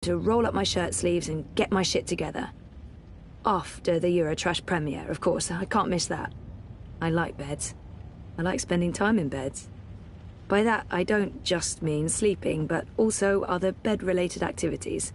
to roll up my shirt sleeves and get my shit together. After the Eurotrash premiere, of course. I can't miss that. I like beds. I like spending time in beds. By that, I don't just mean sleeping, but also other bed-related activities.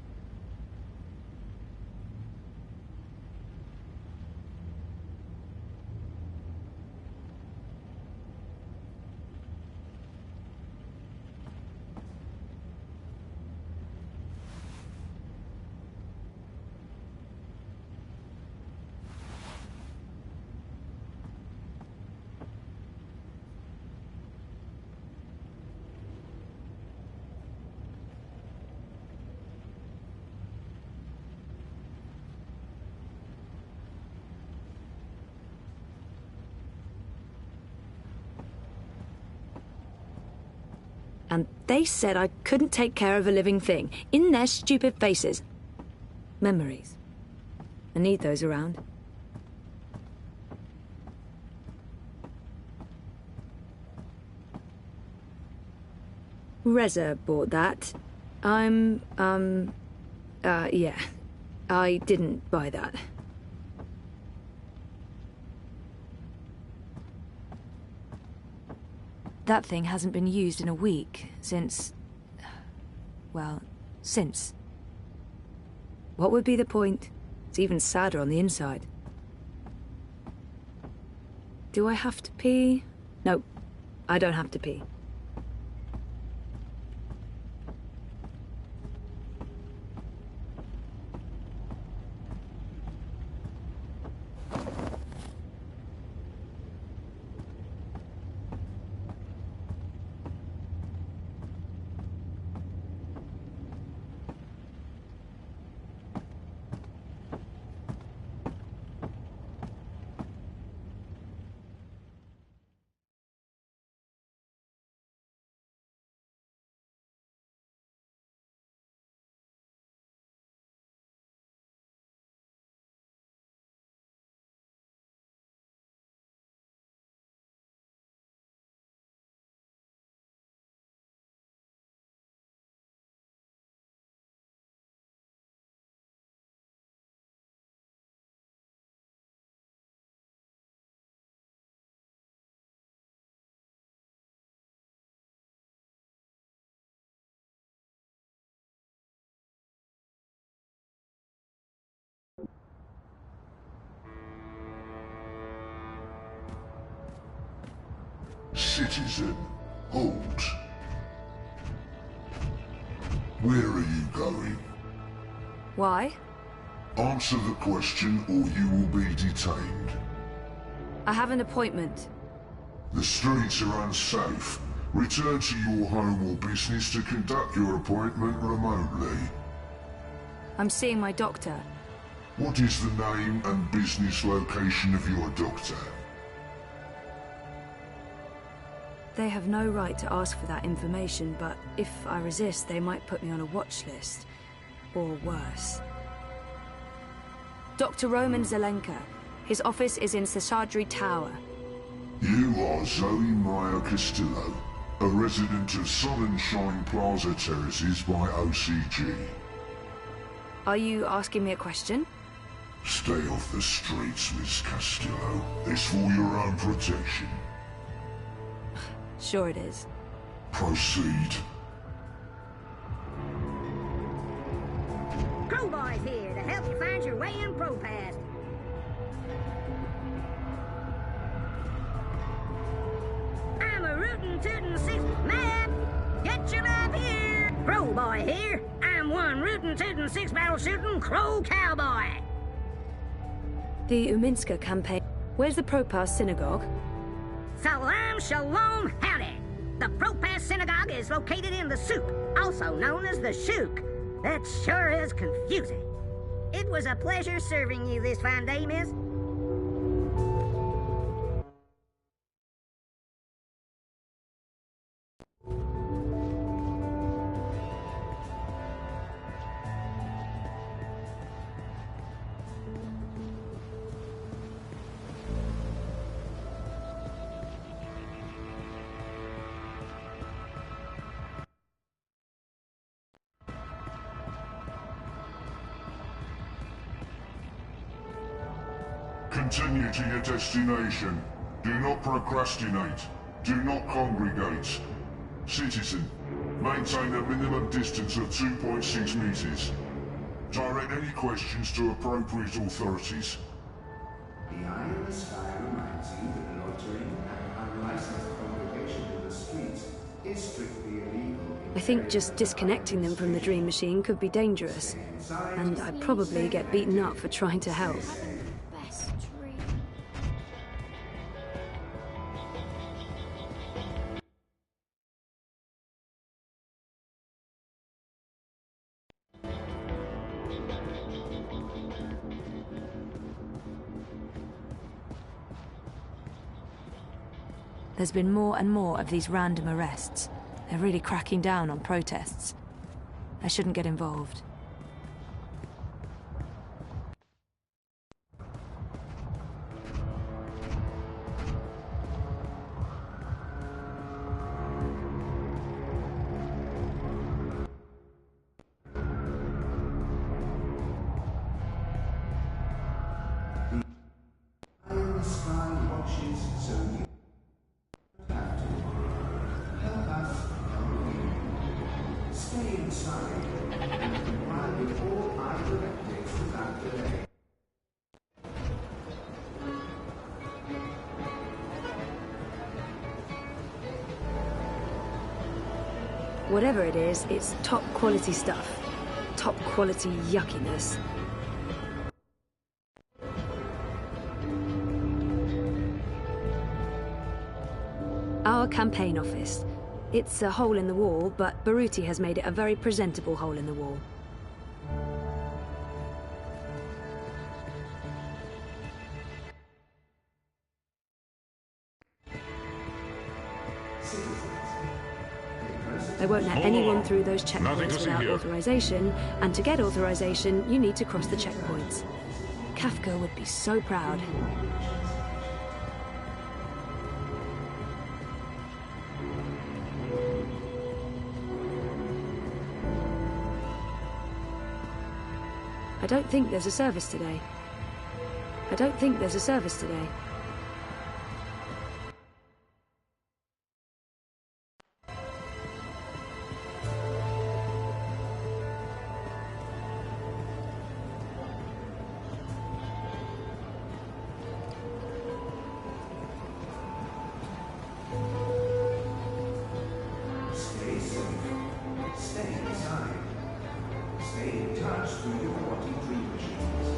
And they said I couldn't take care of a living thing. In their stupid faces. Memories. I need those around. Reza bought that. Yeah. I didn't buy that. That thing hasn't been used in a week, since... well, since. What would be the point? It's even sadder on the inside. Do I have to pee? No, I don't have to pee. Citizen, halt. Where are you going? Why? Answer the question or you will be detained. I have an appointment. The streets are unsafe. Return to your home or business to conduct your appointment remotely. I'm seeing my doctor. What is the name and business location of your doctor? They have no right to ask for that information, but if I resist, they might put me on a watch list. Or worse. Dr. Roman Zelenka. His office is in Seshadri Tower. You are Zoe Meyer Castillo, a resident of Sonnenschein Plaza Terraces by OCG. Are you asking me a question? Stay off the streets, Miss Castillo. It's for your own protection. Sure it is. Proceed. Crowboy's here to help you find your way in ProPass. I'm a rootin' tootin' six map. Get your map here. Crowboy here. I'm one rootin' tootin' six barrel shootin' crow cowboy. The Uminska campaign. Where's the Propass synagogue? Salam Shalom Howdy. The ProPass Synagogue is located in the Souk, also known as the Shuk. That sure is confusing. It was a pleasure serving you this fine day, miss. continue to your destination. Do not procrastinate. Do not congregate. Citizen, maintain a minimum distance of 2.6 meters. Direct any questions to appropriate authorities. The eye in the sky reminds you that loitering and unlicensed congregation in the streets is strictly illegal. I think just disconnecting them from the dream machine could be dangerous, and I'd probably get beaten up for trying to help. Best dream. There's been more and more of these random arrests. They're really cracking down on protests. I shouldn't get involved. The eye in the sky watches, so you have to. Help us help you. Stay inside and comply with all eye directives without delay. Whatever it is, it's top quality stuff. Top quality yuckiness. Our campaign office. It's a hole in the wall, but Baruti has made it a very presentable hole in the wall. They won't let anyone through those checkpoints without authorization, and to get authorization, you need to cross the checkpoints. Kafka would be so proud. I don't think there's a service today. I don't think there's a service today. Stay safe. Stay inside. Stay in touch through your body dream machines.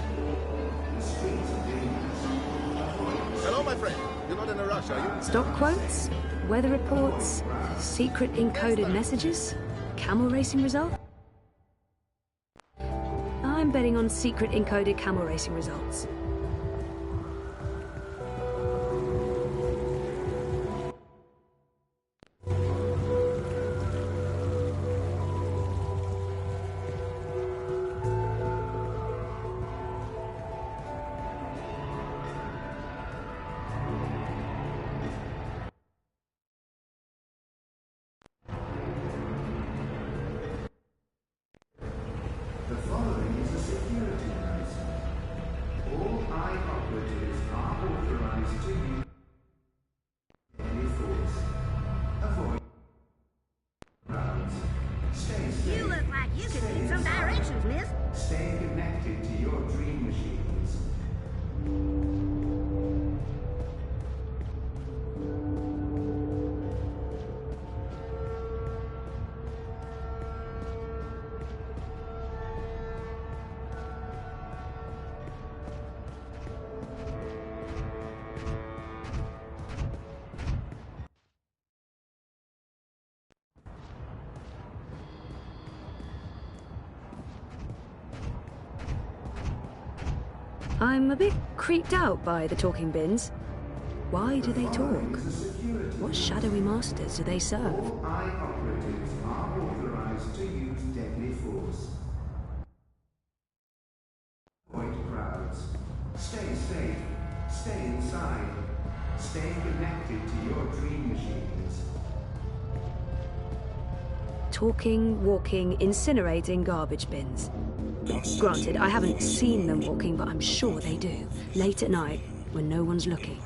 The streets are dangerous. Hello, my friend. You're not in a rush, are you? Stock quotes, weather reports, secret encoded messages, camel racing result? I'm betting on secret encoded camel racing results. The following is a security announcement. All eye operatives are authorized to use any force. Avoid crowds. Stay safe. You look like you could need some directions, miss. Stay connected to your dream machines. I'm a bit creeped out by the talking bins. Why do they talk? Is a security. What shadowy masters do they serve? All eye operatives are authorized to use deadly force. Avoid crowds. Stay safe. Stay inside. Stay connected to your dream machines. Talking, walking, incinerating garbage bins. Granted, I haven't seen them walking, but I'm sure they do. Late at night. when no one's looking.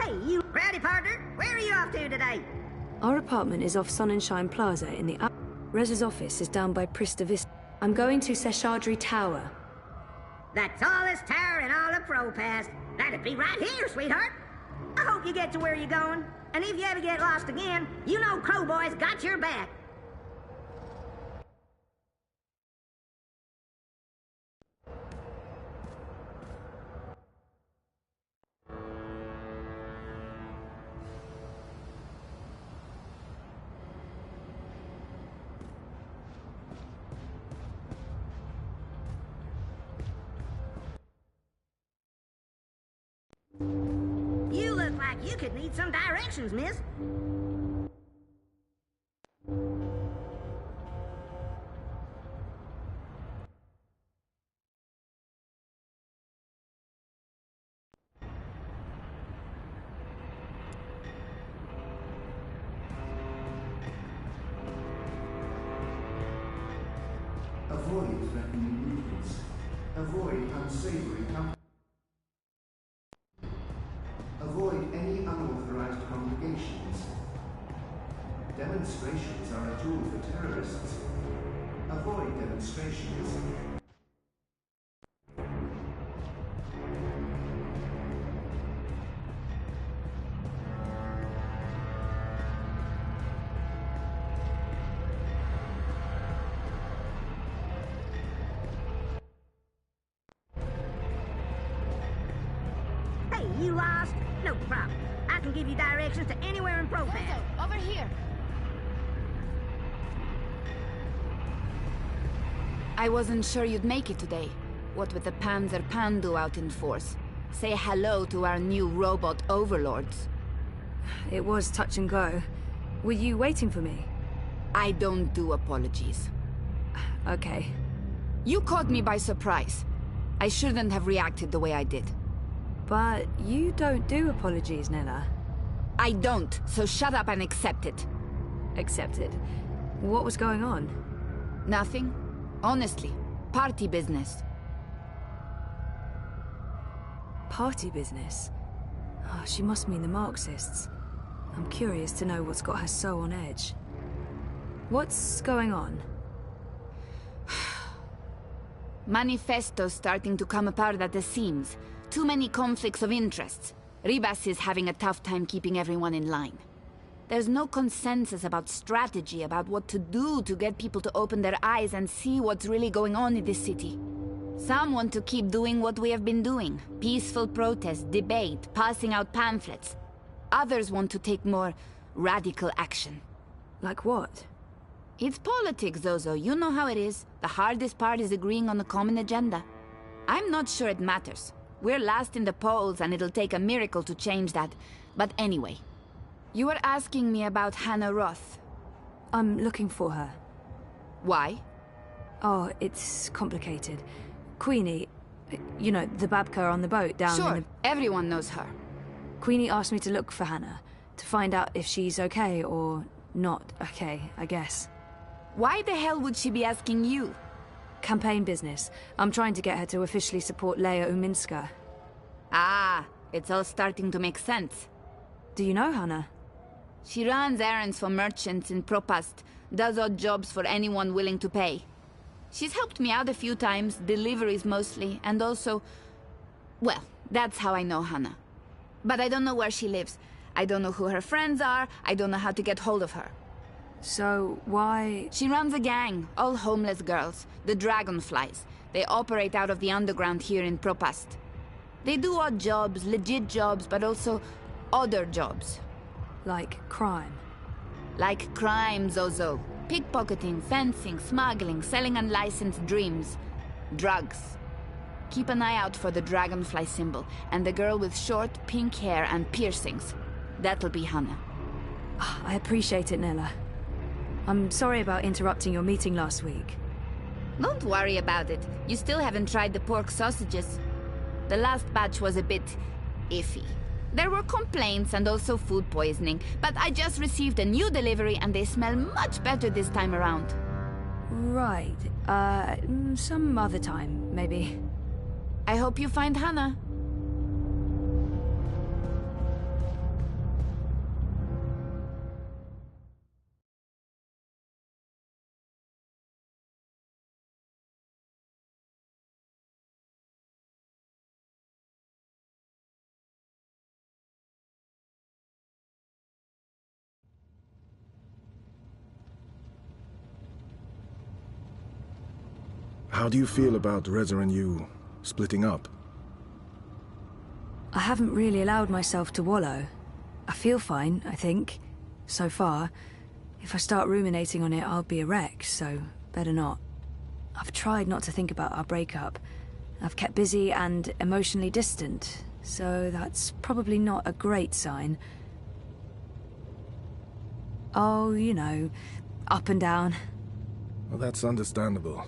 Hey, you rowdy partner, where are you off to today? Our apartment is off Sun and Shine Plaza in the up. Rez's office is down by Prista Vista. I'm going to Seshadri Tower. The tallest tower in all of Propass. That'd be right here, sweetheart. I hope you get to where you're going. And if you ever get lost again, you know Crowboy's got your back. You look like you could need some directions, miss. Avoid threatening movements. Avoid unsavory company. Avoid any unauthorized congregations. Demonstrations are a tool for terrorists. Avoid demonstrations. Hey, you lost? No problem. I can give you directions to anywhere in Propass. Over here. I wasn't sure you'd make it today. What with the Panzer Pandu out in force. Say hello to our new robot overlords. It was touch and go. Were you waiting for me? I don't do apologies. Okay. You caught me by surprise. I shouldn't have reacted the way I did. But you don't do apologies, Nella. I don't, so shut up and accept it. Accepted. What was going on? Nothing. Honestly. Party business. Party business? Oh, she must mean the Marxists. I'm curious to know what's got her so on edge. What's going on? Manifesto's starting to come apart at the seams. Too many conflicts of interests. Ribas is having a tough time keeping everyone in line. There's no consensus about strategy, about what to do to get people to open their eyes and see what's really going on in this city. Some want to keep doing what we have been doing. Peaceful protest, debate, passing out pamphlets. Others want to take more radical action. Like what? It's politics, Zozo. You know how it is. The hardest part is agreeing on a common agenda. I'm not sure it matters. We're last in the polls, and it'll take a miracle to change that. But anyway, you were asking me about Hannah Roth. I'm looking for her. Why? Oh, it's complicated. Queenie, you know, the Babka on the boat down Sure, in everyone knows her. Queenie asked me to look for Hannah, to find out if she's okay or not okay, I guess. Why the hell would she be asking you? Campaign business. I'm trying to get her to officially support Leia Uminska. Ah, it's all starting to make sense. Do you know Hannah? She runs errands for merchants in Propast, does odd jobs for anyone willing to pay. She's helped me out a few times, deliveries mostly, and also... Well, that's how I know Hannah. But I don't know where she lives. I don't know who her friends are, I don't know how to get hold of her. So, why... She runs a gang, all homeless girls, the Dragonflies. They operate out of the underground here in Propast. They do odd jobs, legit jobs, but also odder jobs. like crime? Like crime, Zozo. Pickpocketing, fencing, smuggling, selling unlicensed dreams. Drugs. Keep an eye out for the dragonfly symbol, and the girl with short, pink hair and piercings. That'll be Hannah. I appreciate it, Nella. I'm sorry about interrupting your meeting last week. Don't worry about it. You still haven't tried the pork sausages. The last batch was a bit iffy. There were complaints and also food poisoning, but I just received a new delivery and they smell much better this time around. Right. Some other time, maybe. I hope you find Hannah. How do you feel about Reza and you splitting up? I haven't really allowed myself to wallow. I feel fine, I think, so far. If I start ruminating on it, I'll be a wreck, so better not. I've tried not to think about our breakup. I've kept busy and emotionally distant, so that's probably not a great sign. Oh, you know, up and down. Well, that's understandable.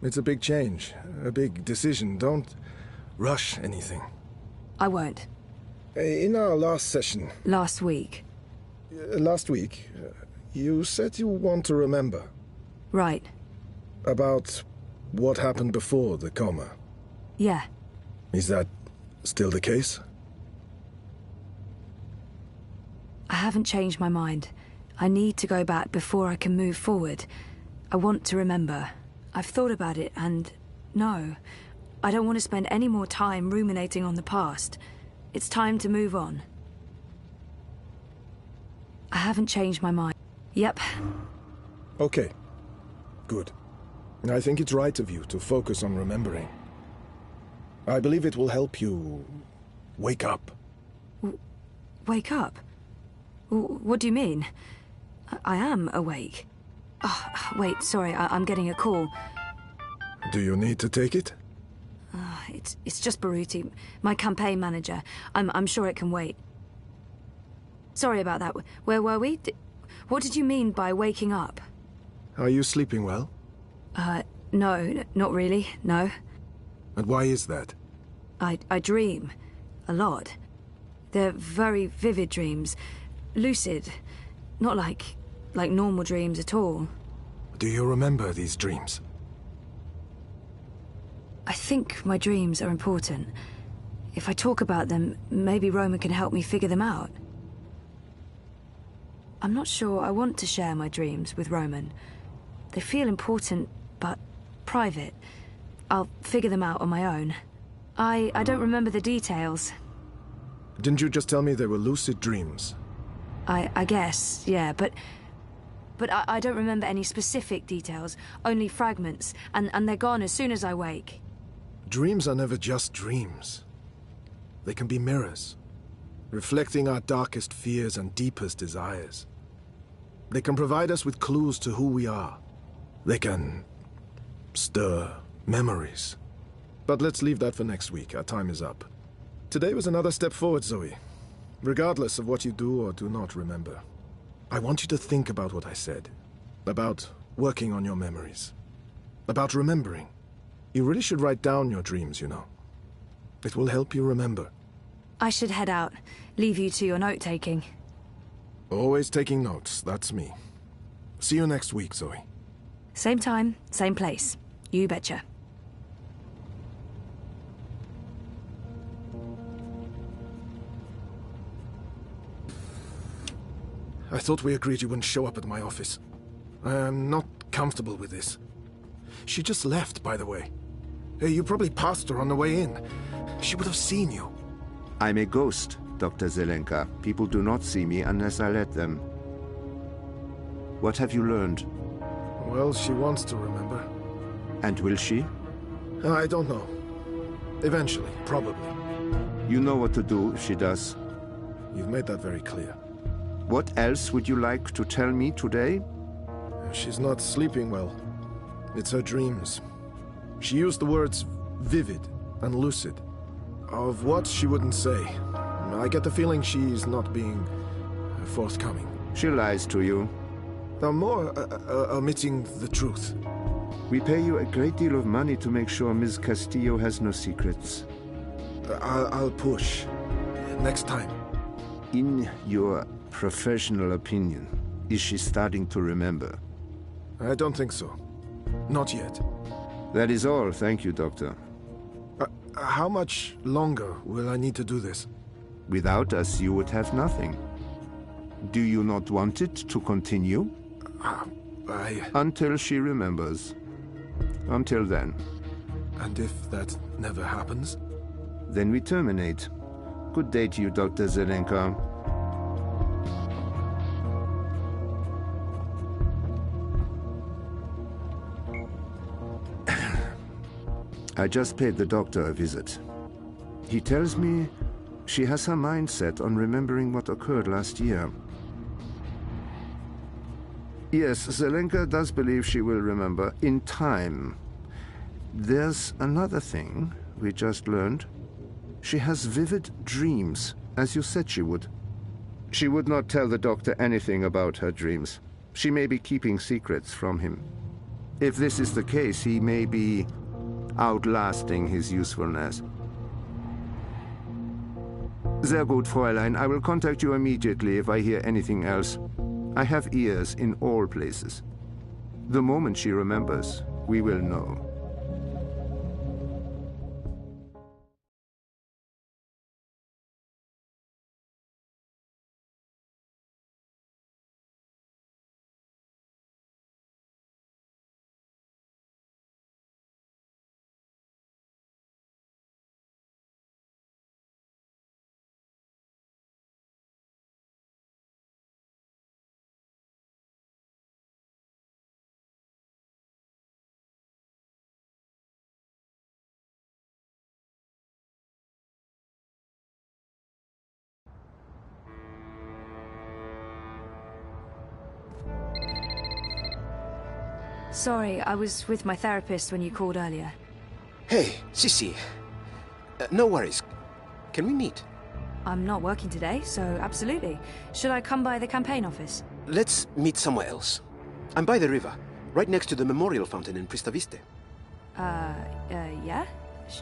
It's a big change, a big decision. Don't rush anything. I won't. In our last session... Last week. Last week, you said you want to remember. Right. About what happened before the coma. Yeah. Is that still the case? I haven't changed my mind. I need to go back before I can move forward. I want to remember. I've thought about it, and no, I don't want to spend any more time ruminating on the past. It's time to move on. I haven't changed my mind. Yep. Okay. Good. I think it's right of you to focus on remembering. I believe it will help you wake up. Wake up? What do you mean? I am awake. Oh, wait, sorry, I'm getting a call. Do you need to take it? It's just Baruti, my campaign manager. I'm sure it can wait. Sorry about that. Where were we? What did you mean by waking up? Are you sleeping well? No, not really, no. And why is that? I dream. A lot. They're very vivid dreams. Lucid. Not like normal dreams at all. Do you remember these dreams? I think my dreams are important. If I talk about them, maybe Roman can help me figure them out. I'm not sure I want to share my dreams with Roman. They feel important, but private. I'll figure them out on my own. I don't remember the details. Didn't you just tell me they were lucid dreams? I guess, yeah, but I don't remember any specific details, only fragments, and they're gone as soon as I wake. Dreams are never just dreams. They can be mirrors, reflecting our darkest fears and deepest desires. They can provide us with clues to who we are. They can stir memories. But let's leave that for next week. Our time is up. Today was another step forward, Zoe. Regardless of what you do or do not remember. I want you to think about what I said. About working on your memories. About remembering. You really should write down your dreams, you know. It will help you remember. I should head out. Leave you to your note-taking. Always taking notes, that's me. See you next week, Zoe. Same time, same place. You betcha. I thought we agreed you wouldn't show up at my office. I am not comfortable with this. She just left, by the way. You probably passed her on the way in. She would have seen you. I'm a ghost, Dr. Zelenka. People do not see me unless I let them. What have you learned? Well, she wants to remember. And will she? I don't know. Eventually, probably. You know what to do if she does. You've made that very clear. What else would you like to tell me today? She's not sleeping well. It's her dreams. She used the words vivid and lucid. Of what she wouldn't say. I get the feeling she's not being forthcoming. She lies to you. Or more, omitting the truth. We pay you a great deal of money to make sure Ms. Castillo has no secrets. I'll push. Next time. In your professional opinion, is she starting to remember? I don't think so. Not yet. That is all. Thank you, Doctor. How much longer will I need to do this? Without us, you would have nothing. Do you not want it to continue? Until she remembers. Until then. And if that never happens? Then we terminate. Good day to you, Dr. Zelenka. I just paid the doctor a visit. He tells me she has her mind set on remembering what occurred last year. Yes, Zelenka does believe she will remember in time. There's another thing we just learned. She has vivid dreams, as you said she would. She would not tell the doctor anything about her dreams. She may be keeping secrets from him. If this is the case, he may be outlasting his usefulness. Sehr gut, Fräulein. I will contact you immediately if I hear anything else. I have ears in all places. The moment she remembers, we will know. Sorry, I was with my therapist when you called earlier. Hey, Sissy. No worries. Can we meet? I'm not working today, so absolutely. Should I come by the campaign office? Let's meet somewhere else. I'm by the river, right next to the memorial fountain in Prista Viste. Yeah?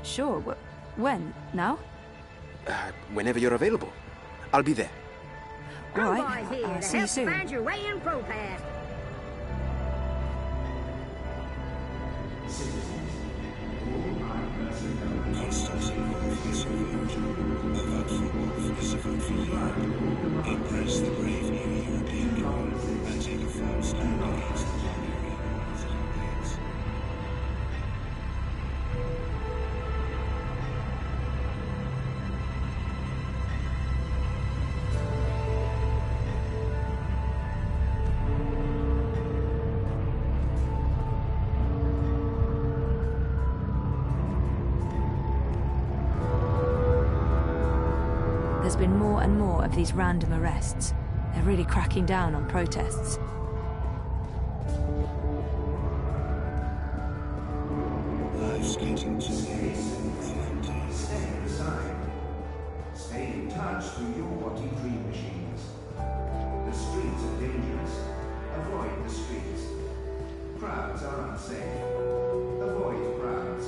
Sure. When? Now? Whenever you're available. I'll be there. All right. Crowboy's here to See you help soon. find your way in ProPass. Impress the brave new European government and take a firm stand against the January. There's been more and more of these random arrests. They're really cracking down on protests. Life's getting too Stay inside. Stay in touch through your body dream machines. The streets are dangerous. Avoid the streets. Crowds are unsafe. Avoid crowds.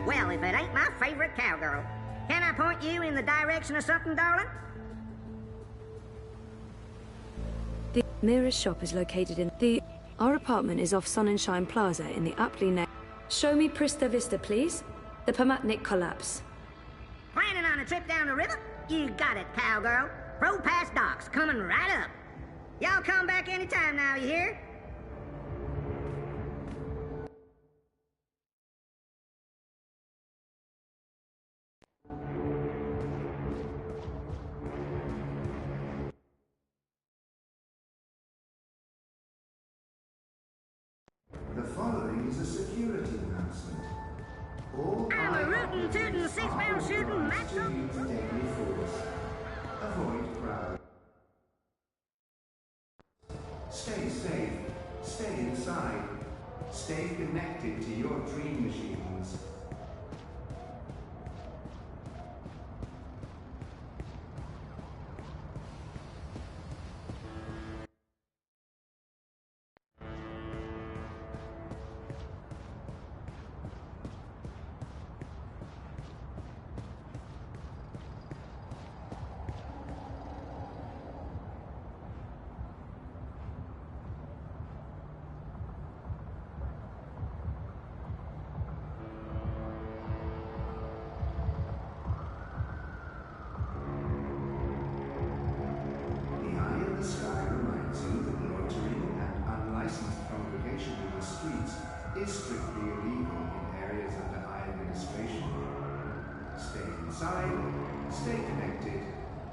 Well, if it ain't my favorite cowgirl. Can I point you in the direction of something, darling? The Mira's shop is located in Our apartment is off Sonnenschein Plaza in the aptly named... Show me Prista Vista, please. The Pamatnik collapse. Planning on a trip down the river? You got it, cowgirl. ProPass docks coming right up. Y'all come back anytime now, you hear? The following is a security announcement. All I'm a rootin', tootin', six-pound shootin' match. deadly force. Avoid crowd. Stay safe. Stay inside. Stay connected to your dream machines. Is strictly illegal in areas under high administration. Stay inside, stay connected,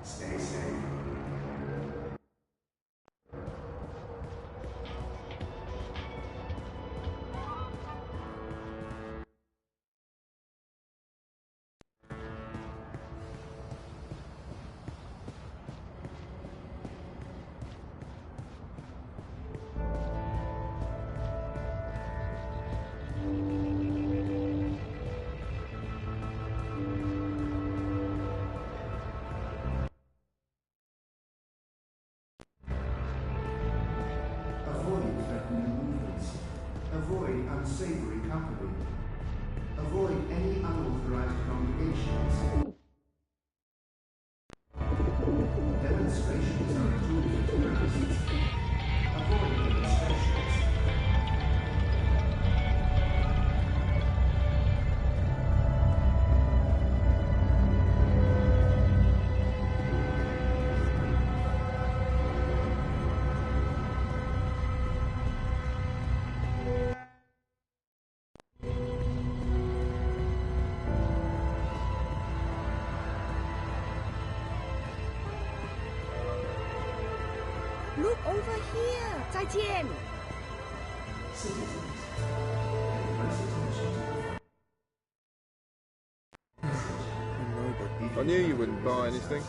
stay safe. Avoid unsavory company. Avoid any unauthorized congregations. Demonstrations are a tool for terrorists. Avoid demonstrations. Look over here! 再见! I knew you wouldn't buy anything.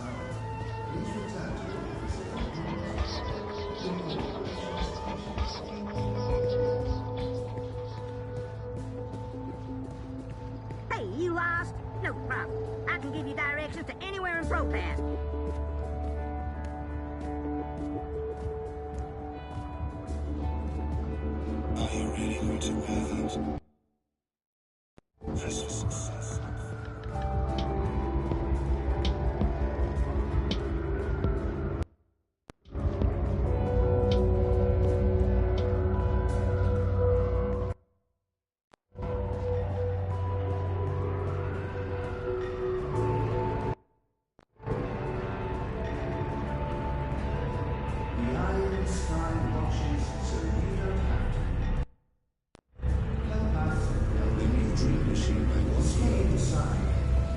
Hey, you lost? No problem. I can give you directions to anywhere in Propass. Are you ready to wear that? That's a success. The Iron Sky watches, so you don't have to. Help us build The new dream machine by one stay inside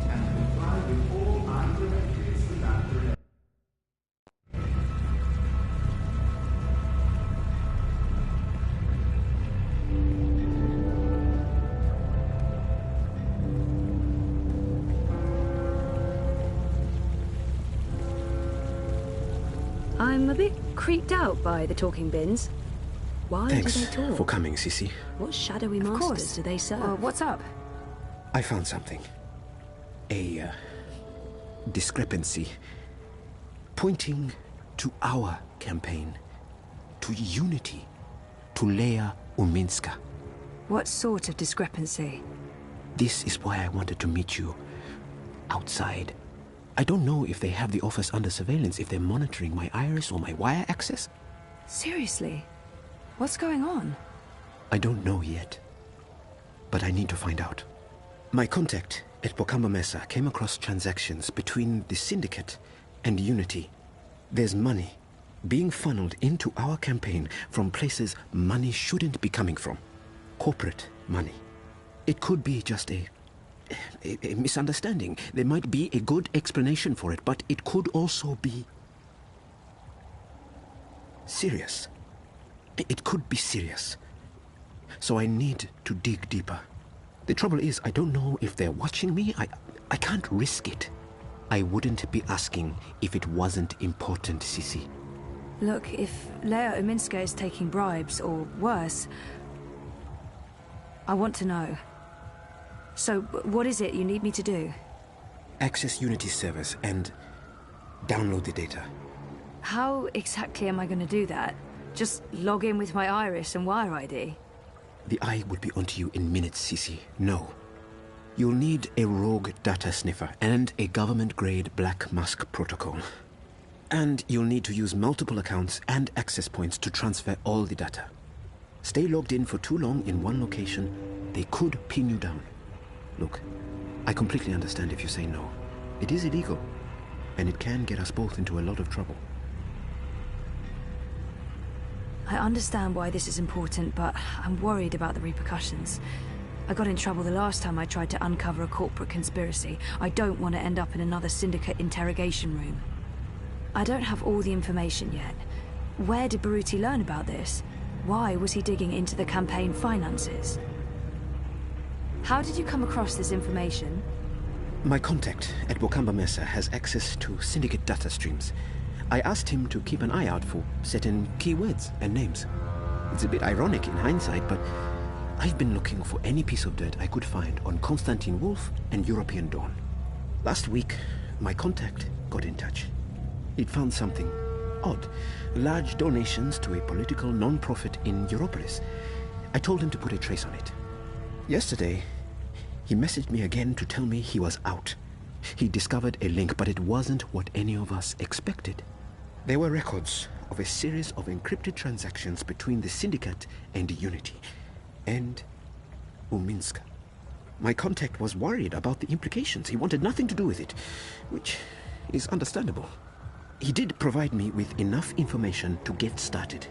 and comply with all our directives without delay. I'm a bit creeped out by the talking bins. Why Thanks do they talk? for coming, Sissy. What shadowy masters course. do they serve? What's up? I found something. A discrepancy. Pointing to our campaign. To unity. To Leia Uminska. What sort of discrepancy? This is why I wanted to meet you. Outside. I don't know if they have the office under surveillance, if they're monitoring my iris or my wire access. Seriously? What's going on? I don't know yet. But I need to find out. My contact at Pocamba Mesa came across transactions between the Syndicate and Unity. There's money being funneled into our campaign from places money shouldn't be coming from. Corporate money. It could be just a misunderstanding. There might be a good explanation for it, but it could also be serious. It could be serious. So I need to dig deeper. The trouble is, I don't know if they're watching me. I can't risk it. I wouldn't be asking if it wasn't important, Sissy. Look, if Leia Uminska is taking bribes, or worse, I want to know. So, what is it you need me to do? Access Unity servers and download the data. How exactly am I going to do that? Just log in with my iris and wire ID? The eye will be onto you in minutes, Cece. No. You'll need a rogue data sniffer and a government-grade Black Mask protocol. And you'll need to use multiple accounts and access points to transfer all the data. Stay logged in for too long in one location, they could pin you down. Look, I completely understand if you say no. It is illegal, and it can get us both into a lot of trouble. I understand why this is important, but I'm worried about the repercussions. I got in trouble the last time I tried to uncover a corporate conspiracy. I don't want to end up in another syndicate interrogation room. I don't have all the information yet. Where did Baruti learn about this? Why was he digging into the campaign finances? How did you come across this information? My contact at Bokamba Mesa has access to syndicate data streams. I asked him to keep an eye out for certain keywords and names. It's a bit ironic in hindsight, but I've been looking for any piece of dirt I could find on Konstantin Wolf and European Dawn. Last week, my contact got in touch. He'd found something odd. Large donations to a political non-profit in Europolis. I told him to put a trace on it. Yesterday, he messaged me again to tell me he was out. He discovered a link, but it wasn't what any of us expected. There were records of a series of encrypted transactions between the Syndicate and Unity, and Uminska. My contact was worried about the implications. He wanted nothing to do with it, which is understandable. He did provide me with enough information to get started.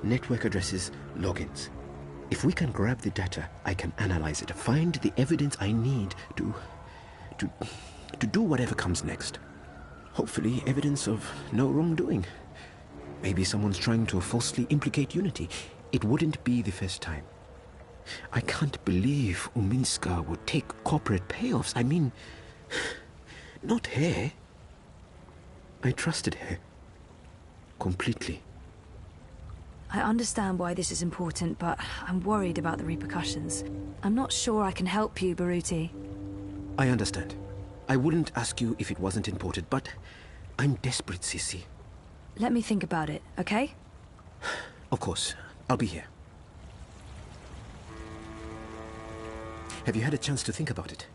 Network addresses, logins. If we can grab the data, I can analyze it, find the evidence I need to do whatever comes next. Hopefully, evidence of no wrongdoing. Maybe someone's trying to falsely implicate Unity. It wouldn't be the first time. I can't believe Uminska would take corporate payoffs. I mean, not her. I trusted her. Completely. I understand why this is important, but I'm worried about the repercussions. I'm not sure I can help you, Baruti. I understand. I wouldn't ask you if it wasn't important, but I'm desperate, Cece. Let me think about it, okay? Of course. I'll be here. Have you had a chance to think about it?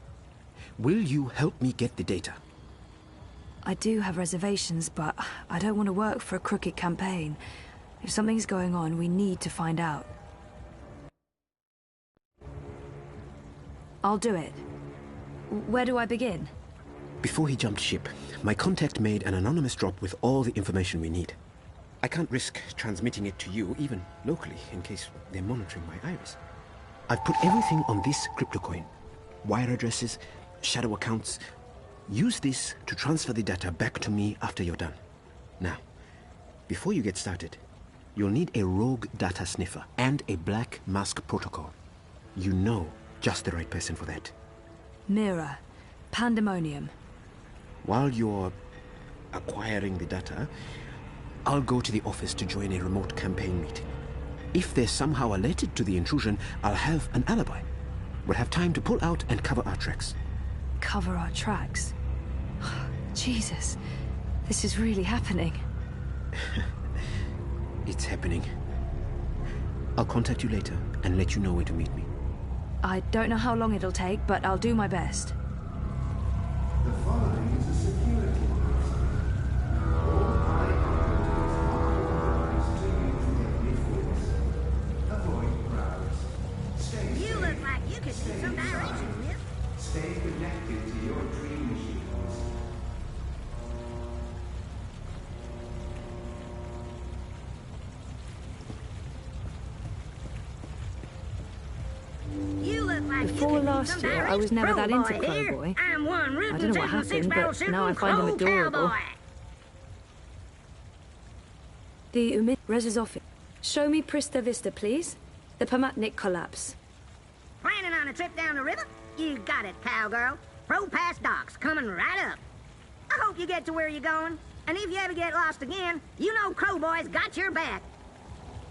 Will you help me get the data? I do have reservations, but I don't want to work for a crooked campaign. If something's going on, we need to find out. I'll do it. Where do I begin? Before he jumped ship, my contact made an anonymous drop with all the information we need. I can't risk transmitting it to you, even locally, in case they're monitoring my iris. I've put everything on this cryptocoin. Wire addresses, shadow accounts. Use this to transfer the data back to me after you're done. Now, before you get started, you'll need a rogue data sniffer and a Black Mask protocol. You know just the right person for that. Mira. Pandemonium. While you're acquiring the data, I'll go to the office to join a remote campaign meeting. If they're somehow alerted to the intrusion, I'll have an alibi. We'll have time to pull out and cover our tracks. Cover our tracks? Jesus, this is really happening. It's happening. I'll contact you later and let you know where to meet me. I don't know how long it'll take, but I'll do my best. The following is a security announcement. All high authorities are authorized to use deadly force. Avoid crowds. Stay safe. You look like you could use some directions, miss. Stay connected to your dream machines. You look like Before you could last use some year, I was never that into Crowboy here. Crowboy. I'm one rootin' I don't know what tootin' happened, six-barrel but shootin' now I find him Crow adorable. Cowboy. The Umid Rez's office. Show me Prista Vista, please. The Pamatnik collapse. Planning on a trip down the river? You got it, cowgirl. Pro-Pass docks coming right up. I hope you get to where you're going. And if you ever get lost again, you know Crowboy's got your back.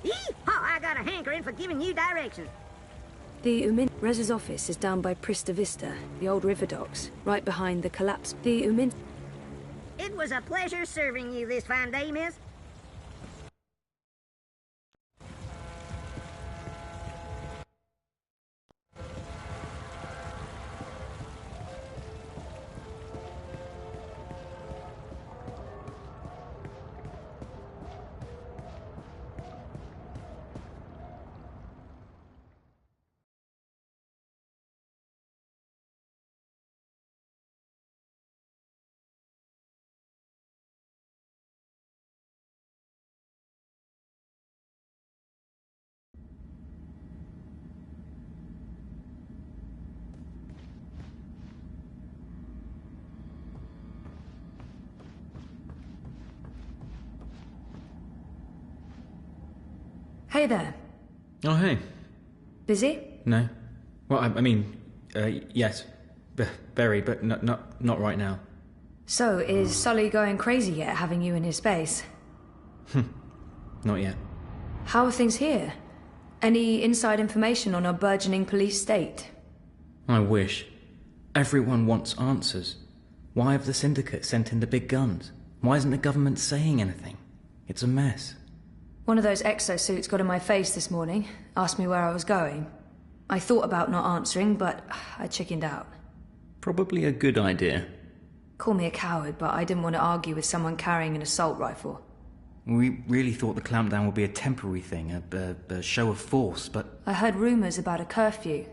Yee-haw, I got a hankering for giving you directions. The Rez's office is down by Prista Vista, the old river docks, right behind the collapse. It was a pleasure serving you this fine day, miss. Hey there. Oh, hey. Busy? No. Well, I mean, yes. Very, but not right now. So, is Sully going crazy yet, having you in his space? Not yet. How are things here? Any inside information on our burgeoning police state? I wish. Everyone wants answers. Why have the Syndicate sent in the big guns? Why isn't the government saying anything? It's a mess. One of those exosuits got in my face this morning, asked me where I was going. I thought about not answering, but I chickened out. Probably a good idea. Call me a coward, but I didn't want to argue with someone carrying an assault rifle. We really thought the clampdown would be a temporary thing, a show of force, but... I heard rumours about a curfew.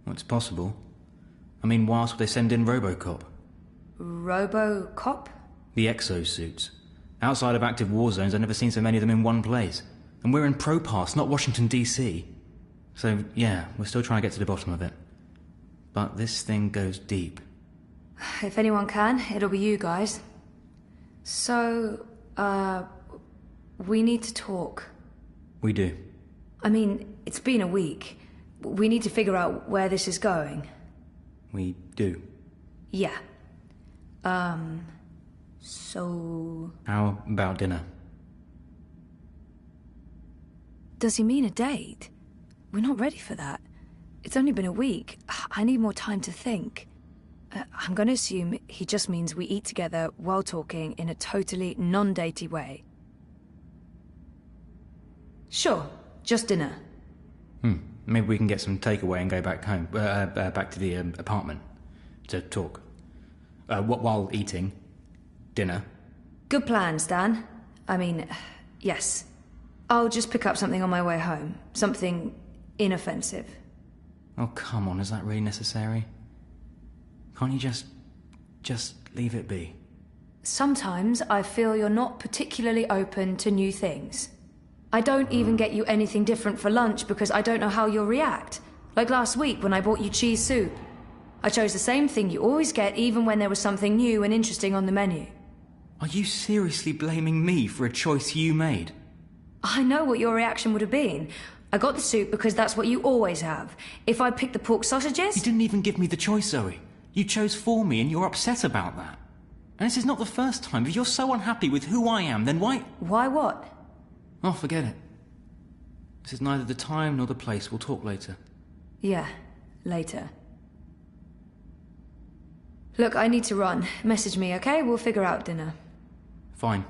Well, it's possible. I mean, why else would they send in Robocop? Robocop? The exosuits. Outside of active war zones, I've never seen so many of them in one place. And we're in Propass, not Washington, D.C. So, yeah, we're still trying to get to the bottom of it. But this thing goes deep. If anyone can, it'll be you guys. So, we need to talk. We do. I mean, it's been a week. We need to figure out where this is going. We do. Yeah. So... How about dinner? Does he mean a date? We're not ready for that. It's only been a week. I need more time to think. I'm going to assume he just means we eat together while talking in a totally non-datey way. Sure, just dinner. Maybe we can get some takeaway and go back home, back to the apartment to talk. While eating dinner. Good plan, Stan. I mean, yes. I'll just pick up something on my way home. Something inoffensive. Oh, come on, is that really necessary? Can't you just leave it be? Sometimes I feel you're not particularly open to new things. I don't even get you anything different for lunch because I don't know how you'll react. Like last week when I bought you cheese soup. I chose the same thing you always get even when there was something new and interesting on the menu. Are you seriously blaming me for a choice you made? I know what your reaction would have been. I got the soup because that's what you always have. If I picked the pork sausages... You didn't even give me the choice, Zoe. You chose for me and you're upset about that. And this is not the first time. If you're so unhappy with who I am, then why... Why what? Oh, forget it. This is neither the time nor the place. We'll talk later. Yeah, later. Look, I need to run. Message me, okay? We'll figure out dinner. Fine.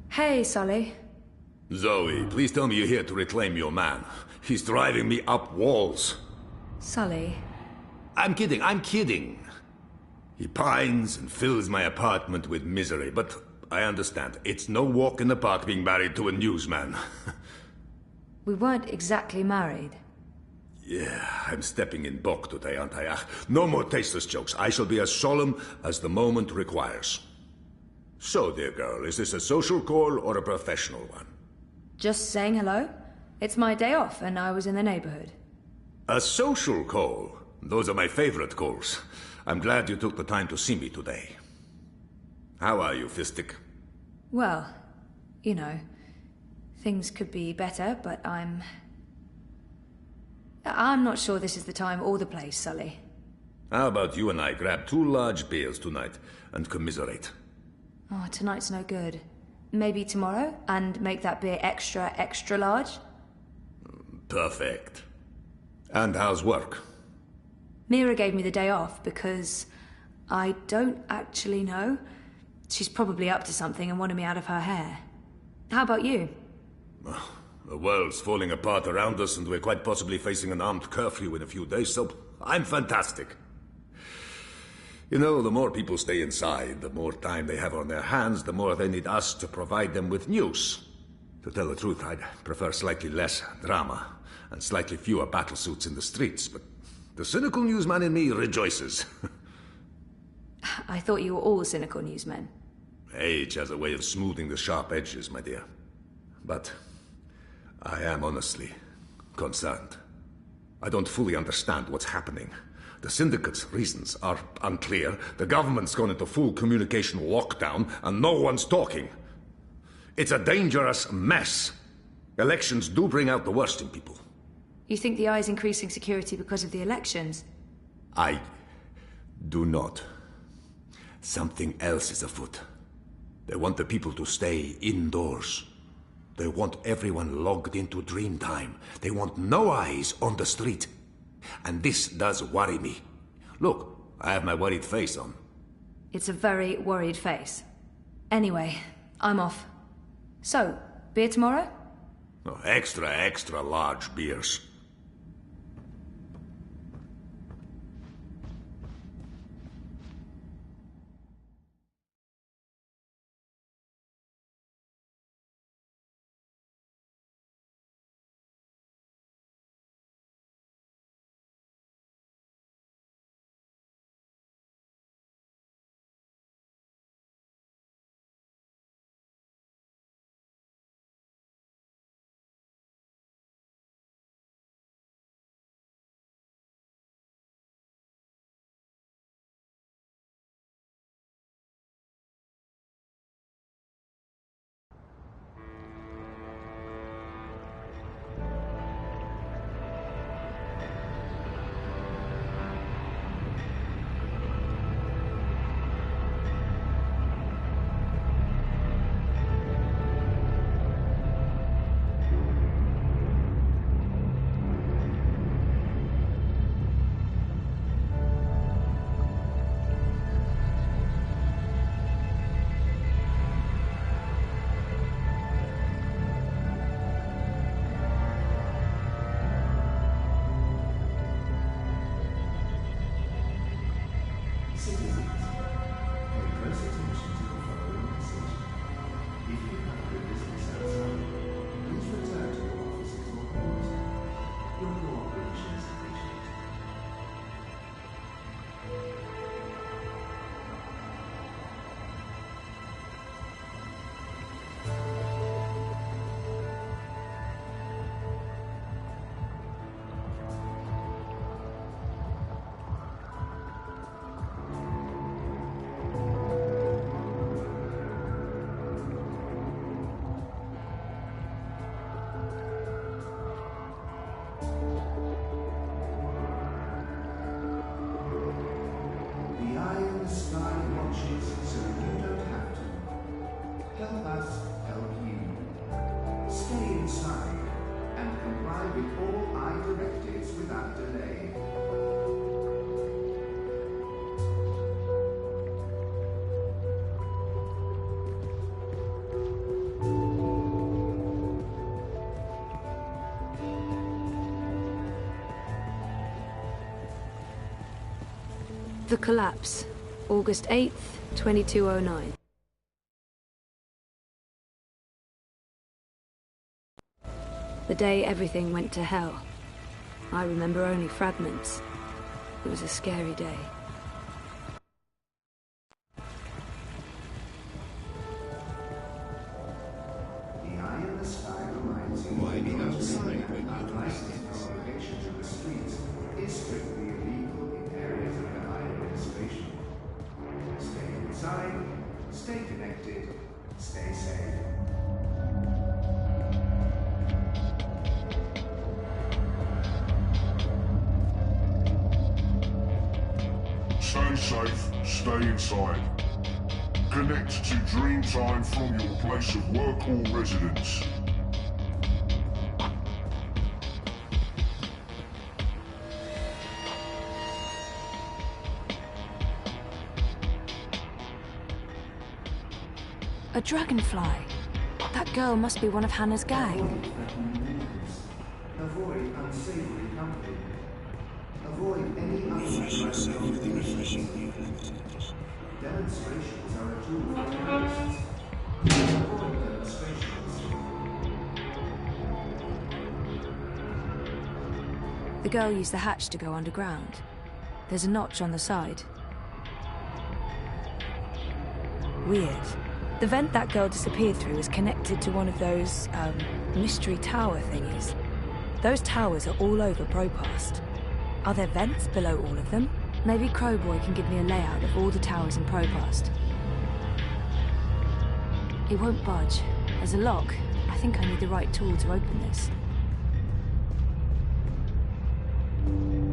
Hey, Sully. Zoe, please tell me you're here to reclaim your man. He's driving me up walls. Sully. I'm kidding. He pines and fills my apartment with misery, but I understand. It's no walk in the park being married to a newsman. We weren't exactly married. Yeah, I'm stepping in bulk today, aren't I? No more tasteless jokes. I shall be as solemn as the moment requires. So, dear girl, is this a social call or a professional one? Just saying hello. It's my day off, and I was in the neighborhood. A social call? Those are my favorite calls. I'm glad you took the time to see me today. How are you, Fistic? Well, you know, things could be better, but I'm not sure this is the time or the place, Sully. How about you and I grab 2 large beers tonight and commiserate? Oh, tonight's no good. Maybe tomorrow, and make that beer extra, extra large? Perfect. And how's work? Mira gave me the day off because I don't actually know. She's probably up to something and wanted me out of her hair. How about you? The world's falling apart around us and we're quite possibly facing an armed curfew in a few days, so I'm fantastic. You know, the more people stay inside, the more time they have on their hands, the more they need us to provide them with news. To tell the truth, I'd prefer slightly less drama and slightly fewer battlesuits in the streets, but the cynical newsman in me rejoices. I thought you were all cynical newsmen. Age has a way of smoothing the sharp edges, my dear. But I am honestly concerned. I don't fully understand what's happening. The Syndicate's reasons are unclear. The government's gone into full communication lockdown, and no one's talking. It's a dangerous mess. Elections do bring out the worst in people. You think the Eye's increasing security because of the elections? I do not. Something else is afoot. They want the people to stay indoors. They want everyone logged into Dreamtime. They want no eyes on the street. And this does worry me. Look, I have my worried face on. It's a very worried face. Anyway, I'm off. So, beer tomorrow? Oh, extra, extra large beers. The Collapse, August 8th, 2209. The day everything went to hell. I remember only fragments. It was a scary day. The eye in the sky reminds you why being outside when you're licensed congregation to the streets is strictly illegal in areas of the high administration. Stay inside, stay connected, stay safe. Stay safe, stay inside. Connect to Dreamtime from your place of work or residence. A dragonfly. That girl must be one of Hannah's gang. Avoid unsavory company. Avoid any Refresh yourself with the refreshing new demonstrations are a tool for terrorists. Avoid demonstrations. The girl used the hatch to go underground. There's a notch on the side. Weird. The vent that girl disappeared through is connected to one of those, mystery tower thingies. Those towers are all over Propast. Are there vents below all of them? Maybe Crowboy can give me a layout of all the towers in Propast. It won't budge. There's a lock. I think I need the right tool to open this.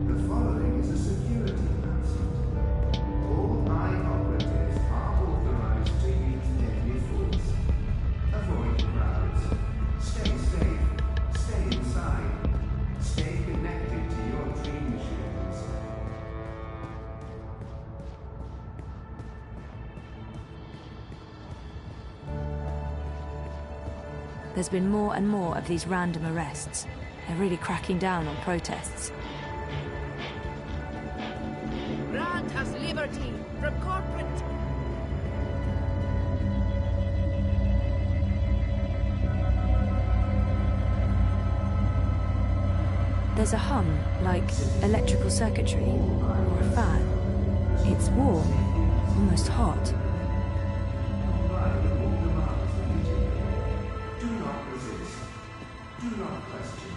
The following is a security announcement. All high operatives are authorized to use deadly force. Avoid crowds. Stay safe. Stay inside. Stay connected to your dream machines. There's been more and more of these random arrests. They're really cracking down on protests. Grant us liberty from corporate. There's a hum, like electrical circuitry, or a fan. It's warm, almost hot. Do not resist. Do not question.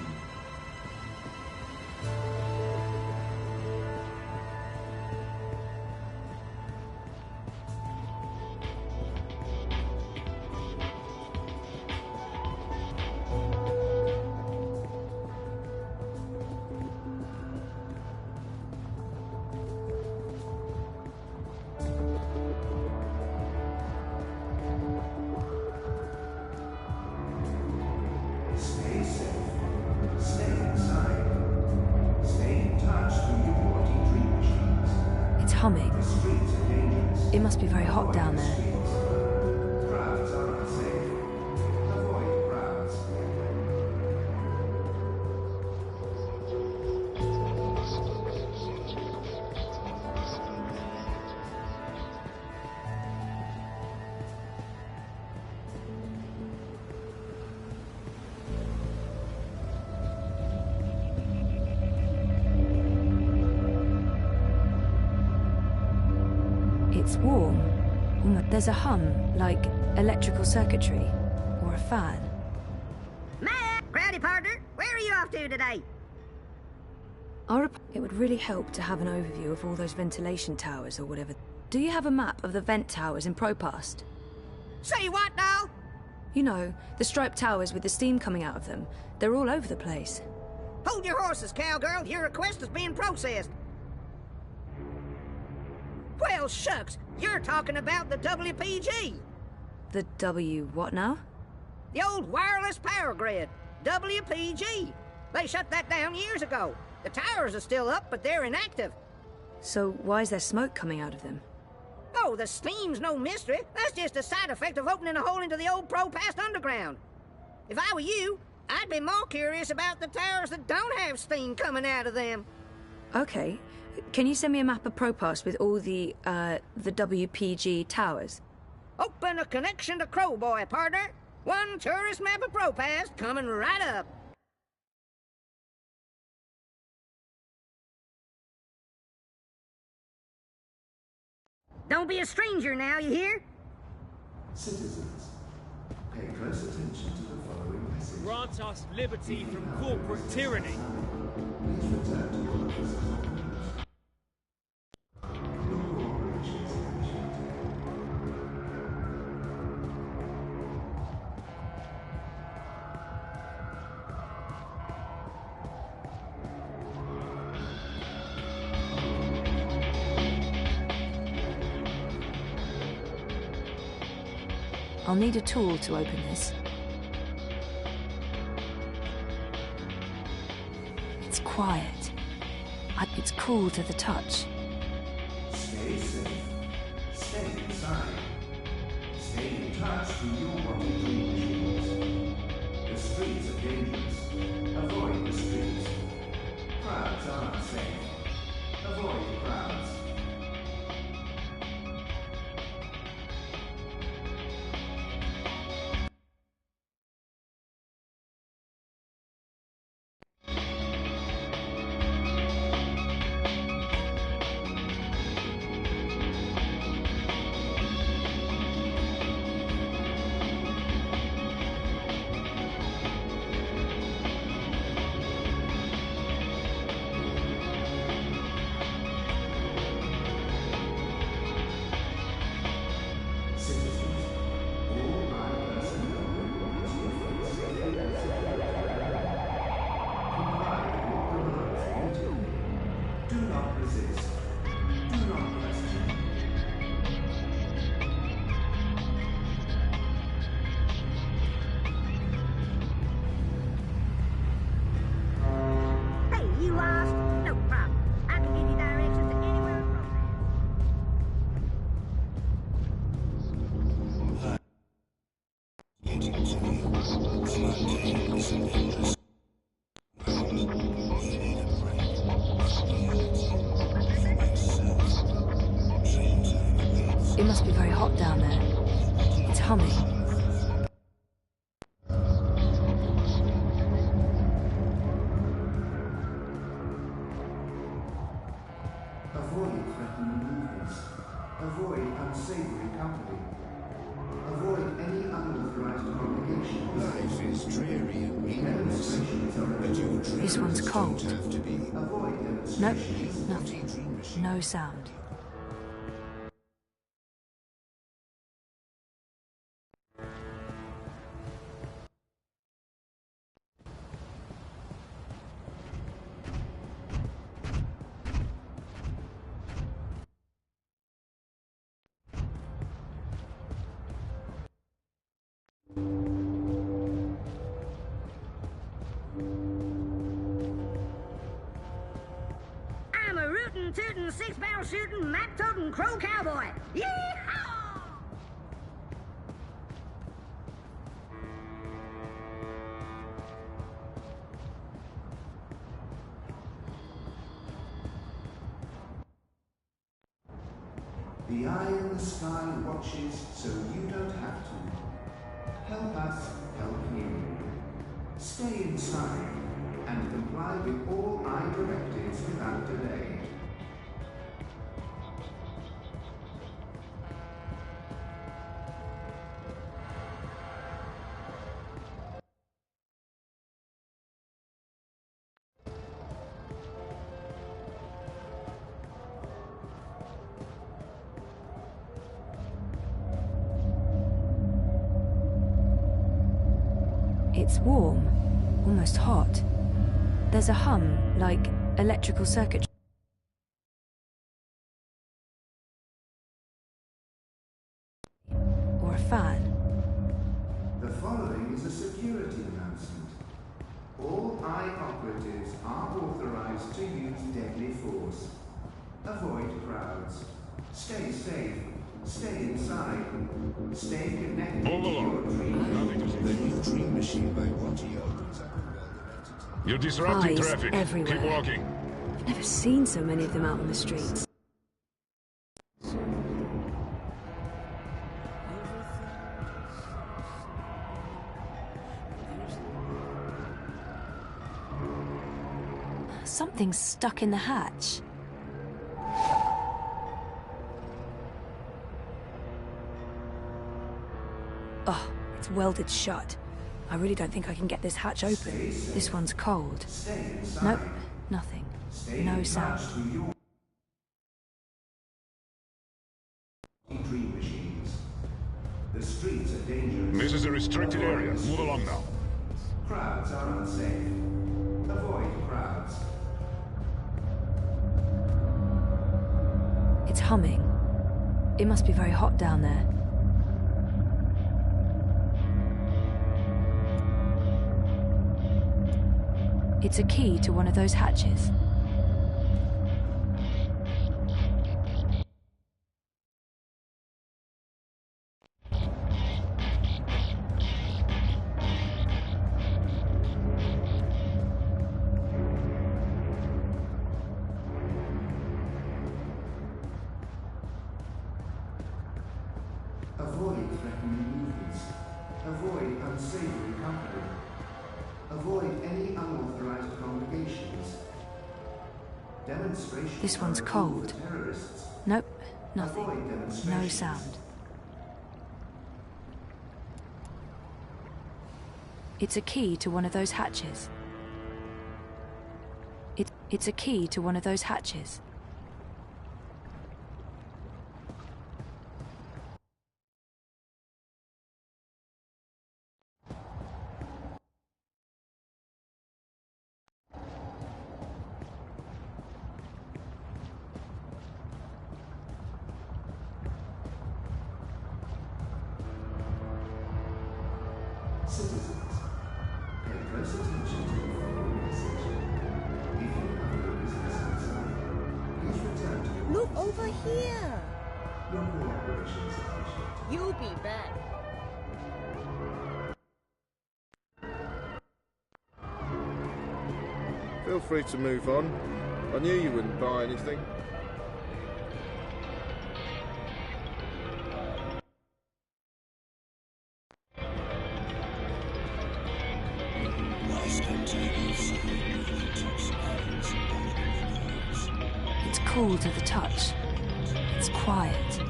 Stay safe. Stay inside. Stay in touch through your body dream machines. It's humming. The streets are dangerous. It must be very hot down there. Crowds are unsafe. Avoid crowds. It's warm. There's a hum, like electrical circuitry, or a fan. Matt! Crowdy partner, where are you off to today? It would really help to have an overview of all those ventilation towers or whatever. Do you have a map of the vent towers in Propast? Say what now? You know, the striped towers with the steam coming out of them. They're all over the place. Hold your horses, cowgirl. Your request is being processed. Well, shucks. You're talking about the WPG. The W what now? The old wireless power grid. WPG. They shut that down years ago. The towers are still up, but they're inactive. So why is there smoke coming out of them? Oh, the steam's no mystery. That's just a side effect of opening a hole into the old Propast underground. If I were you, I'd be more curious about the towers that don't have steam coming out of them. Okay. Can you send me a map of Propast with all the WPG towers? Open a connection to Crowboy, partner. One tourist map of Propast coming right up. Don't be a stranger now, you hear? Citizens, pay close attention to the following message. Grant us liberty from corporate tyranny. Please return to your offices. Your cooperation is appreciated. I'll need a tool to open this. It's quiet. It's cool to the touch. Stay safe. Stay inside. Stay in touch with your body dream machines. The streets are dangerous. Avoid the streets. Crowds are unsafe. Avoid crowds. It must be very hot down there. It's humming. Avoid threatening movements. Avoid unsavory company. Avoid any unauthorized congregation. Life is dreary and meaningless, but your dreams This one's cold. don't have to be. Avoid Nope, demonstrations. nothing. No sound. I'm a rootin', tootin', six-barrel shootin', map-totin' crow cowboy. Yee-haw! The eye in the sky watches so you don't have to. Help us help you. Stay inside and comply with all eye directives without delay. It's warm, almost hot. There's a hum, like electrical circuitry. Or a fan. The following is a security announcement. All eye operatives are authorized to use deadly force. Avoid crowds. Stay safe. Stay inside. Stay connected to your dream. The new dream machine by Rocky opens up. You're disrupting Eyes traffic. everywhere. Keep walking. I've never seen so many of them out on the streets. Something's stuck in the hatch. Oh, it's welded shut. I really don't think I can get this hatch open. This one's cold. Nope, nothing. No sound. Dream machines. The streets are dangerous. This is a restricted area. Move along now. Crowds are unsafe. Avoid crowds. It's humming. It must be very hot down there. It's a key to one of those hatches. Avoid threatening movements. Avoid unsavory company. Avoid any unauthorized congregations. Demonstrations. This one's cold. Terrorists. Nope, nothing. Avoid No demonstrations. sound. It's a key to one of those hatches. It's a key to one of those hatches. Citizens, pay close attention to the following message. If you have no business outside, please return to your Look office. over here. Your cooperation is appreciated. You'll be back. Feel free to move on. I knew you wouldn't buy anything. It's cool to the touch. It's quiet.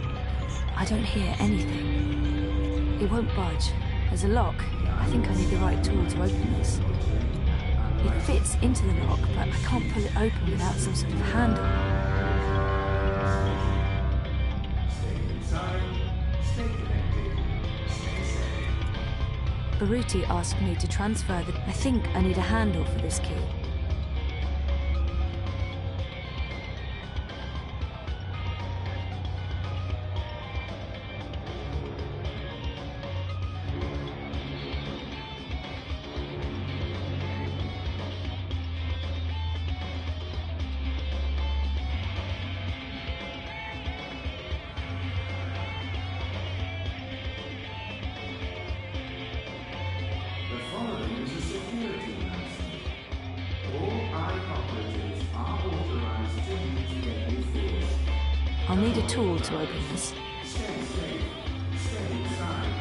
I don't hear anything. It won't budge. There's a lock. I think I need the right tool to open this. It fits into the lock, but I can't pull it open without some sort of handle. Stay inside, stay connected, stay safe. Baruti asked me to transfer the... I think I need a handle for this key. The following is a security announcement. All I-operatives are authorized to use deadly force. I'll need a tool to open this. Stay safe, stay inside,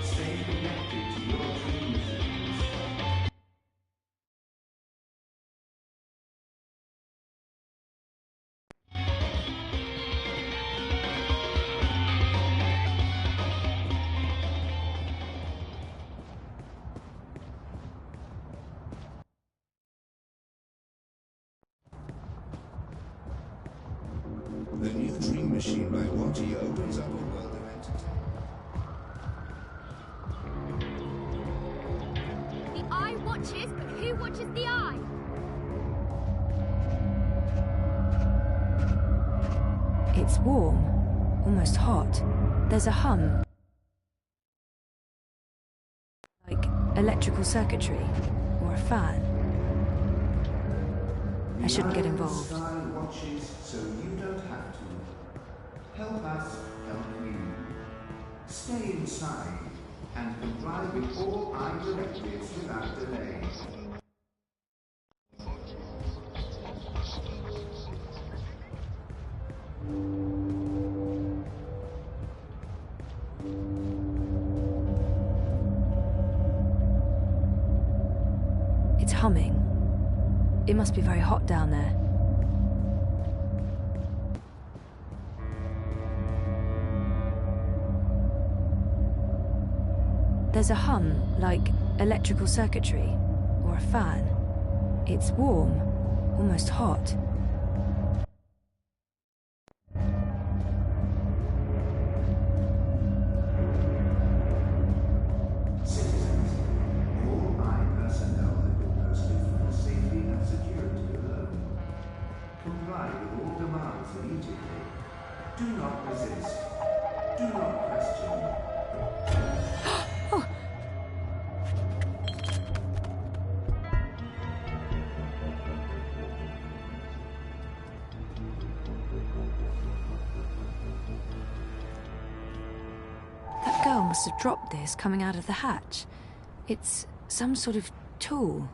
stay connected to your dream machines. The new dream machine by Watty opens up a world of entertainment. The eye watches, but who watches the eye? It's warm, almost hot. There's a hum. Like electrical circuitry or a fan. I shouldn't get involved. Style watches so you don't have to. Help us help you. Stay inside and comply with all our directives without delay. It's humming. It must be very hot down there. There's a hum, like electrical circuitry or a fan. It's warm, almost hot. Citizens, all personnel have been posted for safety and security alone. Comply with all demands immediately. Do not resist. Do not question. must have dropped this coming out of the hatch. It's some sort of tool.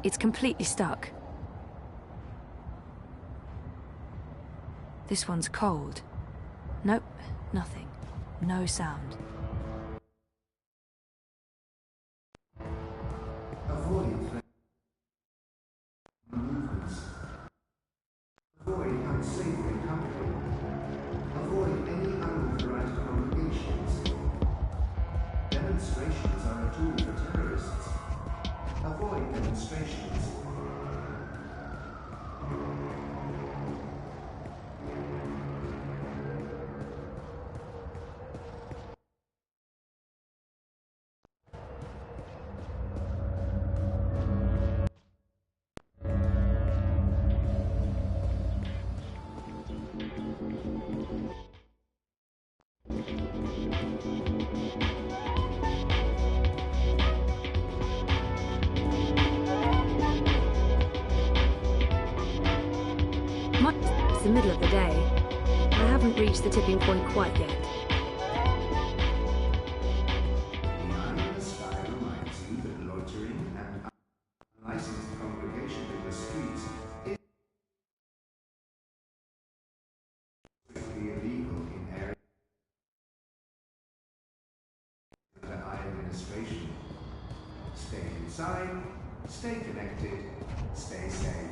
It's completely stuck. This one's cold. Nope, nothing. No sound. Avoid movements. Avoid unsavory company. Avoid any unauthorized congregations. Demonstrations are a tool for terrorists. Avoid demonstrations. It's the middle of the day. I haven't reached the tipping point quite yet. The eye in the sky reminds you that loitering and unlicensed congregation in the streets is strictly illegal in areas under eye administration. Stay inside, stay connected, stay safe.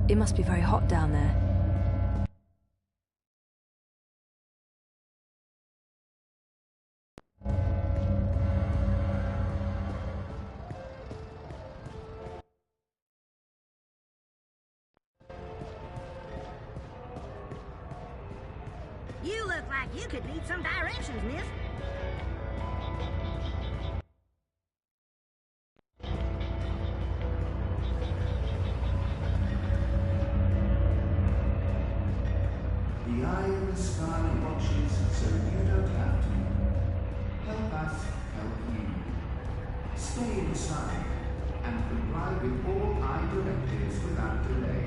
It must be very hot down there. You look like you could need some directions, miss. The eye in the sky watches, so you don't have to. Help us help you. Stay inside and comply with all eye directives without delay.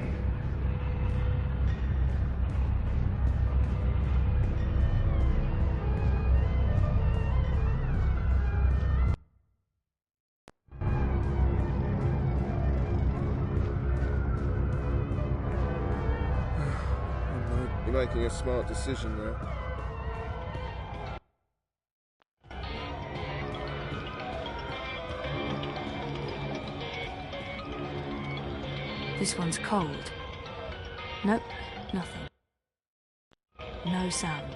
You're making a smart decision there. This one's cold. Nope, nothing. No sound.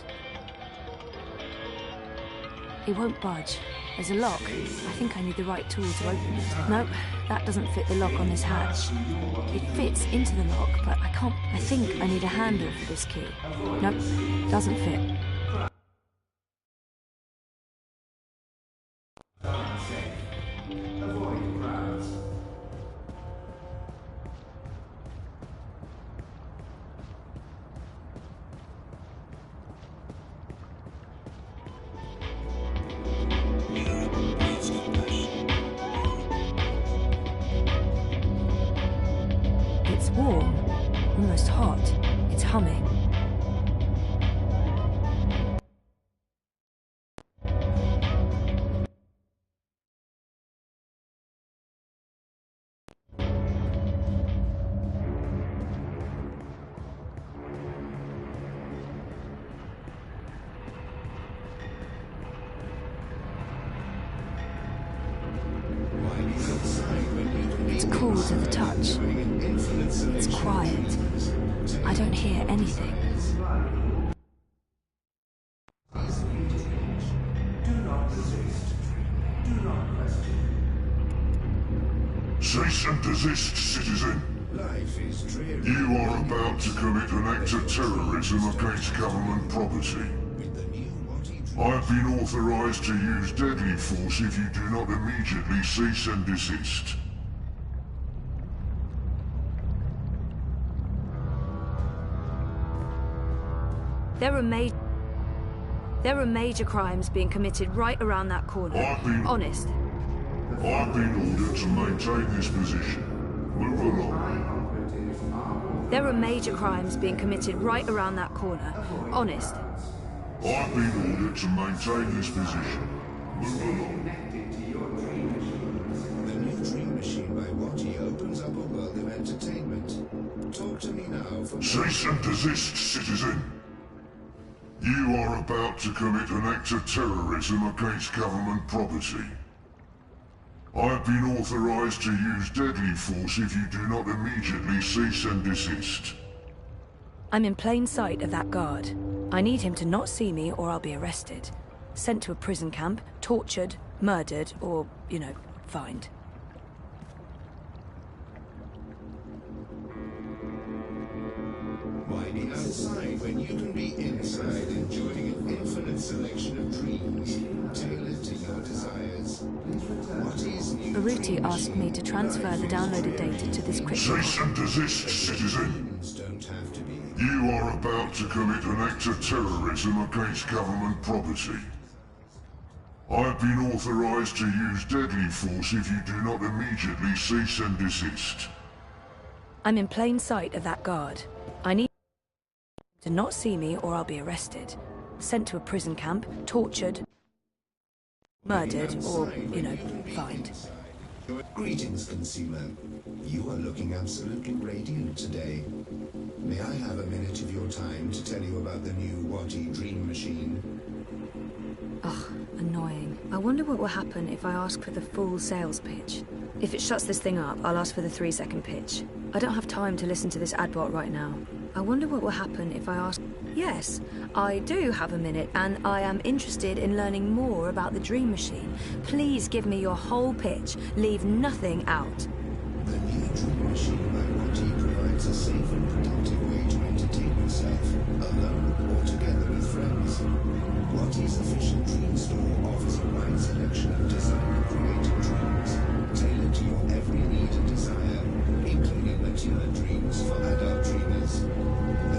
It won't budge. There's a lock. I think I need the right tool to open it. Nope, that doesn't fit the lock on this hatch. It fits into the lock, but I can't... I think I need a handle for this key. Nope, doesn't fit. Avoid crowds. It's warm, almost hot. It's humming. It's cool to the touch. It's quiet. I don't hear anything. Do not resist. Do not question. Cease and desist, citizen. Life is dreary. You are about to commit an act of terrorism against government property. I have been authorized to use deadly force if you do not immediately cease and desist. There are major crimes being committed right around that corner. Honest. I've been ordered to maintain this position. Move along. There are major crimes being committed right around that corner. Honest. I've been ordered to maintain this position. Move along. The new Dream Machine by Watty opens up a world of entertainment. Talk to me now for... Cease and desist, citizen. You are about to commit an act of terrorism against government property. I have been authorized to use deadly force if you do not immediately cease and desist. I'm in plain sight of that guard. I need him to not see me or I'll be arrested. Sent to a prison camp, tortured, murdered, or, you know, fined. Why be outside when you can be inside enjoying an infinite selection of dreams tailored to your desires? Watty's new Baruti asked me to transfer the downloaded data to this crypto. Cease and desist, citizen. Don't have to be. You are about to commit an act of terrorism against government property. I have been authorized to use deadly force if you do not immediately cease and desist. I'm in plain sight of that guard. I need to not see me or I'll be arrested. Sent to a prison camp, tortured, murdered, or, you know, fined. Greetings, consumer. You are looking absolutely radiant today. May I have a minute of your time to tell you about the new Watty Dream Machine? Ugh, annoying. I wonder what will happen if I ask for the full sales pitch. If it shuts this thing up, I'll ask for the 3-second pitch. I don't have time to listen to this adbot right now. I wonder what will happen if I ask... Yes, I do have a minute, and I am interested in learning more about the Dream Machine. Please give me your whole pitch. Leave nothing out. The new Dream Machine by Watty provides a safe and productive way to entertain yourself, alone or together with friends. Watty's efficient dream store offers a wide selection of designer-created dreams, tailored to your every need and desire, including mature dreams for adult dreamers. The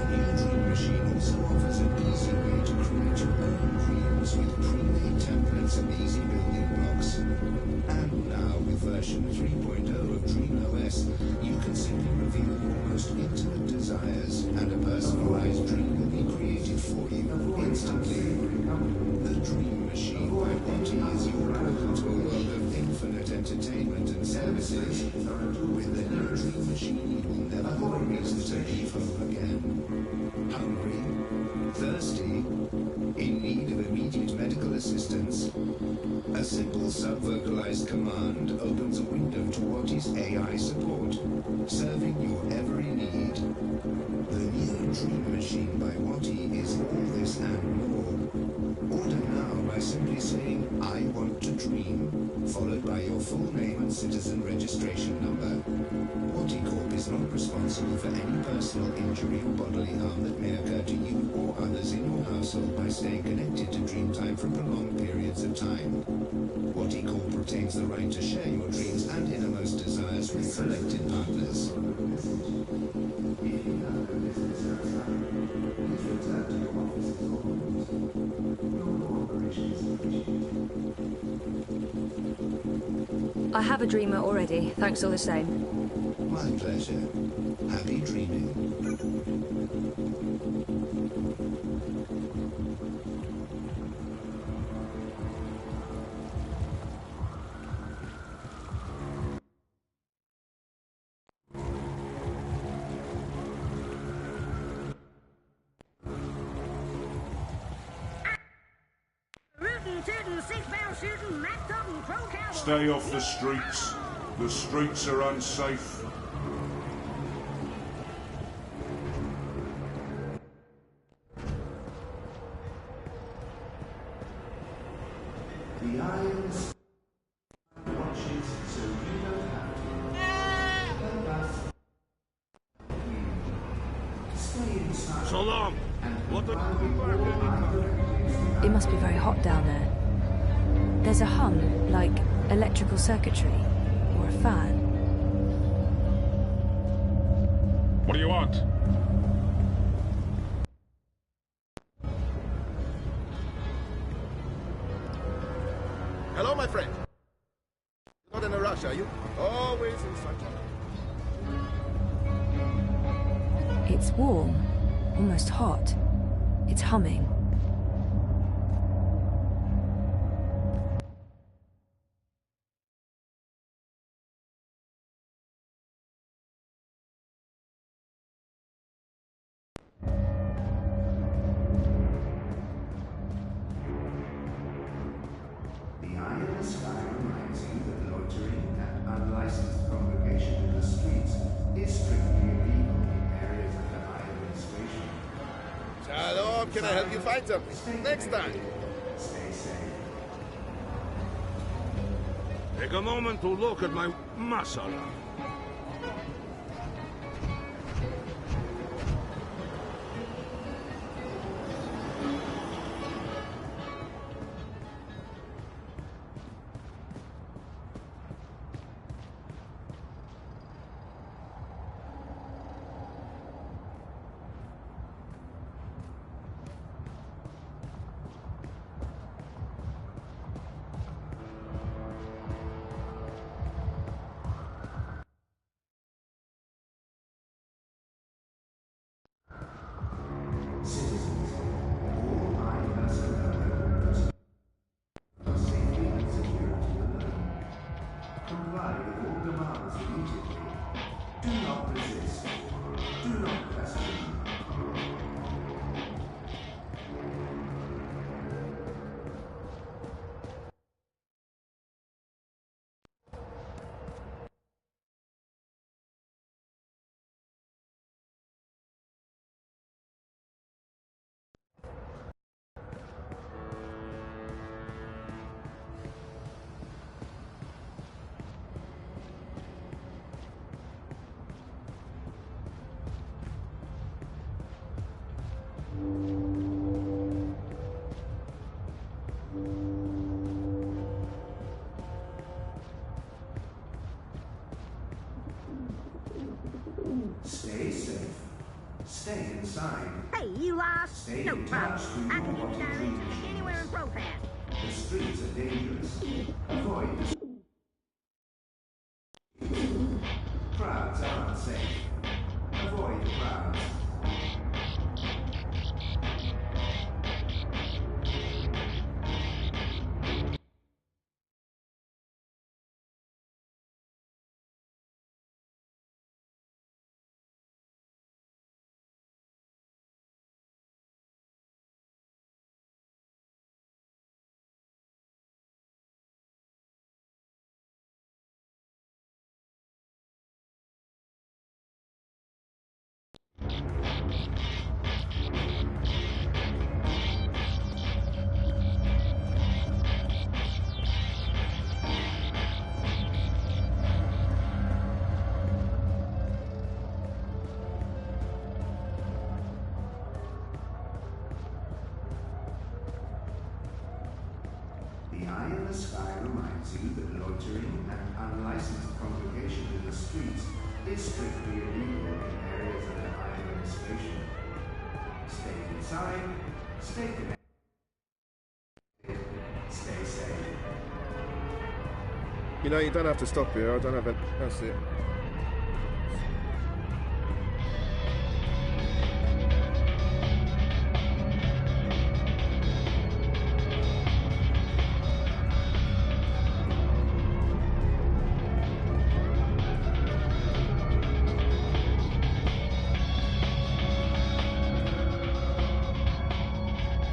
new Dream Machine also offers an easy way to create your own dreams with pre-made templates and easy building blocks. And now, with version 3.0 of DreamOS, you can simply reveal your most intimate desires, and a personalized dream will be created for you instantly. The Dream Machine by Watty is your portal to a world of infinite entertainment and services. With the new Dream Machine, you will never have a reason to leave home again. Hungry? Thirsty? In need of immediate medical assistance? A simple sub-vocalized command opens a window to Watty's AI support, serving your every need. The new Dream Machine by Watty is all this and more. Order now by simply saying, "I want to dream," followed by your full name and citizen registration number. Watty Corp is not responsible for any personal injury or bodily harm that may occur to you or others in your household by staying connected to Dreamtime for prolonged periods of time. Watty Corp retains the right to share your dreams and innermost desires with selected partners. I have a dreamer already, thanks all the same. My pleasure. Happy dreaming. Stay off the streets. The streets are unsafe. The Isles watches, so you don't have to. Stay inside. So long. What the... It must be very hot down there. There's a hum, like electrical circuitry, or a fan. What do you want? It's warm, almost hot. It's humming. The eye in the sky reminds you that loitering and unlicensed congregation in the streets is strictly illegal in areas under my administration. Shalom, can I help you find something? Next time. Stay safe. Take a moment to look at my masala. Citizens, all I ask of for safety and security alone. Comply with all demands immediately. Do not resist. Do not question. Stay safe. Stay inside. Hey, you lost? Stay No in problem. touch with I can your give you directions dreams. anywhere in Propass. The streets are dangerous. Avoid the crowds are unsafe. Avoid the crowds. The eye in the sky reminds you that loitering and unlicensed congregation in the streets is strictly illegal in areas under my administration. Stay inside, stay connected, stay safe. You know, you don't have to stop here. I don't have it. That's it.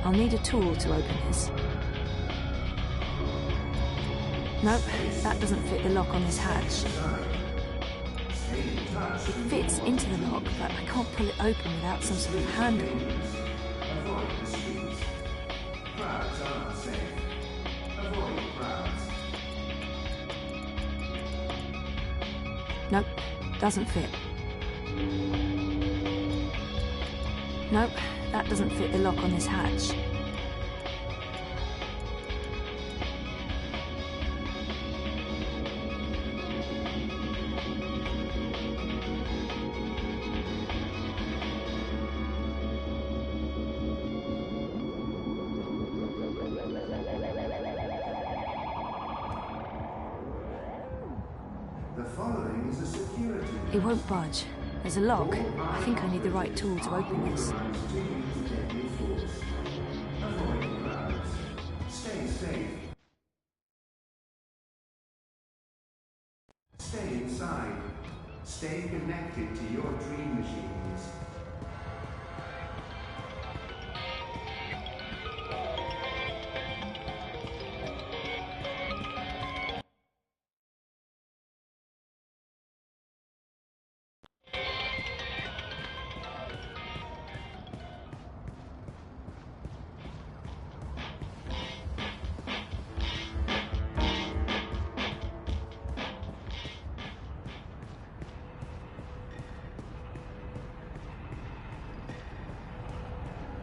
I'll need a tool to open this. Nope, that doesn't fit the lock on this hatch. It fits into the lock, but I can't pull it open without some sort of handle. Avoid the streets. Crowds are unsafe. Avoid crowds. Nope, doesn't fit. Nope, that doesn't fit the lock on this hatch. The following is a security. It won't budge. There's a lock. I think I need the right tool to open this. Stay safe. Stay inside. Stay connected to your dream machines.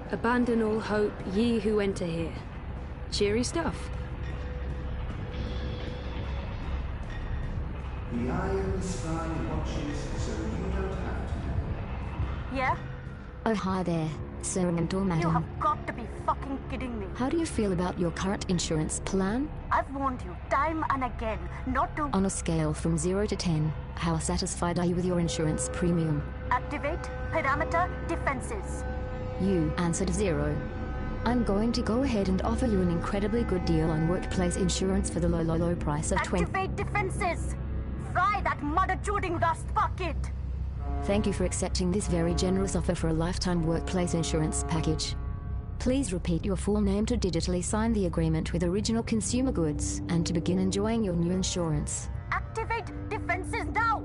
Abandon all hope, ye who enter here. Cheery stuff. The Iron Sky watches, so you don't have to. Yeah? Oh, hi there, Sir and or Madam. You have got to be fucking kidding me. How do you feel about your current insurance plan? I've warned you time and again not to... On a scale from 0 to 10, how satisfied are you with your insurance premium? Activate parameter defenses. You answered 0. I'm going to go ahead and offer you an incredibly good deal on workplace insurance for the low price of 20... Activate defenses! Fry that mother-chewing rust bucket! Thank you for accepting this very generous offer for a lifetime workplace insurance package. Please repeat your full name to digitally sign the agreement with Original Consumer Goods and to begin enjoying your new insurance. Activate defenses now!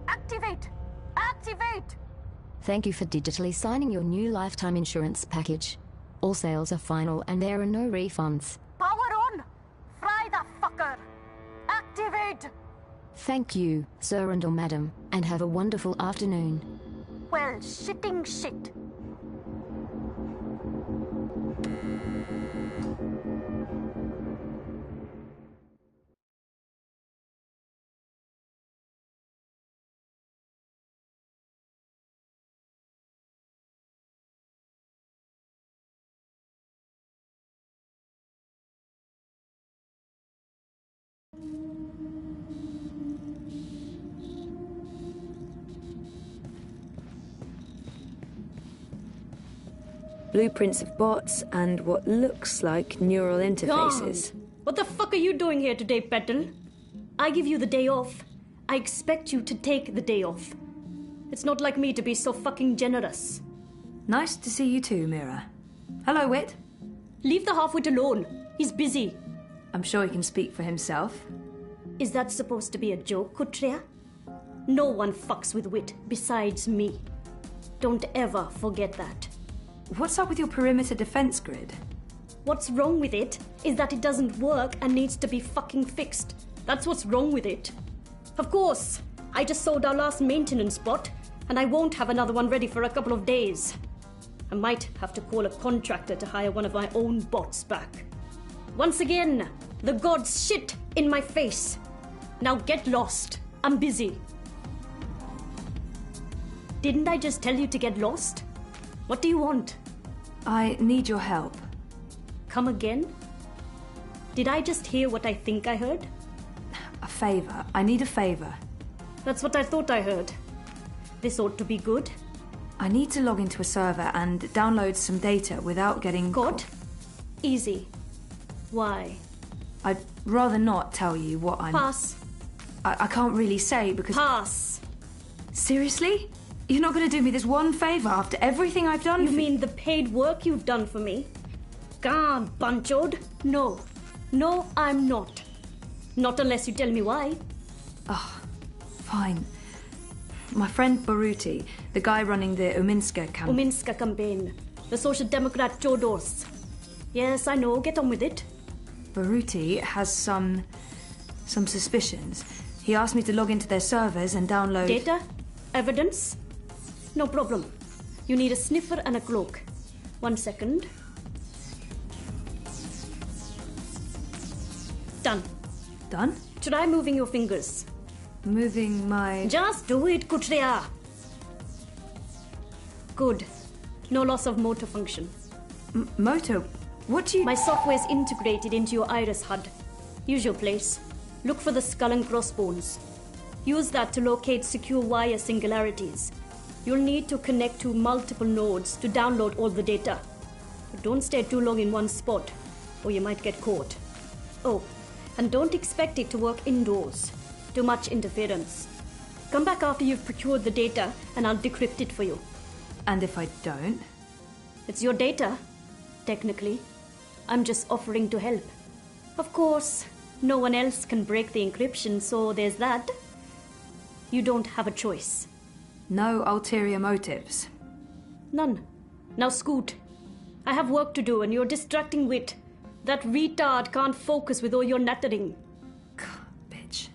Activate! Activate! Thank you for digitally signing your new lifetime insurance package. All sales are final and there are no refunds. Power on! Fry the fucker! Activate! Thank you, Sir and or Madam, and have a wonderful afternoon. Well, shitting shit. Blueprints of bots and what looks like neural interfaces. God. What the fuck are you doing here today, Petal? I give you the day off. I expect you to take the day off. It's not like me to be so fucking generous. Nice to see you too, Mira. Hello, Wit. Leave the half-wit alone. He's busy. I'm sure he can speak for himself. Is that supposed to be a joke, Kutria? No one fucks with Wit besides me. Don't ever forget that. What's up with your perimeter defense grid? What's wrong with it is that it doesn't work and needs to be fucking fixed. That's what's wrong with it. Of course, I just sold our last maintenance bot, and I won't have another one ready for a couple of days. I might have to call a contractor to hire one of my own bots back. Once again, the gods shit in my face. Now get lost. I'm busy. Didn't I just tell you to get lost? What do you want? I need your help. Come again? Did I just hear what I think I heard? A favor. I need a favor. That's what I thought I heard. This ought to be good. I need to log into a server and download some data without getting caught. Easy. Why? I'd rather not tell you what I'm... Pass. I can't really say because... Pass. Seriously? You're not going to do me this one favor after everything I've done You mean the paid work you've done for me? God, Bunchod. No. No, I'm not. Not unless you tell me why. Oh, fine. My friend Baruti, the guy running the Uminska campaign. Uminska campaign. The Social Democrat Chodors. Yes, I know. Get on with it. Baruti has some suspicions. He asked me to log into their servers and download... Data? Evidence? No problem. You need a sniffer and a cloak. 1 second. Done. Done? Try moving your fingers. Moving my... Just do it, Kutria. Good. No loss of motor function. Motor? What do you... My software's integrated into your iris HUD. Use your place. Look for the skull and crossbones. Use that to locate secure wire singularities. You'll need to connect to multiple nodes to download all the data. But don't stay too long in one spot, or you might get caught. Oh, and don't expect it to work indoors. Too much interference. Come back after you've procured the data, and I'll decrypt it for you. And if I don't? It's your data, technically. I'm just offering to help. Of course, no one else can break the encryption, so there's that. You don't have a choice. No ulterior motives? None. Now scoot. I have work to do and you're distracting wit. That retard can't focus with all your nattering. Bitch.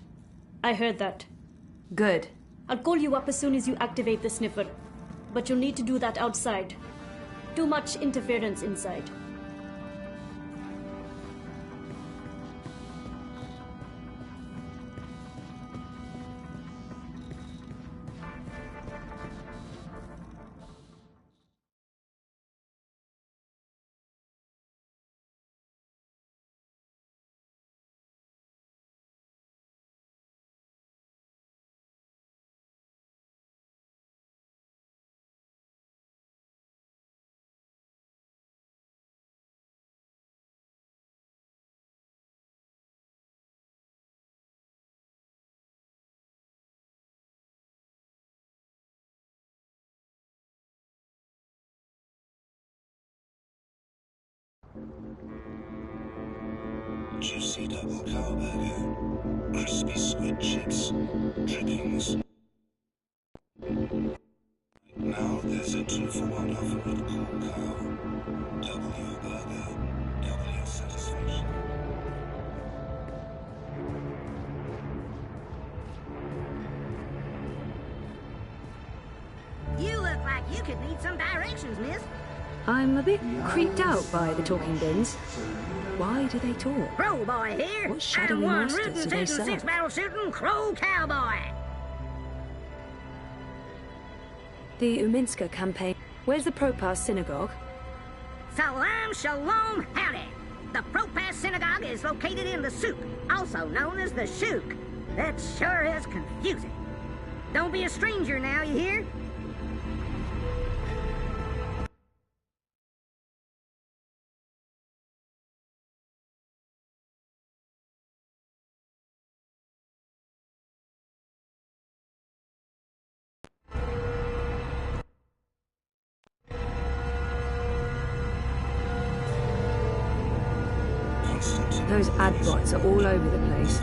I heard that. Good. I'll call you up as soon as you activate the sniffer. But you'll need to do that outside. Too much interference inside. Juicy double cow burger, crispy squid chips, drippings. Now there's a 2-for-1 offer at Cool Cow. Double your burger, double your satisfaction. You look like you could need some directions, miss. I'm a bit creeped out by the talking bins. Why do they talk? Crow Boy here. What shadowy I'm one monsters rootin', do they tootin', serve? six-barrel shooting Crow Cowboy. The Uminska campaign. Where's the Propas synagogue? Salam Shalom Howdy. The Propas Synagogue is located in the souk, also known as the Shuk. That sure is confusing. Don't be a stranger now, you hear? Those ad bots are all over the place.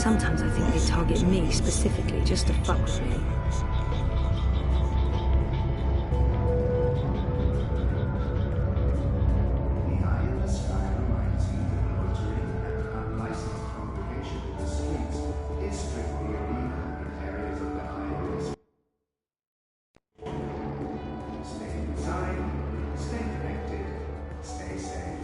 Sometimes I think they target me specifically just to fuck with me. The eye in the sky reminds you that loitering and unlicensed congregation in the streets is strictly illegal in areas of the highways. Stay inside, stay connected, stay safe.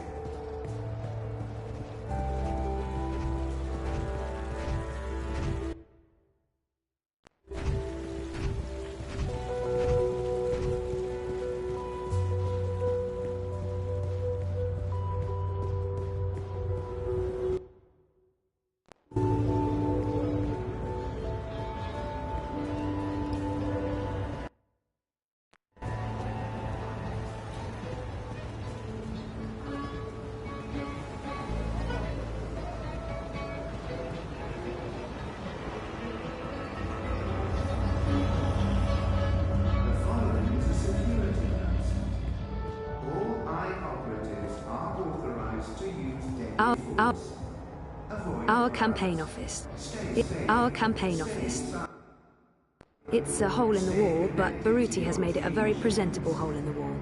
Our campaign office. Our campaign office. It's a hole in the wall, but Baruti has made it a very presentable hole in the wall.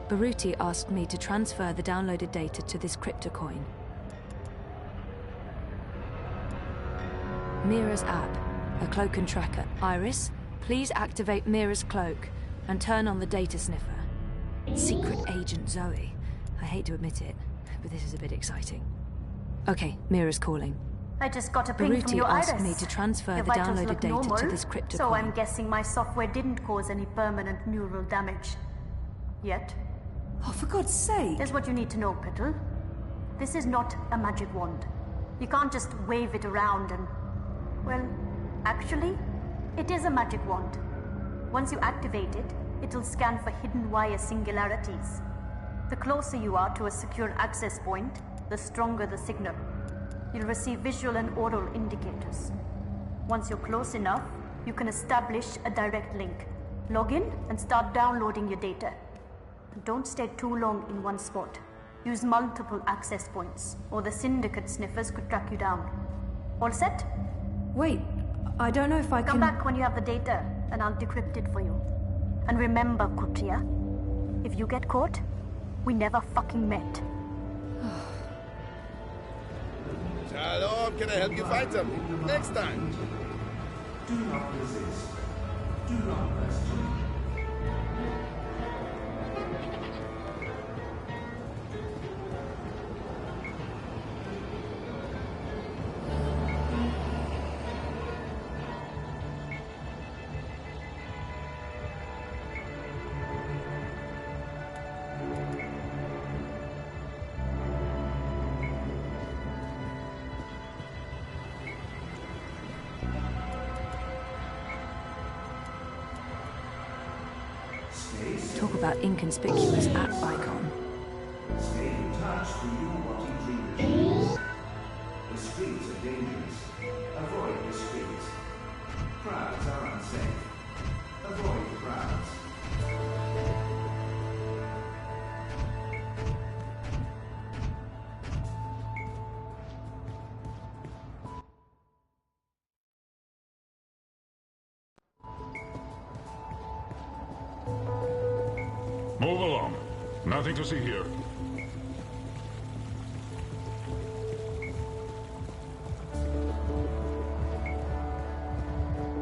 Baruti asked me to transfer the downloaded data to this cryptocoin. Mira's app, a cloak and tracker. Iris, please activate Mira's cloak and turn on the data sniffer. Secret Agent Zoe. I hate to admit it, but this is a bit exciting. Okay, Mira's calling. I just got a ping from Baruti your asked Iris. me to transfer Your the vitals downloaded look data normal, to this cryptocoin. so I'm guessing my software didn't cause any permanent neural damage. Yet? Oh, for God's sake! Here's what you need to know, Petal. This is not a magic wand. You can't just wave it around and... Well, actually, it is a magic wand. Once you activate it, it'll scan for hidden wire singularities. The closer you are to a secure access point, the stronger the signal. You'll receive visual and oral indicators. Once you're close enough, you can establish a direct link. Log in and start downloading your data. Don't stay too long in one spot. Use multiple access points, or the Syndicate sniffers could track you down. All set? Wait, I don't know if I can... Come back when you have the data, and I'll decrypt it for you. And remember, Kutria, if you get caught, we never fucking met. Shalom, can I help you find something? Next time. Do not resist. Do not question. Talk about inconspicuous app icon. Stay in touch to you what you dream. The streets are dangerous. Avoid the streets. Crowds are unsafe. Avoid crowds. Move along. Nothing to see here.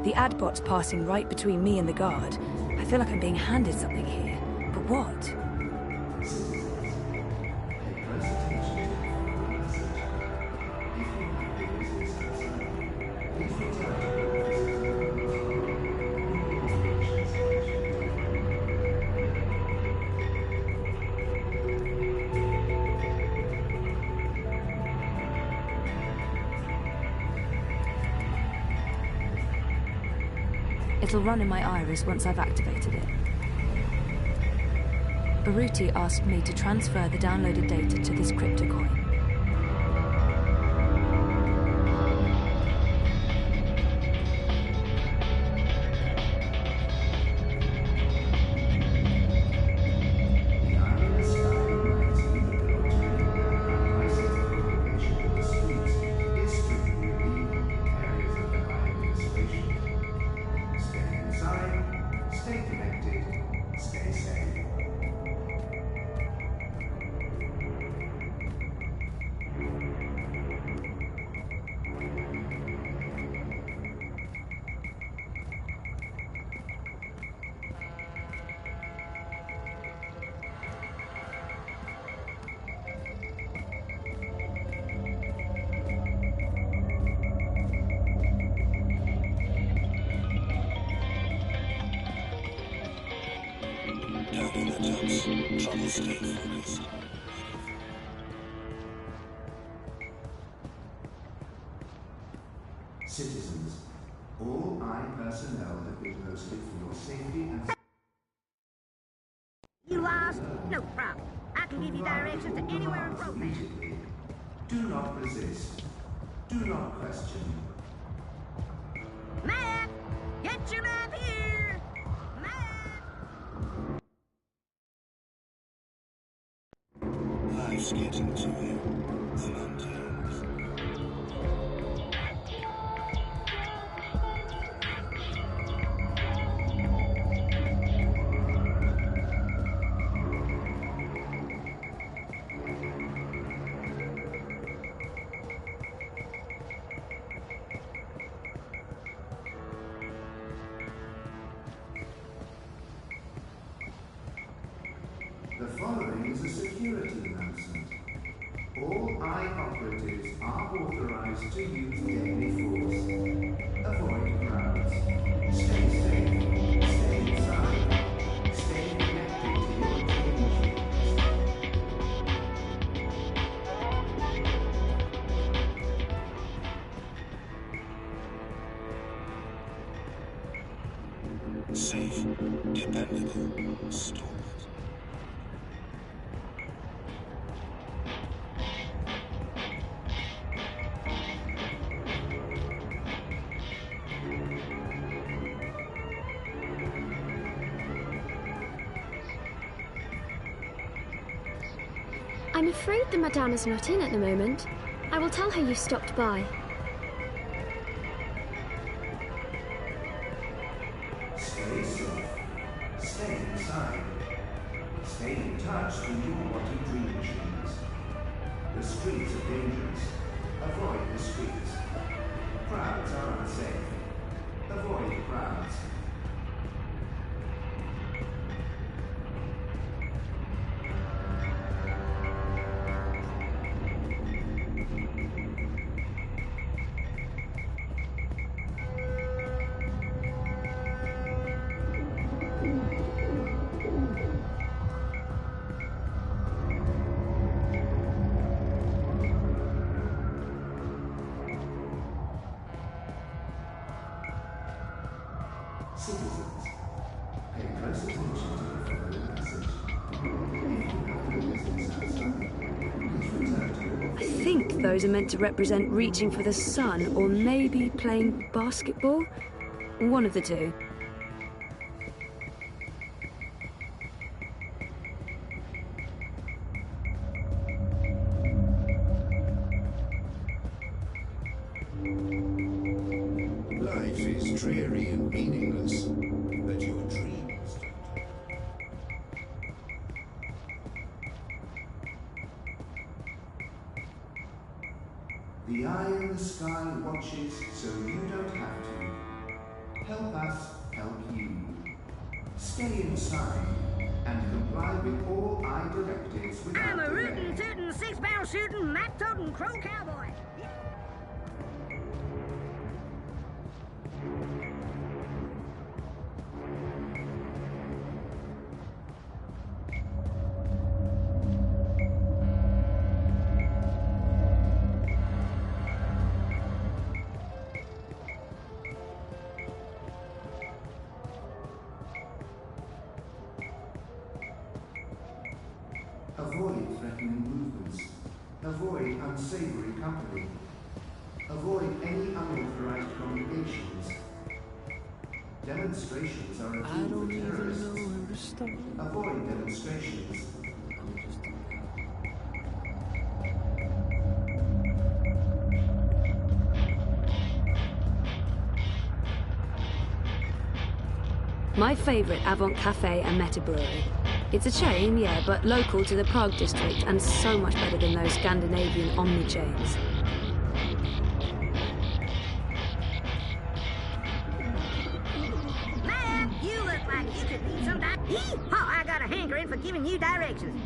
The Adbot's passing right between me and the guard. I feel like I'm being handed something here. But what? It'll run in my iris once I've activated it. Baruti asked me to transfer the downloaded data to this cryptocoin. Stay connected. Stay safe. Trouble stay focused. Citizens, all I personnel have been posted for your safety and... You lost? No problem. I can give you directions to anywhere in Propane. Immediately. Do not resist. Do not question. Map! Get your map here! Life's getting to you. The mountains. The following is a security announcement. All I operatives are authorized to use deadly force. Avoid crowds. Stay safe. Stay inside. Stay connected to your team. Dependable. Stalwart. I'm afraid the Madame is not in at the moment. I will tell her you stopped by. Stay safe. Stay inside. Stay in touch with your What You Dream machines. The streets are dangerous. Avoid the streets. Crowds are unsafe. Avoid crowds. Citizens, pay close attention to the following message. I think those are meant to represent reaching for the sun, or maybe playing basketball. One of the two. Life is dreary and meaningless, but your dreams. The eye in the sky watches so you don't have to. Help us help you. Stay inside and comply with all eye directives without I'm a delay. rootin', tootin', six-barrel shootin', map-totin' crow cowboy. Avoid threatening movements. Avoid unsavory company. Avoid any unauthorized congregations. Demonstrations are a tool for terrorists. Avoid demonstrations. My favourite Avant Cafe and Meta Brewery. It's a chain, yeah, but local to the Prague district and so much better than those Scandinavian omni-chains. Man, you look like you could need some I got a hankering for giving you directions.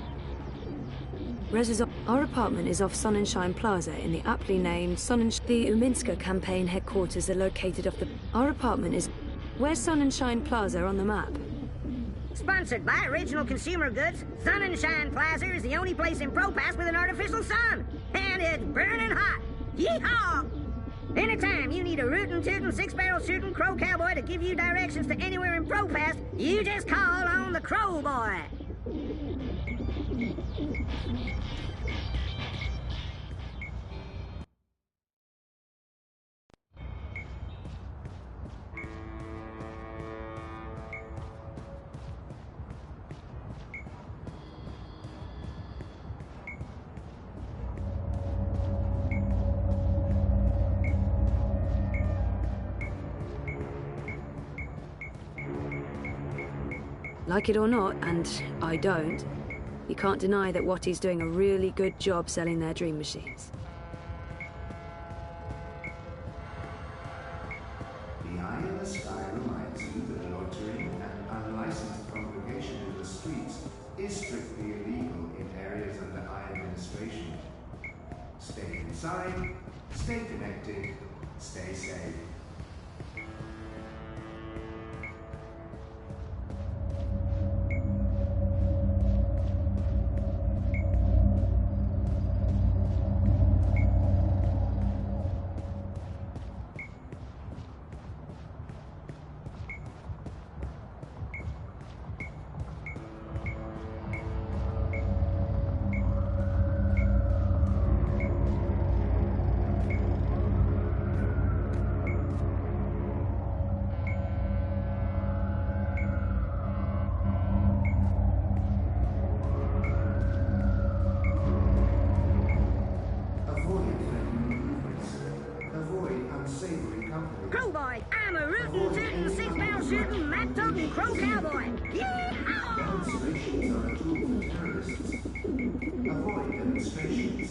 Our apartment is off Sonnenschein Plaza in the aptly named Sonnenschein. The Uminska campaign headquarters are located off the... Our apartment is... Where's Sonnenschein Plaza on the map? Sponsored by Original Consumer Goods, Sonnenschein Plaza is the only place in Propass with an artificial sun. And it's burning hot. Yeehaw! Anytime you need a rootin', tootin', six-barrel shootin' crow cowboy to give you directions to anywhere in Propass, you just call on the Crow Boy. Like it or not, and I don't, you can't deny that Watty's doing a really good job selling their dream machines. The eye in the sky reminds you that loitering and unlicensed congregation in the streets is strictly illegal in areas under eye administration. Stay inside, stay connected, stay safe. Crow Cowboy! Yeehaw! Demonstrations are a tool for terrorists. Avoid demonstrations.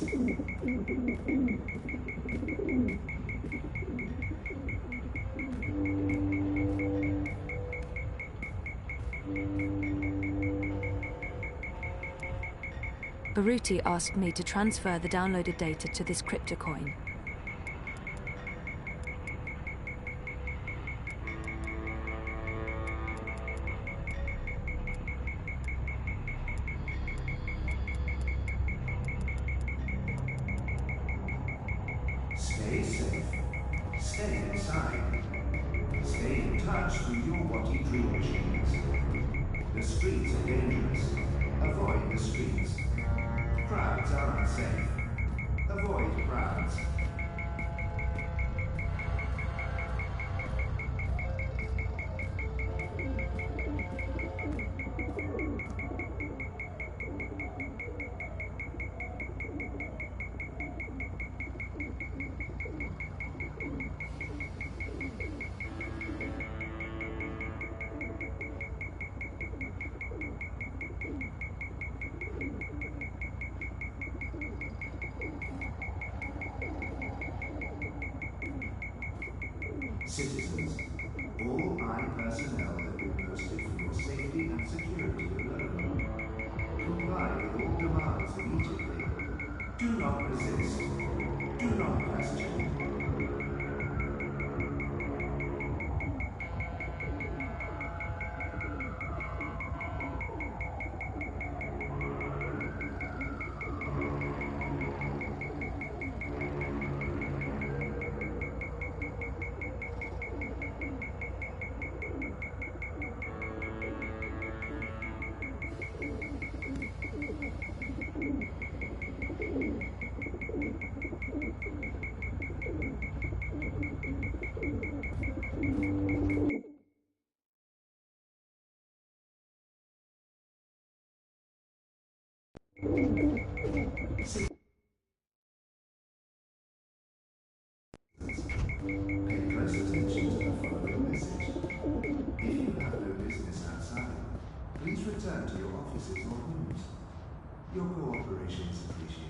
Baruti asked me to transfer the downloaded data to this cryptocoin. Stay safe. Stay inside. Stay in touch with your Wati dream machines. The streets are dangerous. Avoid the streets. Crowds are unsafe. Avoid crowds. Citizens, all I personnel have been posted for your safety and security alone. Comply with all demands immediately. Do not resist. Do not question. Pay close attention to the following message. If you have no business outside, please return to your offices or homes. Your cooperation is appreciated.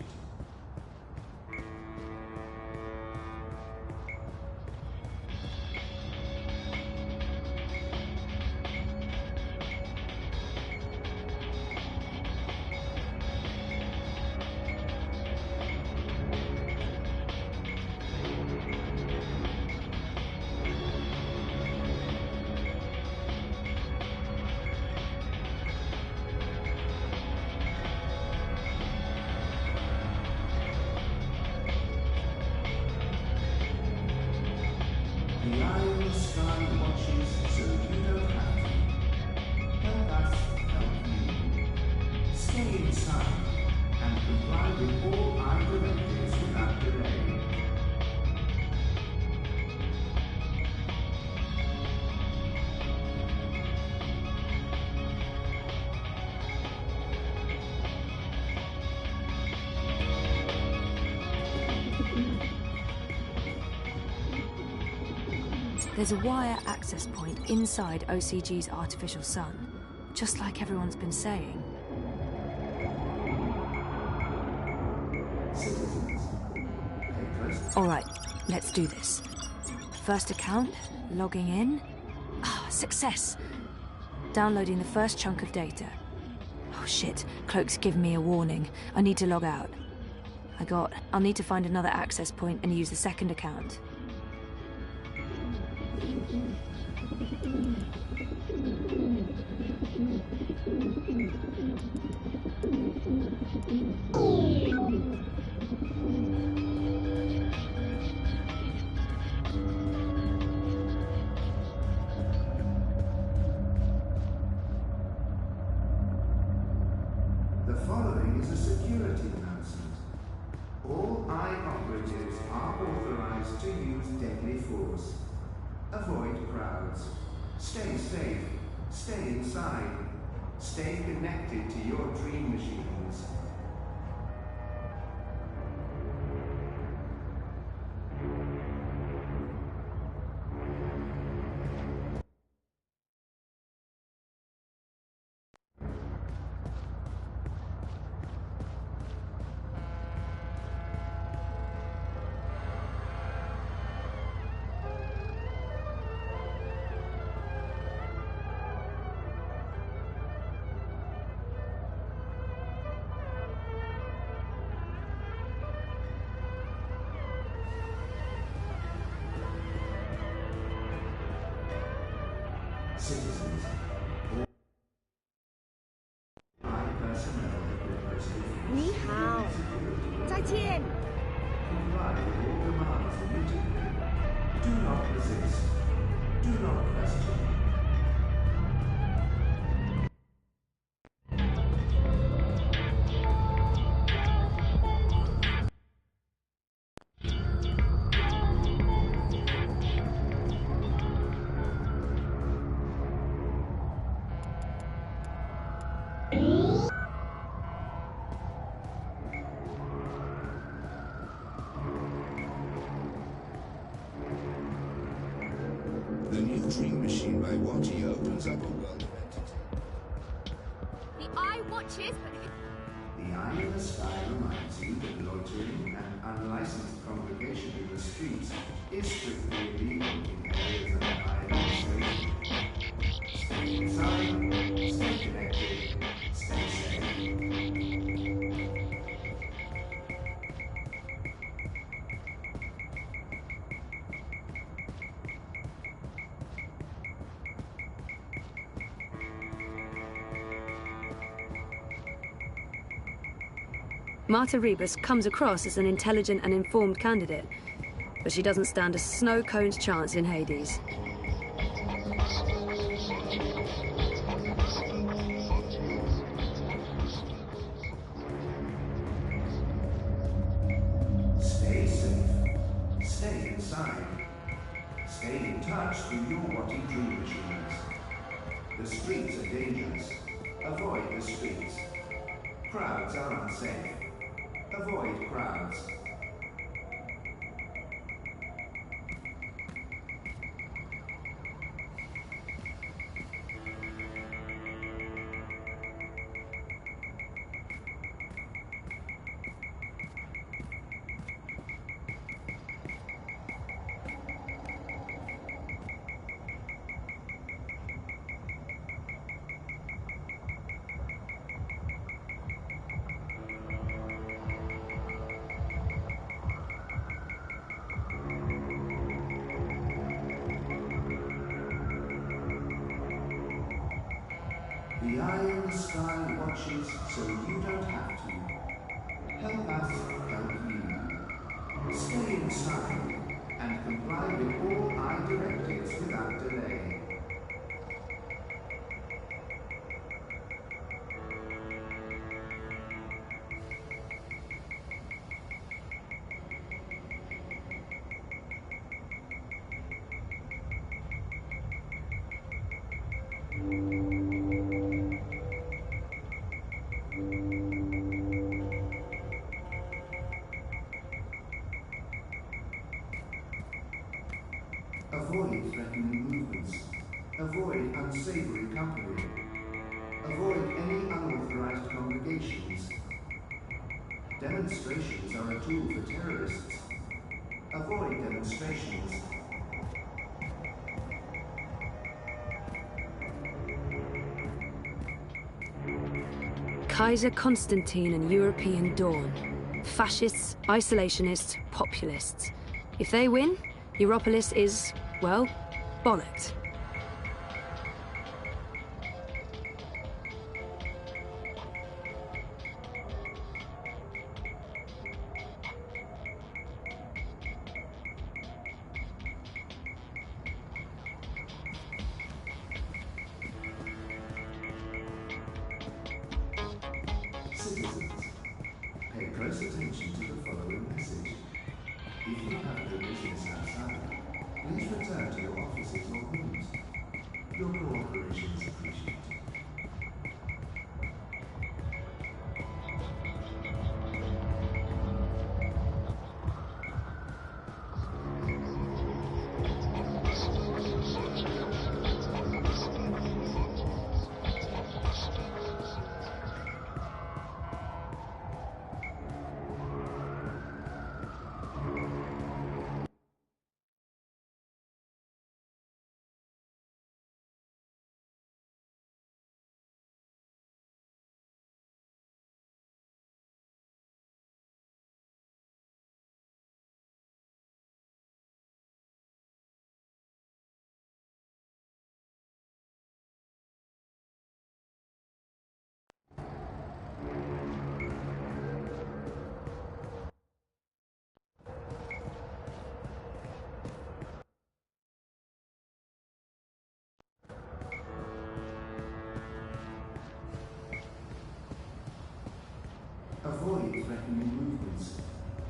The Iron Sky watches so you don't have to. Help us help you. Stay inside and comply with all our directives without delay. There's a wire access point inside OCG's artificial sun, just like everyone's been saying. All right, let's do this. First account, logging in. Ah, success. Downloading the first chunk of data. Oh shit, Cloak's given me a warning. I need to log out. I'll need to find another access point and use the second account. The following is a security announcement. All I operatives are authorized to use deadly force. Avoid crowds. Stay safe. Stay inside. Stay connected to your dream machines. citizens. My personnel requested 你好，再见。 comply with all commands immediately. Do not resist. Do not question. The new dream machine by Watty opens up a world of entity. The eye watches, but The eye in the sky reminds you that loitering and unlicensed congregation in the streets is strictly illegal in areas of high administration. Stay inside, stay connected, stay safe. Marta Rebus comes across as an intelligent and informed candidate, but she doesn't stand a snow cone's chance in Hades. Stay safe. Stay inside. Stay in touch with your Watty dream machines. The streets are dangerous. Avoid the streets. Crowds are unsafe. Avoid crowds. The eye in the sky watches so you don't have to. Help us help you. Stay inside and comply with all eye directives without delay. Avoid threatening movements. Avoid unsavory company. Avoid any unauthorized congregations. Demonstrations are a tool for terrorists. Avoid demonstrations. Kaiser Constantine and European Dawn. Fascists, isolationists, populists. If they win, Europolis is, well, bollocked. Citizens, pay close attention to the following message. If you have no business outside, please return to your offices or rooms. Your cooperation is appreciated. Avoid threatening movements.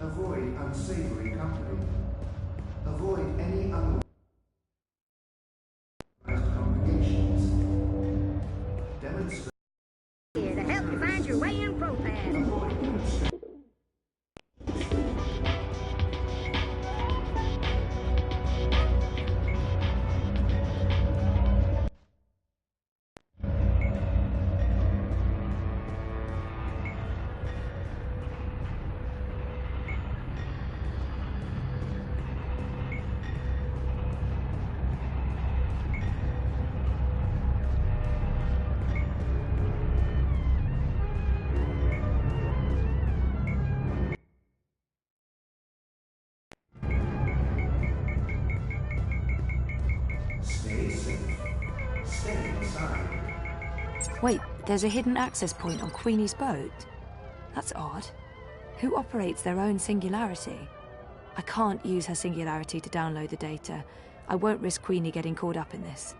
Avoid unsavory company. Avoid any unauthorized congregations. Demonstrate. Here to help you find your way in ProPass. Avoid demonstration. Stay safe. Stay inside. Wait, there's a hidden access point on Queenie's boat? That's odd. Who operates their own singularity? I can't use her singularity to download the data. I won't risk Queenie getting caught up in this.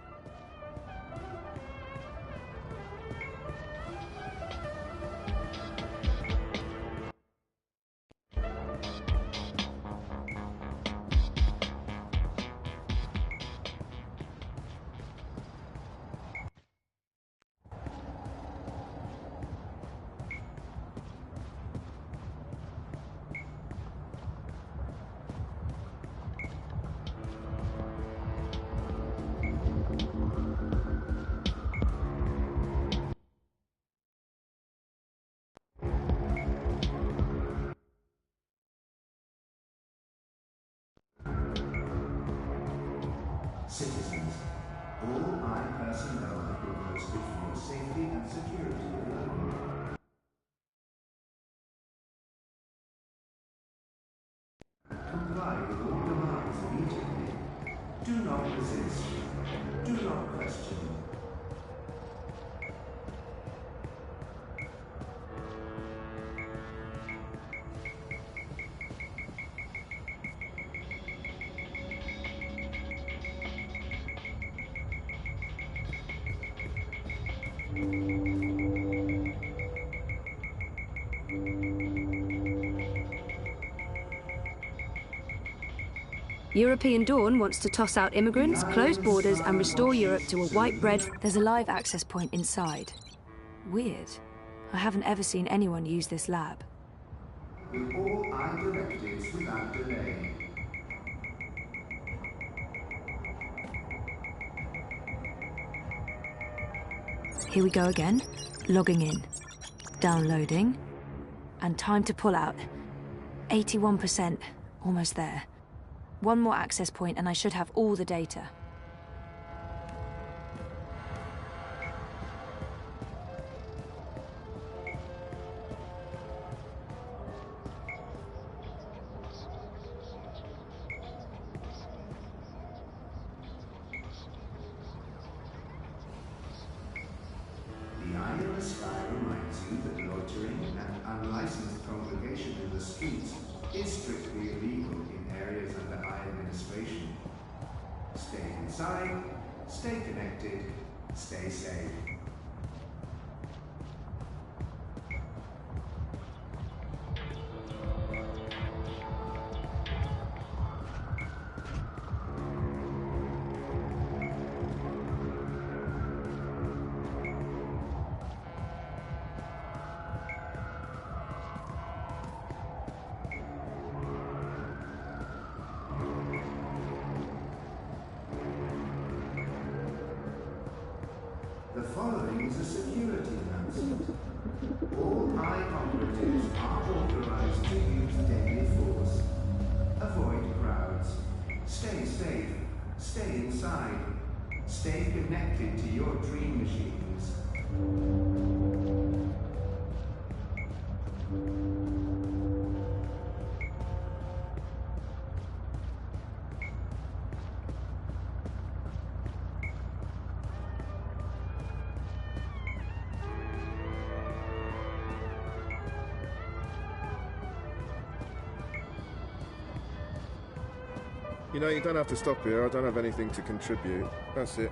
Citizens, all I personnel have been posted for your safety and security alone. Comply with all demands immediately. Do not resist. Do not question. European Dawn wants to toss out immigrants, close borders, and restore Europe to a white bread. There's a live access point inside. Weird. I haven't ever seen anyone use this lab. With all I directives without delay. Here we go again. Logging in. Downloading. And time to pull out. 81%. Almost there. One more access point and I should have all the data. The eye in the sky reminds you that loitering and unlicensed congregation in the streets is strictly illegal in areas under eye administration. Stay inside, stay connected, stay safe. The following is a security announcement. All eye operatives are authorized to use deadly force. Avoid crowds. Stay safe. Stay inside. Stay connected to your dream machines. You know, you don't have to stop here. I don't have anything to contribute. That's it.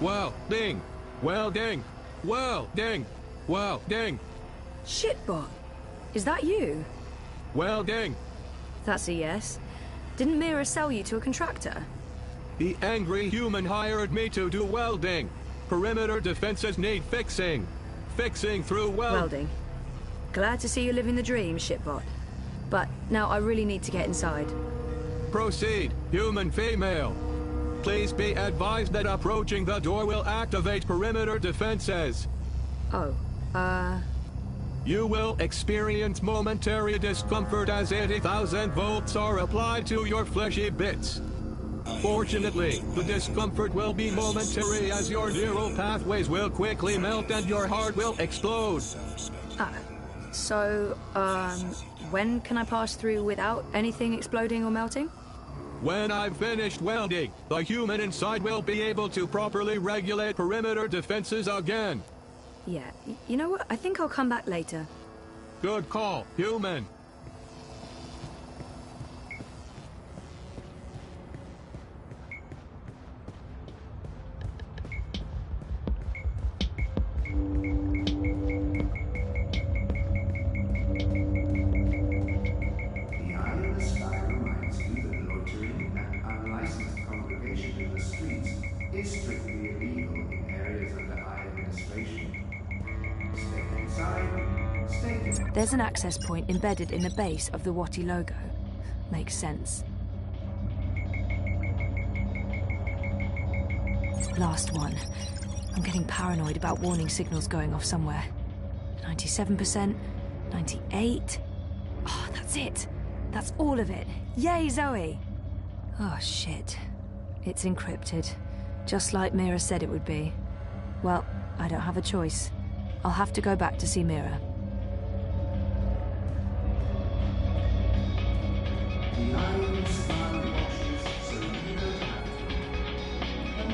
Welding! Welding! Welding! Welding! Shitbot! Is that you? Welding! That's a yes. Didn't Mira sell you to a contractor? The angry human hired me to do welding. Perimeter defenses need fixing. Fixing through welding. Glad to see you living the dream, shitbot. But now I really need to get inside. Proceed, human female. Please be advised that approaching the door will activate perimeter defenses. Oh, You will experience momentary discomfort as 80,000 volts are applied to your fleshy bits. Fortunately, the discomfort will be momentary as your neural pathways will quickly melt and your heart will explode. So, when can I pass through without anything exploding or melting? When I've finished welding, the human inside will be able to properly regulate perimeter defenses again. Yeah, you know what? I think I'll come back later. Good call, human. The eye in the sky reminds you that loitering and unlicensed congregation in the streets is strictly illegal in areas under high administration. Stay inside, stay inside. There's an access point embedded in the base of the Watty logo. Makes sense. Last one. I'm getting paranoid about warning signals going off somewhere. 97%, 98. Oh, that's it. That's all of it. Yay, Zoe! Oh, shit. It's encrypted. Just like Mira said it would be. Well, I don't have a choice. I'll have to go back to see Mira. The eye in the sky watches, so you don't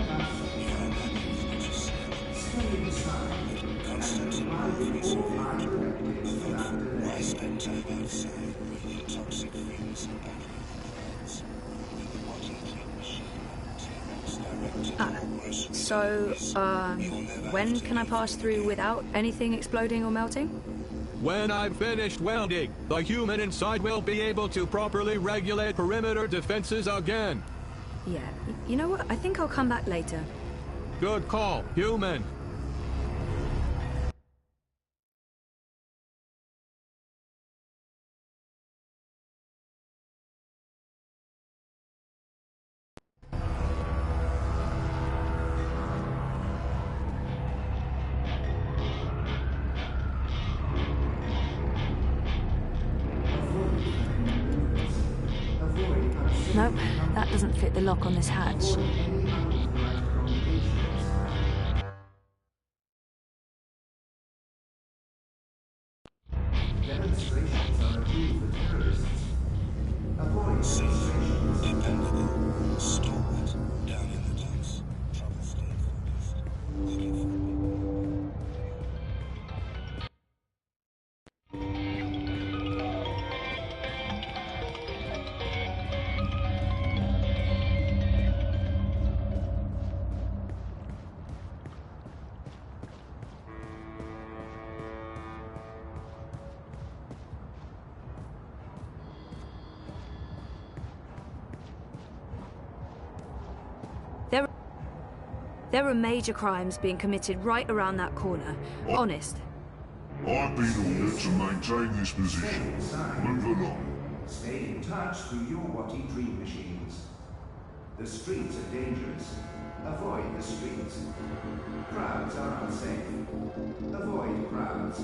have to. Stay inside, and arrive before I'm directed without delay. I spent time outside with the toxic fumes and batteries with the Watty clean machine directed So, when can I pass through without anything exploding or melting? When I've finished welding, the human inside will be able to properly regulate perimeter defenses again. Yeah, you know what? I think I'll come back later. Good call, human. Nope, that doesn't fit the lock on this hatch. Demonstrations are approved for terrorists. Avoid demonstrations. dependable, stalwart, down in the dumps, trouble stay focused, looking for me. There are major crimes being committed right around that corner. Honest. I've been ordered to maintain this position. Move along. Stay in touch through your Watty dream machines. The streets are dangerous. Avoid the streets. Crowds are unsafe. Avoid crowds.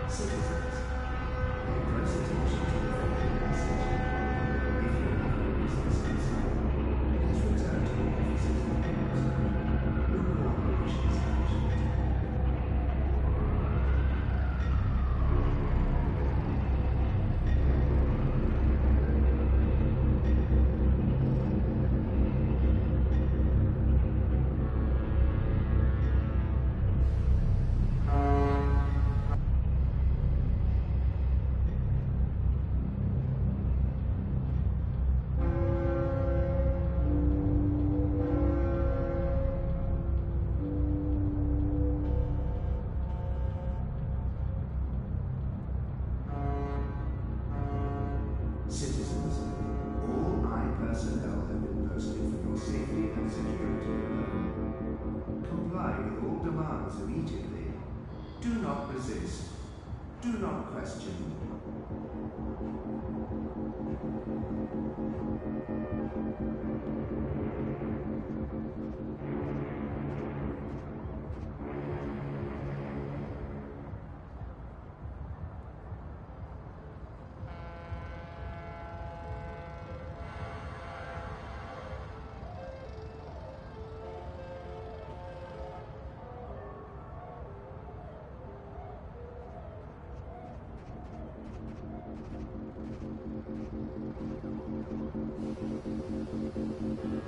Citizens, pay close attention to the following message. If you're resist. Do not question.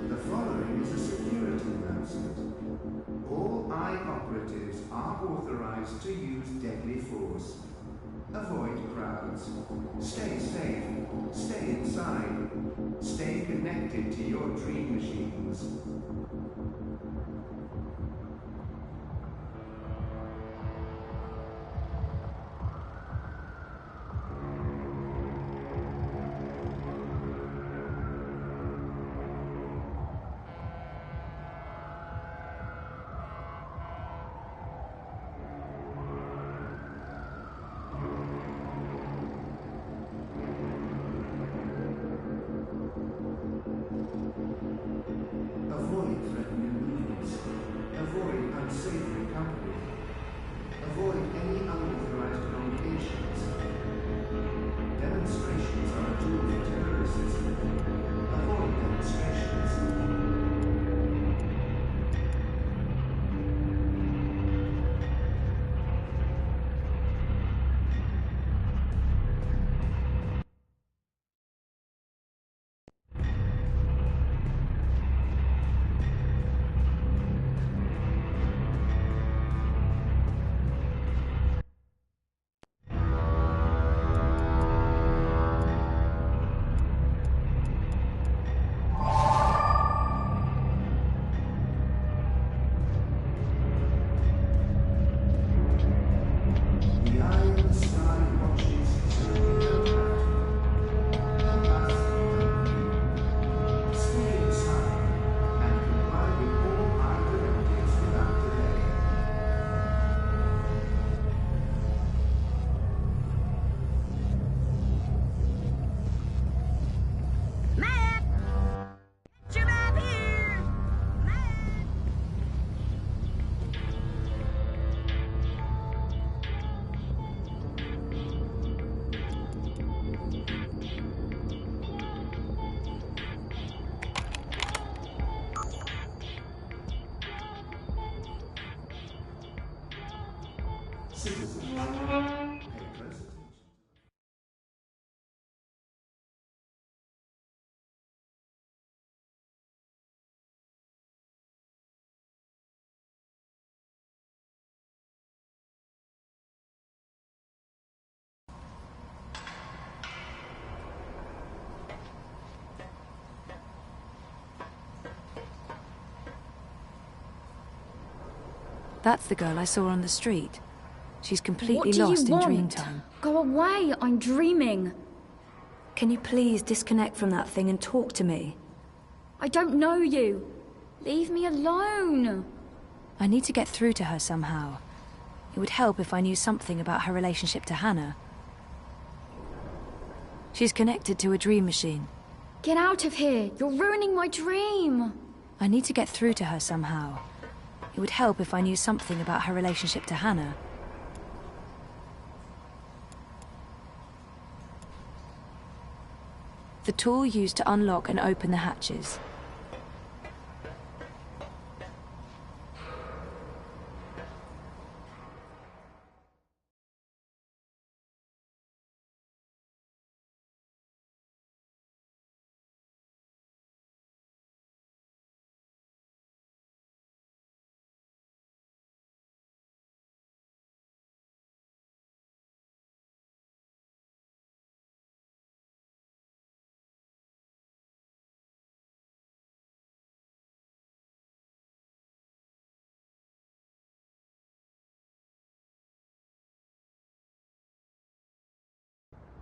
The following is a security announcement. All I-operatives are authorized to use deadly force. Avoid crowds. Stay safe. Stay inside. Stay connected to your dream machines. Avoid threatening meetings. Avoid unsavory company. Avoid any unauthorized congregations. Demonstrations are a tool for terrorists. Avoid demonstrations. The eye in the sky watches stay inside and comply with all our directives without delay. Matt! Get your map here! Citizens, pay close attention. That's the girl I saw on the street. She's completely What do you lost in want? Dreamtime. Go away, I'm dreaming. Can you please disconnect from that thing and talk to me? I don't know you. Leave me alone. I need to get through to her somehow. It would help if I knew something about her relationship to Hannah. She's connected to a dream machine. Get out of here. You're ruining my dream. I need to get through to her somehow. It would help if I knew something about her relationship to Hannah. The tool used to unlock and open the hatches.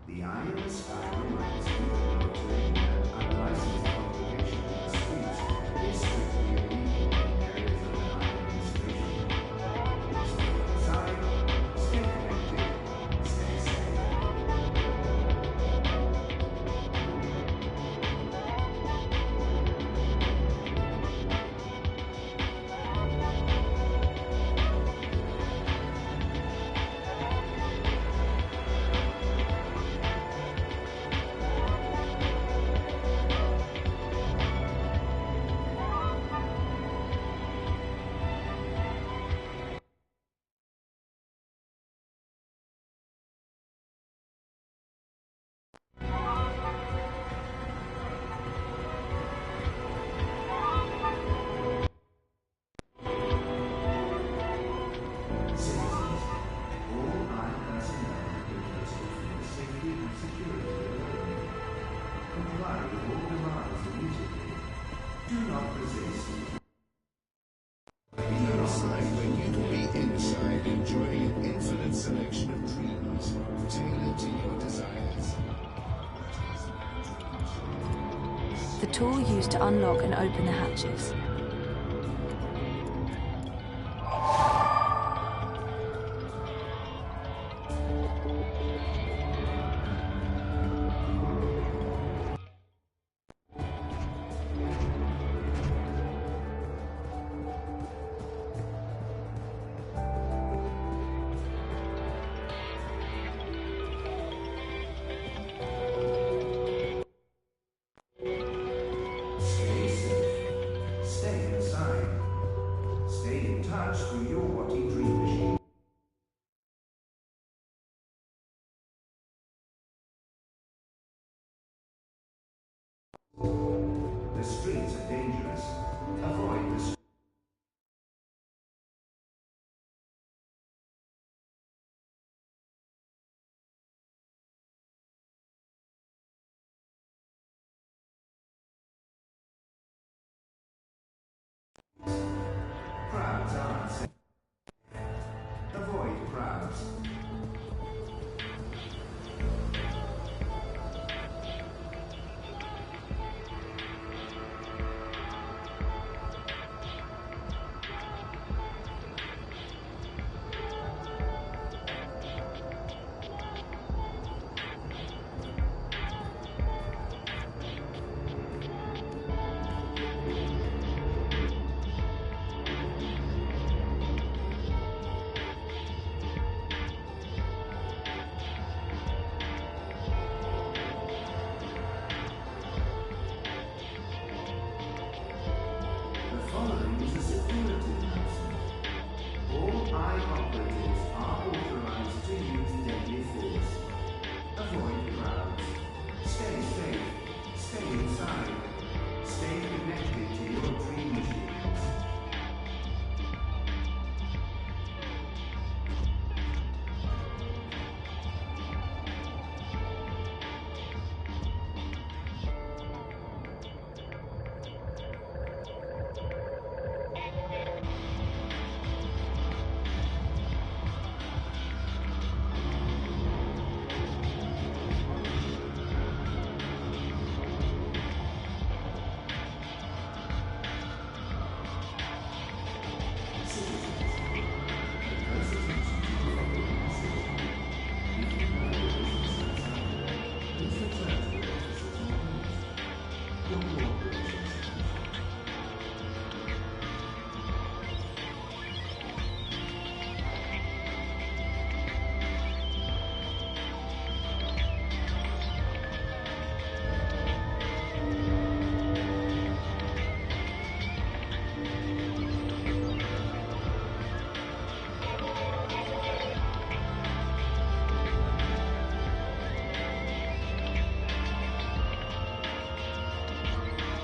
The eye in the sky reminds you that loitering and unlicensed congregation in the streets is strictly illegal in areas under my administration. Stay inside, stay connected. tool used to unlock and open the hatches. Stay safe. Stay inside. Stay in touch through your Wati Dream Machine. The streets are dangerous. Avoid the streets. Crowds aren't safe. Avoid crowds. The following is a security announcement. All eye operatives are authorized to use deadly force. Avoid crowds. Stay safe. Stay inside. Stay connected to your dream machines.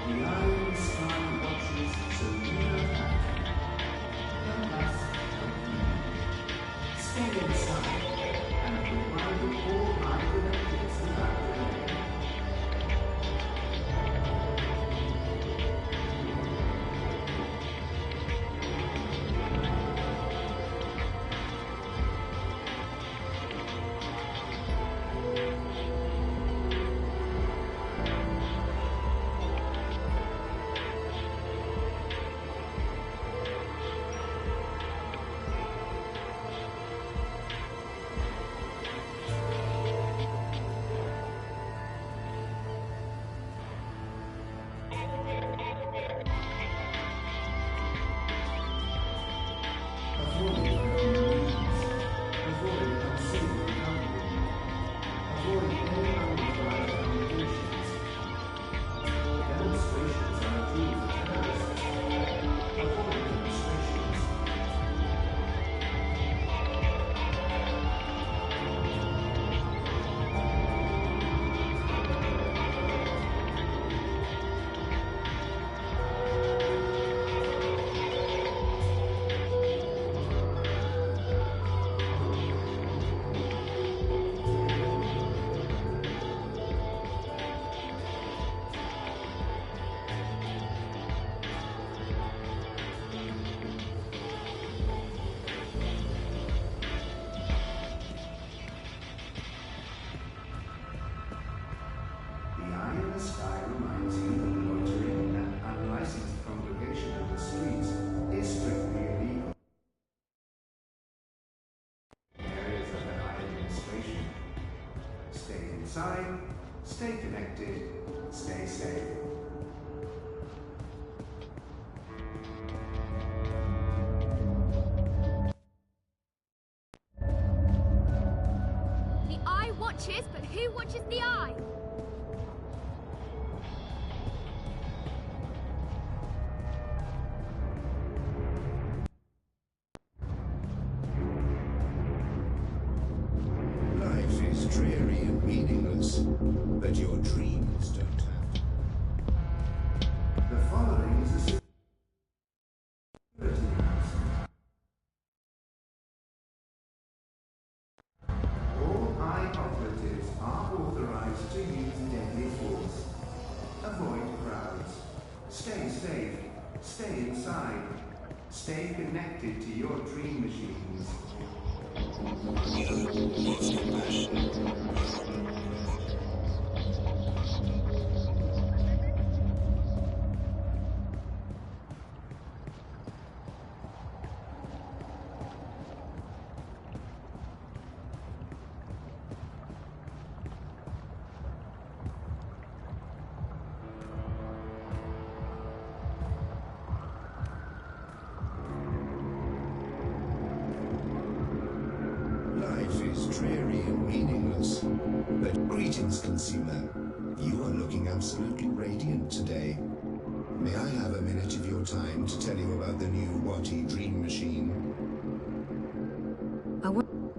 The Iron Sky watches, so you don't have to. Let us help you. Stay inside and provide you all eye directives without delay. inside, stay connected, stay safe. The eye watches, but who watches the eye? Life is dreary and meaningless, but your dreams don't have to. The following is a security announcement. All eye operatives are authorized to use deadly force. Avoid crowds. Stay safe. Stay inside. Stay connected to your dream machines. Life is dreary and meaningless. But greetings, consumer. You are looking absolutely radiant today. May I have a minute of your time to tell you about the new Watty Dream Machine?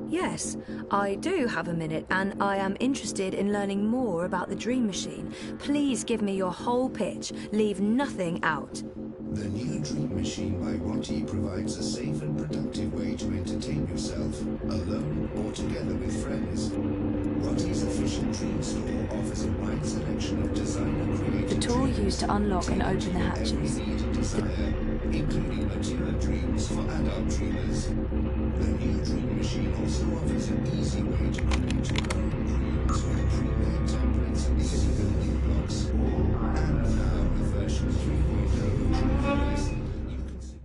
Yes, I do have a minute, and I am interested in learning more about the Dream Machine. Please give me your whole pitch. Leave nothing out. The new Dream Machine by Watty provides a safe and productive way to entertain yourself, alone or together with friends. Watty's efficient dream store offers a wide selection of designer created The tool used to unlock and open the hatches. desire, including material dreams for adult dreamers. The new Dream Machine also offers an easy way to create your own dreams with pre-made templates and easy building blocks. And now with version 3.0 of Dreamers, you can simply...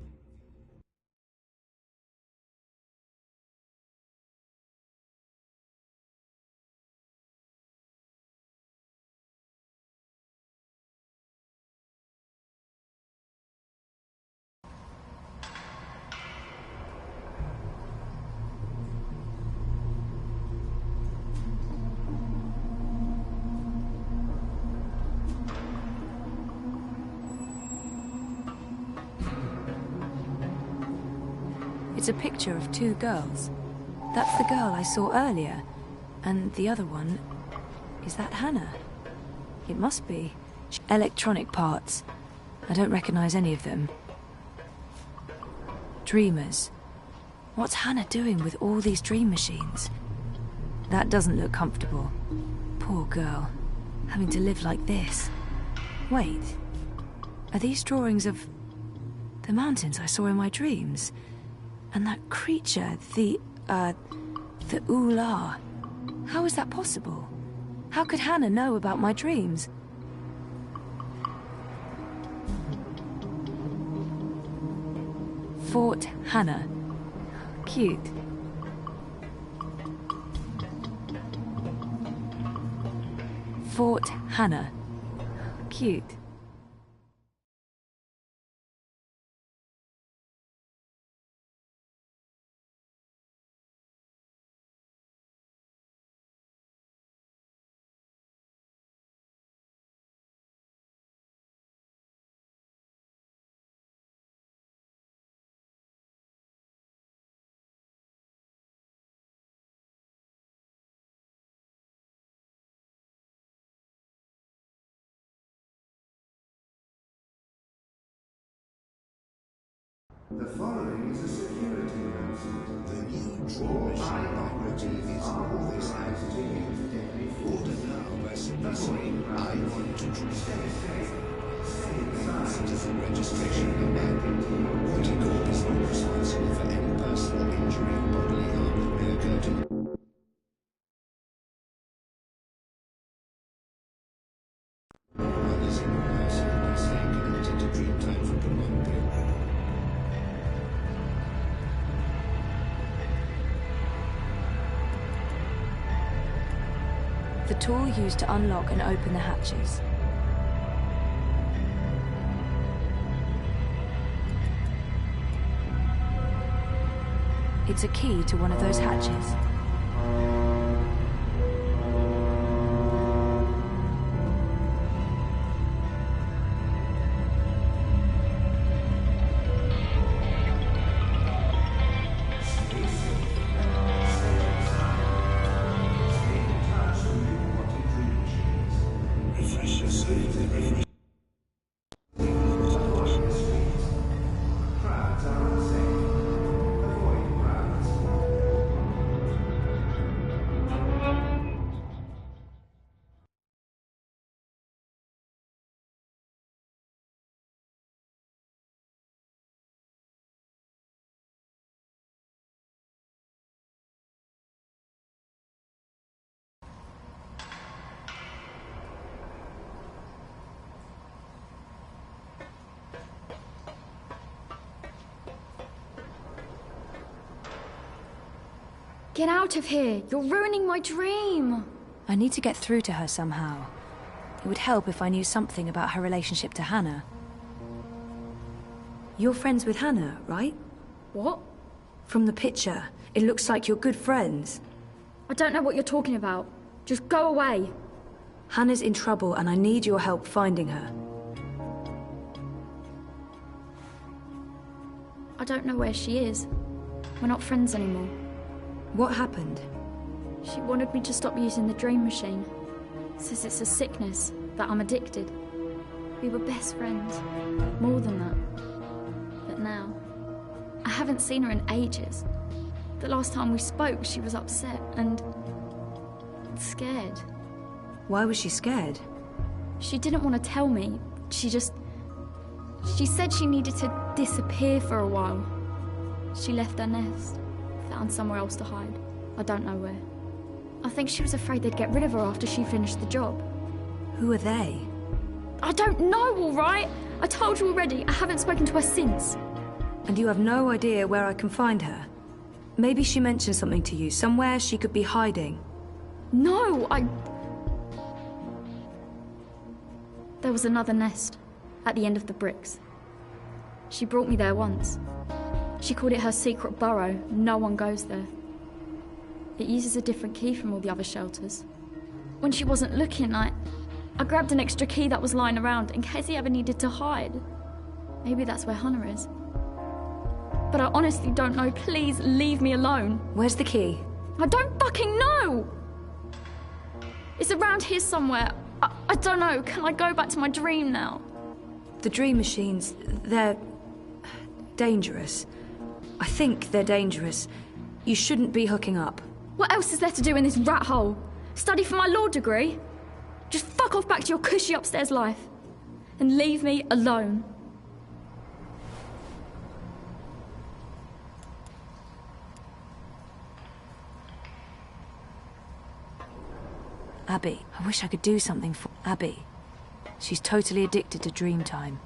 It's a picture of two girls. That's the girl I saw earlier. And the other one... Is that Hannah? It must be. Electronic parts. I don't recognize any of them. Dreamers. What's Hannah doing with all these dream machines? That doesn't look comfortable. Poor girl. Having to live like this. Wait. Are these drawings of... the mountains I saw in my dreams? And that creature, the Ula. How is that possible? How could Hannah know about my dreams? Fort Hannah. Cute. Fort Hannah. Cute. The following is a security announcement. The new Dream Machine by Watty is all this has to you. Order now by simply saying, I want to dream. Citizen registration number. Watty Corp is not responsible for any personal injury or bodily harm that may occur to you. Others in your household are staying connected to Dreamtime for prolonged period. The tool used to unlock and open the hatches. It's a key to one of those hatches. Refresh your save. Refresh. Crowds are unsafe. Avoid crowds. Get out of here! You're ruining my dream! I need to get through to her somehow. It would help if I knew something about her relationship to Hannah. You're friends with Hannah, right? What? From the picture, it looks like you're good friends. I don't know what you're talking about. Just go away. Hannah's in trouble and I need your help finding her. I don't know where she is. We're not friends anymore. What happened? She wanted me to stop using the dream machine. Says it's a sickness, that I'm addicted. We were best friends. More than that. But now, I haven't seen her in ages. The last time we spoke, she was upset and scared. Why was she scared? She didn't want to tell me. She said she needed to disappear for a while. She left her nest, found somewhere else to hide. I don't know where. I think she was afraid they'd get rid of her after she finished the job. Who are they? I don't know, all right? I told you already, I haven't spoken to her since. And you have no idea where I can find her? Maybe she mentioned something to you, somewhere she could be hiding. No, There was another nest, at the end of the bricks. She brought me there once. She called it her secret burrow. No one goes there. It uses a different key from all the other shelters. When she wasn't looking, I grabbed an extra key that was lying around in case he ever needed to hide. Maybe that's where Hannah is. But I honestly don't know. Please leave me alone. Where's the key? I don't fucking know! It's around here somewhere. I don't know. Can I go back to my dream now? The dream machines, they're dangerous. I think they're dangerous. You shouldn't be hooking up. What else is there to do in this rat hole? Study for my law degree? Just fuck off back to your cushy upstairs life. And leave me alone. Abby, I wish I could do something for Abby. She's totally addicted to Dreamtime.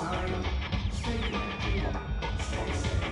inside. Stay connected. Stay safe.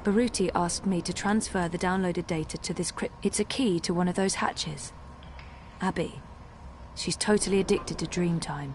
Baruti asked me to transfer the downloaded data to this crypt. It's a key to one of those hatches. Abby. She's totally addicted to Dreamtime.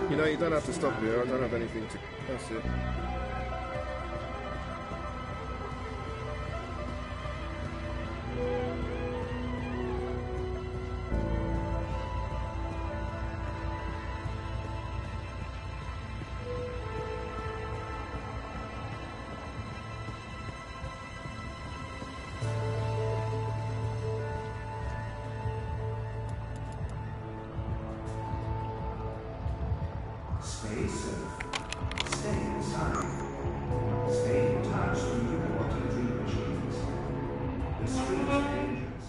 You know, you don't have to stop here. I don't have anything to... That's it. Stay safe. Stay inside. Stay in touch with your water dream machines. The streets are dangerous.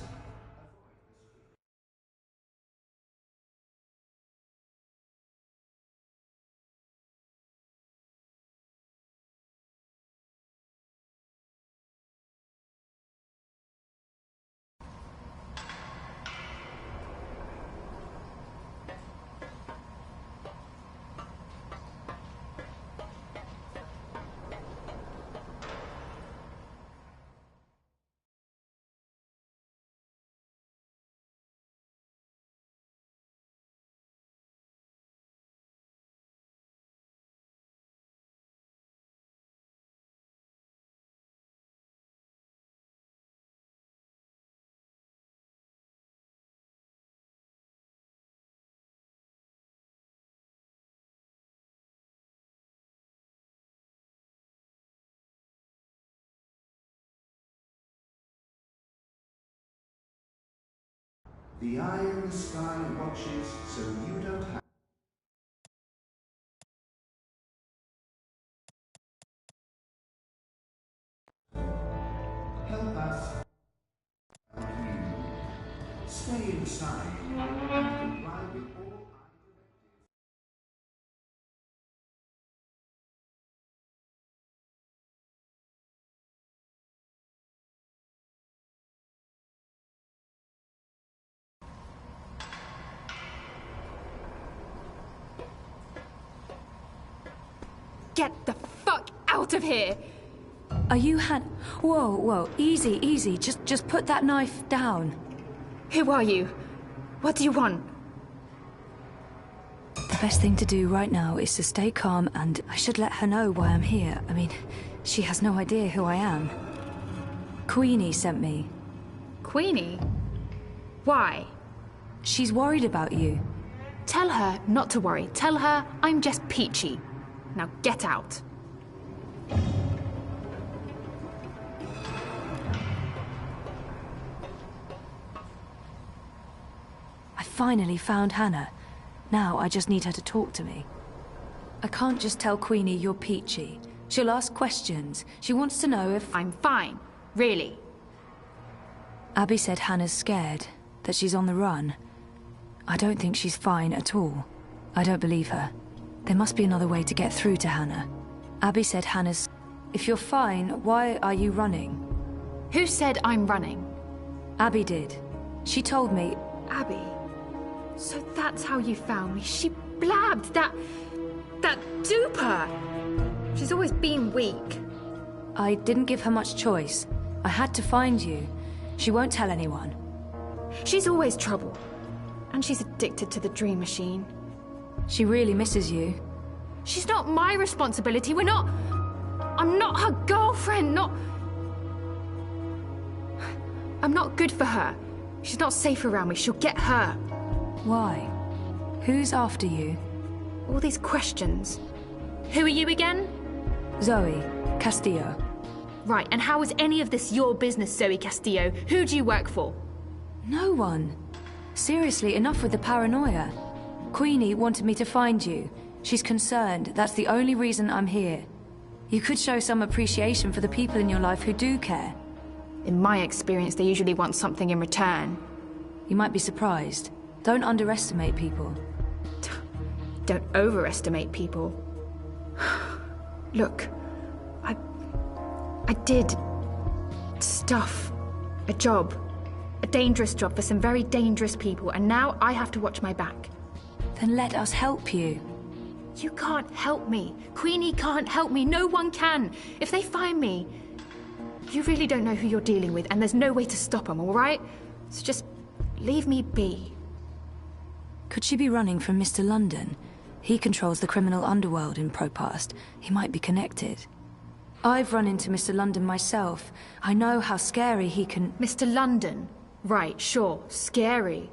The eye in the sky watches so you don't have help us help you. Stay inside and comply with all Get the fuck out of here! Are you Whoa, whoa, easy, easy. Just put that knife down. Who are you? What do you want? The best thing to do right now is to stay calm, and I should let her know why I'm here. I mean, she has no idea who I am. Queenie sent me. Queenie? Why? She's worried about you. Tell her not to worry. Tell her I'm just peachy. Now get out. I finally found Hannah. Now I just need her to talk to me. I can't just tell Queenie you're peachy. She'll ask questions. She wants to know if... I'm fine. Really. Abby said Hannah's scared, that she's on the run. I don't think she's fine at all. I don't believe her. There must be another way to get through to Hannah. Abby said Hannah's... If you're fine, why are you running? Who said I'm running? Abby did. She told me... Abby? So that's how you found me. She blabbed that duper. She's always been weak. I didn't give her much choice. I had to find you. She won't tell anyone. She's always trouble. And she's addicted to the dream machine. She really misses you. She's not my responsibility. I'm not her girlfriend, I'm not good for her. She's not safe around me. She'll get hurt. Why? Who's after you? All these questions. Who are you again? Zoe Castillo. Right, and how is any of this your business, Zoe Castillo? Who do you work for? No one. Seriously, enough with the paranoia. Queenie wanted me to find you. She's concerned. That's the only reason I'm here. You could show some appreciation for the people in your life who do care. In my experience, they usually want something in return. You might be surprised. Don't underestimate people. Don't overestimate people. Look, I did stuff. A job. A dangerous job for some very dangerous people, and now I have to watch my back. Then let us help you. You can't help me. Queenie can't help me. No one can. If they find me, you really don't know who you're dealing with, and there's no way to stop them, all right? So just leave me be. Could she be running from Mr. London? He controls the criminal underworld in Propast. He might be connected. I've run into Mr. London myself. I know how scary he can... Mr. London? Right, sure. Scary.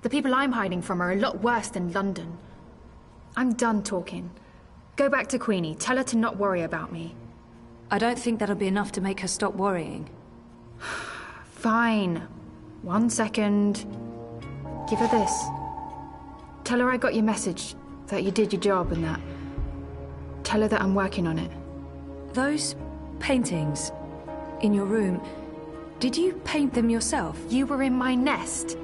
The people I'm hiding from are a lot worse than London. I'm done talking. Go back to Queenie. Tell her to not worry about me. I don't think that'll be enough to make her stop worrying. Fine. 1 second. Give her this. Tell her I got your message, that you did your job and that. Tell her that I'm working on it. Those paintings in your room, did you paint them yourself? You were in my nest.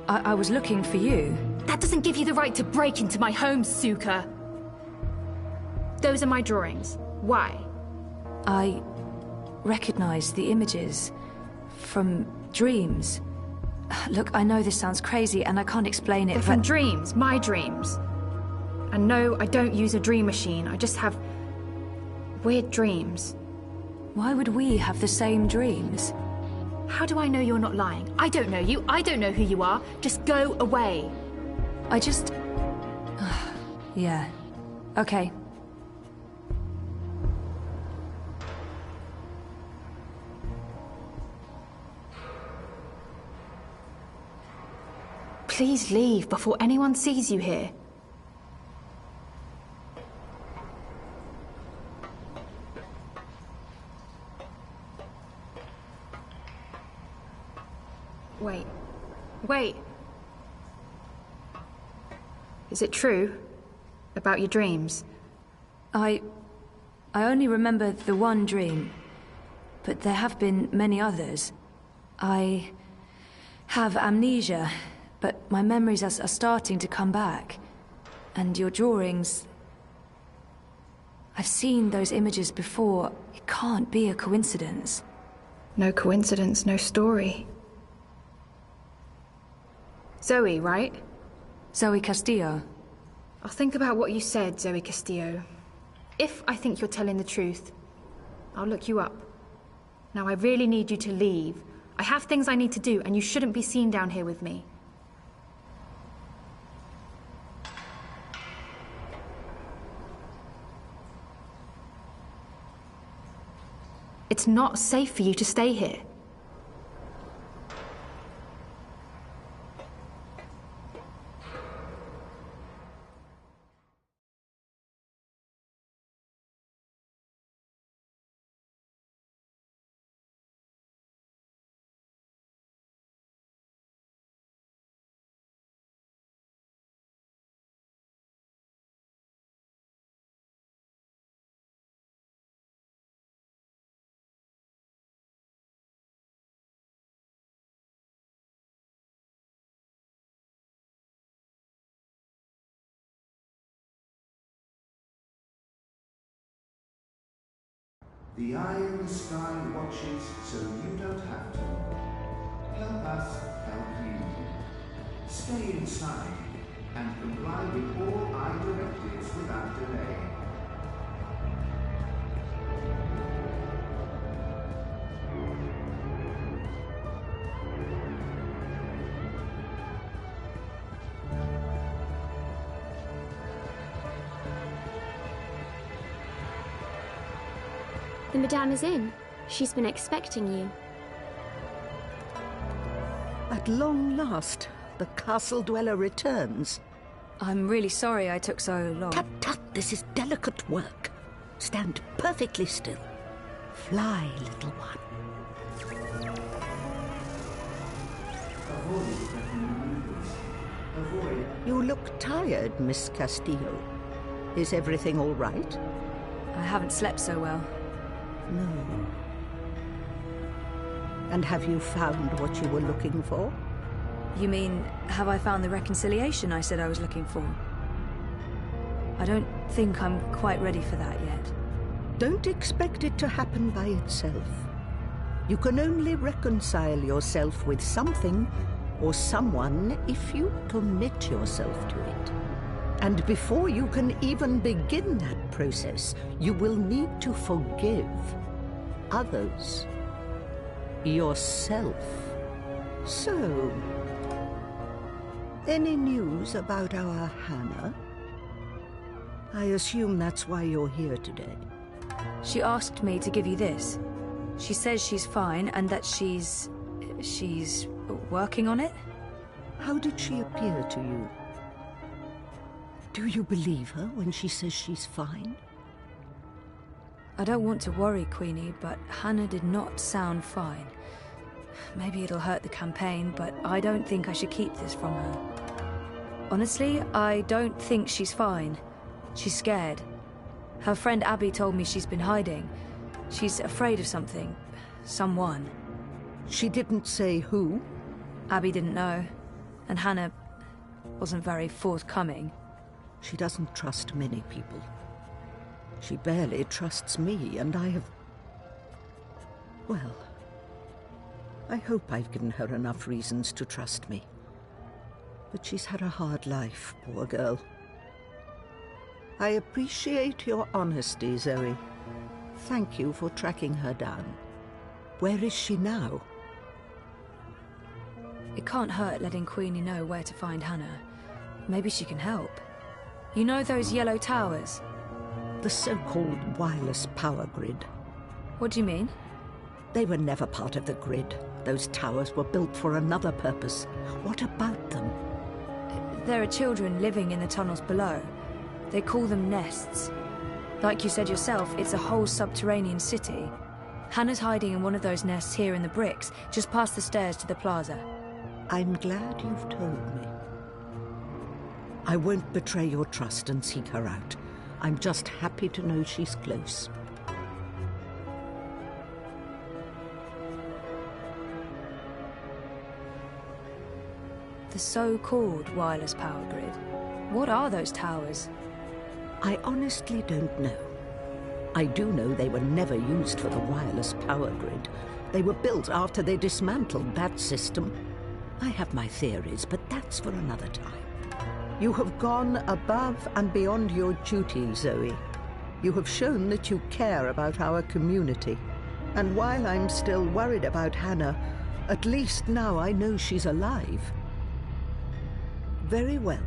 I was looking for you. That doesn't give you the right to break into my home, Suka. Those are my drawings. Why? I recognized the images from dreams. Look, I know this sounds crazy and I can't explain it, They're from dreams, my dreams. And no, I don't use a dream machine. I just have weird dreams. Why would we have the same dreams? How do I know you're not lying? I don't know you. I don't know who you are. Just go away. I just... yeah. Okay. Please leave before anyone sees you here. Wait. Is it true? About your dreams? I only remember the one dream, but there have been many others. I have amnesia, but my memories are starting to come back. And your drawings... I've seen those images before. It can't be a coincidence. No coincidence, no story. Zoe, right? Zoe Castillo. I'll think about what you said, Zoe Castillo. If I think you're telling the truth, I'll look you up. Now, I really need you to leave. I have things I need to do, and you shouldn't be seen down here with me. It's not safe for you to stay here. The Iron Sky watches so you don't have to. Help us help you. Stay inside and comply with all our directives without delay. The Madame is in. She's been expecting you. At long last, the castle dweller returns. I'm really sorry I took so long. Tut, tut, this is delicate work. Stand perfectly still. Fly, little one. You look tired, Miss Castillo. Is everything all right? I haven't slept so well. No. And have you found what you were looking for? You mean, have I found the reconciliation I said I was looking for? I don't think I'm quite ready for that yet. Don't expect it to happen by itself. You can only reconcile yourself with something or someone if you commit yourself to it. And before you can even begin that process, you will need to forgive others, yourself. So, any news about our Hannah? I assume that's why you're here today. She asked me to give you this. She says she's fine and that she's working on it. How did she appear to you? Do you believe her when she says she's fine? I don't want to worry, Queenie, but Hannah did not sound fine. Maybe it'll hurt the campaign, but I don't think I should keep this from her. Honestly, I don't think she's fine. She's scared. Her friend Abby told me she's been hiding. She's afraid of something. Someone. She didn't say who? Abby didn't know. And Hannah wasn't very forthcoming. She doesn't trust many people. She barely trusts me, and I have... Well, I hope I've given her enough reasons to trust me. But she's had a hard life, poor girl. I appreciate your honesty, Zoe. Thank you for tracking her down. Where is she now? It can't hurt letting Queenie know where to find Hannah. Maybe she can help. You know those yellow towers? The so-called wireless power grid. What do you mean? They were never part of the grid. Those towers were built for another purpose. What about them? There are children living in the tunnels below. They call them nests. Like you said yourself, it's a whole subterranean city. Hannah's hiding in one of those nests here in the bricks, just past the stairs to the plaza. I'm glad you've told me. I won't betray your trust and seek her out. I'm just happy to know she's close. The so-called wireless power grid. What are those towers? I honestly don't know. I do know they were never used for the wireless power grid. They were built after they dismantled that system. I have my theories, but that's for another time. You have gone above and beyond your duty, Zoe. You have shown that you care about our community. And while I'm still worried about Hannah, at least now I know she's alive. Very well.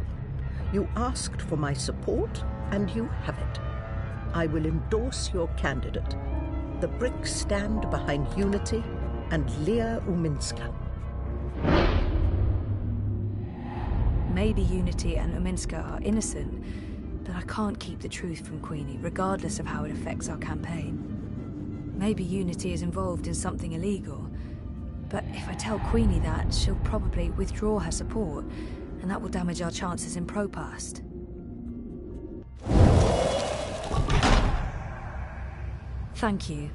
You asked for my support, and you have it. I will endorse your candidate. The bricks stand behind Unity and Leah Uminska. Maybe Unity and Uminska are innocent, but I can't keep the truth from Queenie, regardless of how it affects our campaign. Maybe Unity is involved in something illegal, but if I tell Queenie that, she'll probably withdraw her support, and that will damage our chances in ProPast. Thank you.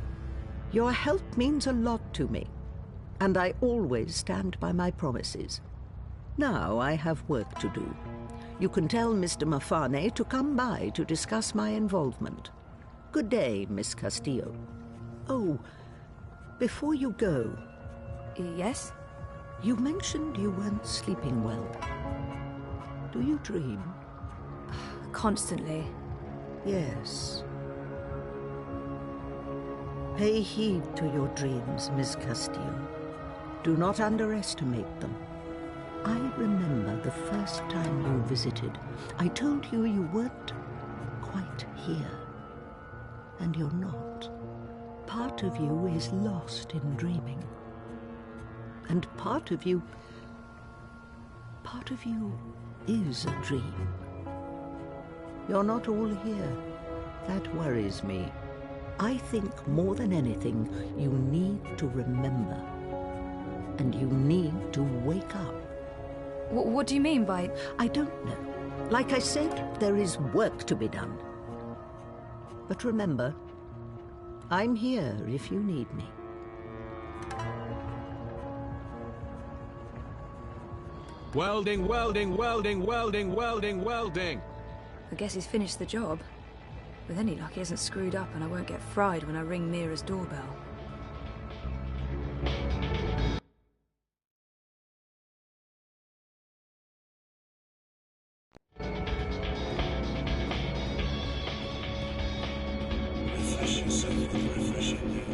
Your help means a lot to me, and I always stand by my promises. Now I have work to do. You can tell Mr. Mafane to come by to discuss my involvement. Good day, Miss Castillo. Oh, before you go... Yes? You mentioned you weren't sleeping well. Do you dream? Constantly. Yes. Pay heed to your dreams, Miss Castillo. Do not underestimate them. I remember the first time you visited. I told you you weren't quite here. And you're not. Part of you is lost in dreaming. And part of you is a dream. You're not all here. That worries me. I think more than anything, you need to remember. And you need to wake up. What do you mean by... I don't know. Like I said, there is work to be done. But remember, I'm here if you need me. Welding, welding, welding, welding, welding, welding. I guess he's finished the job. With any luck, he hasn't screwed up and I won't get fried when I ring Mira's doorbell. Refresh yourself with refreshing news.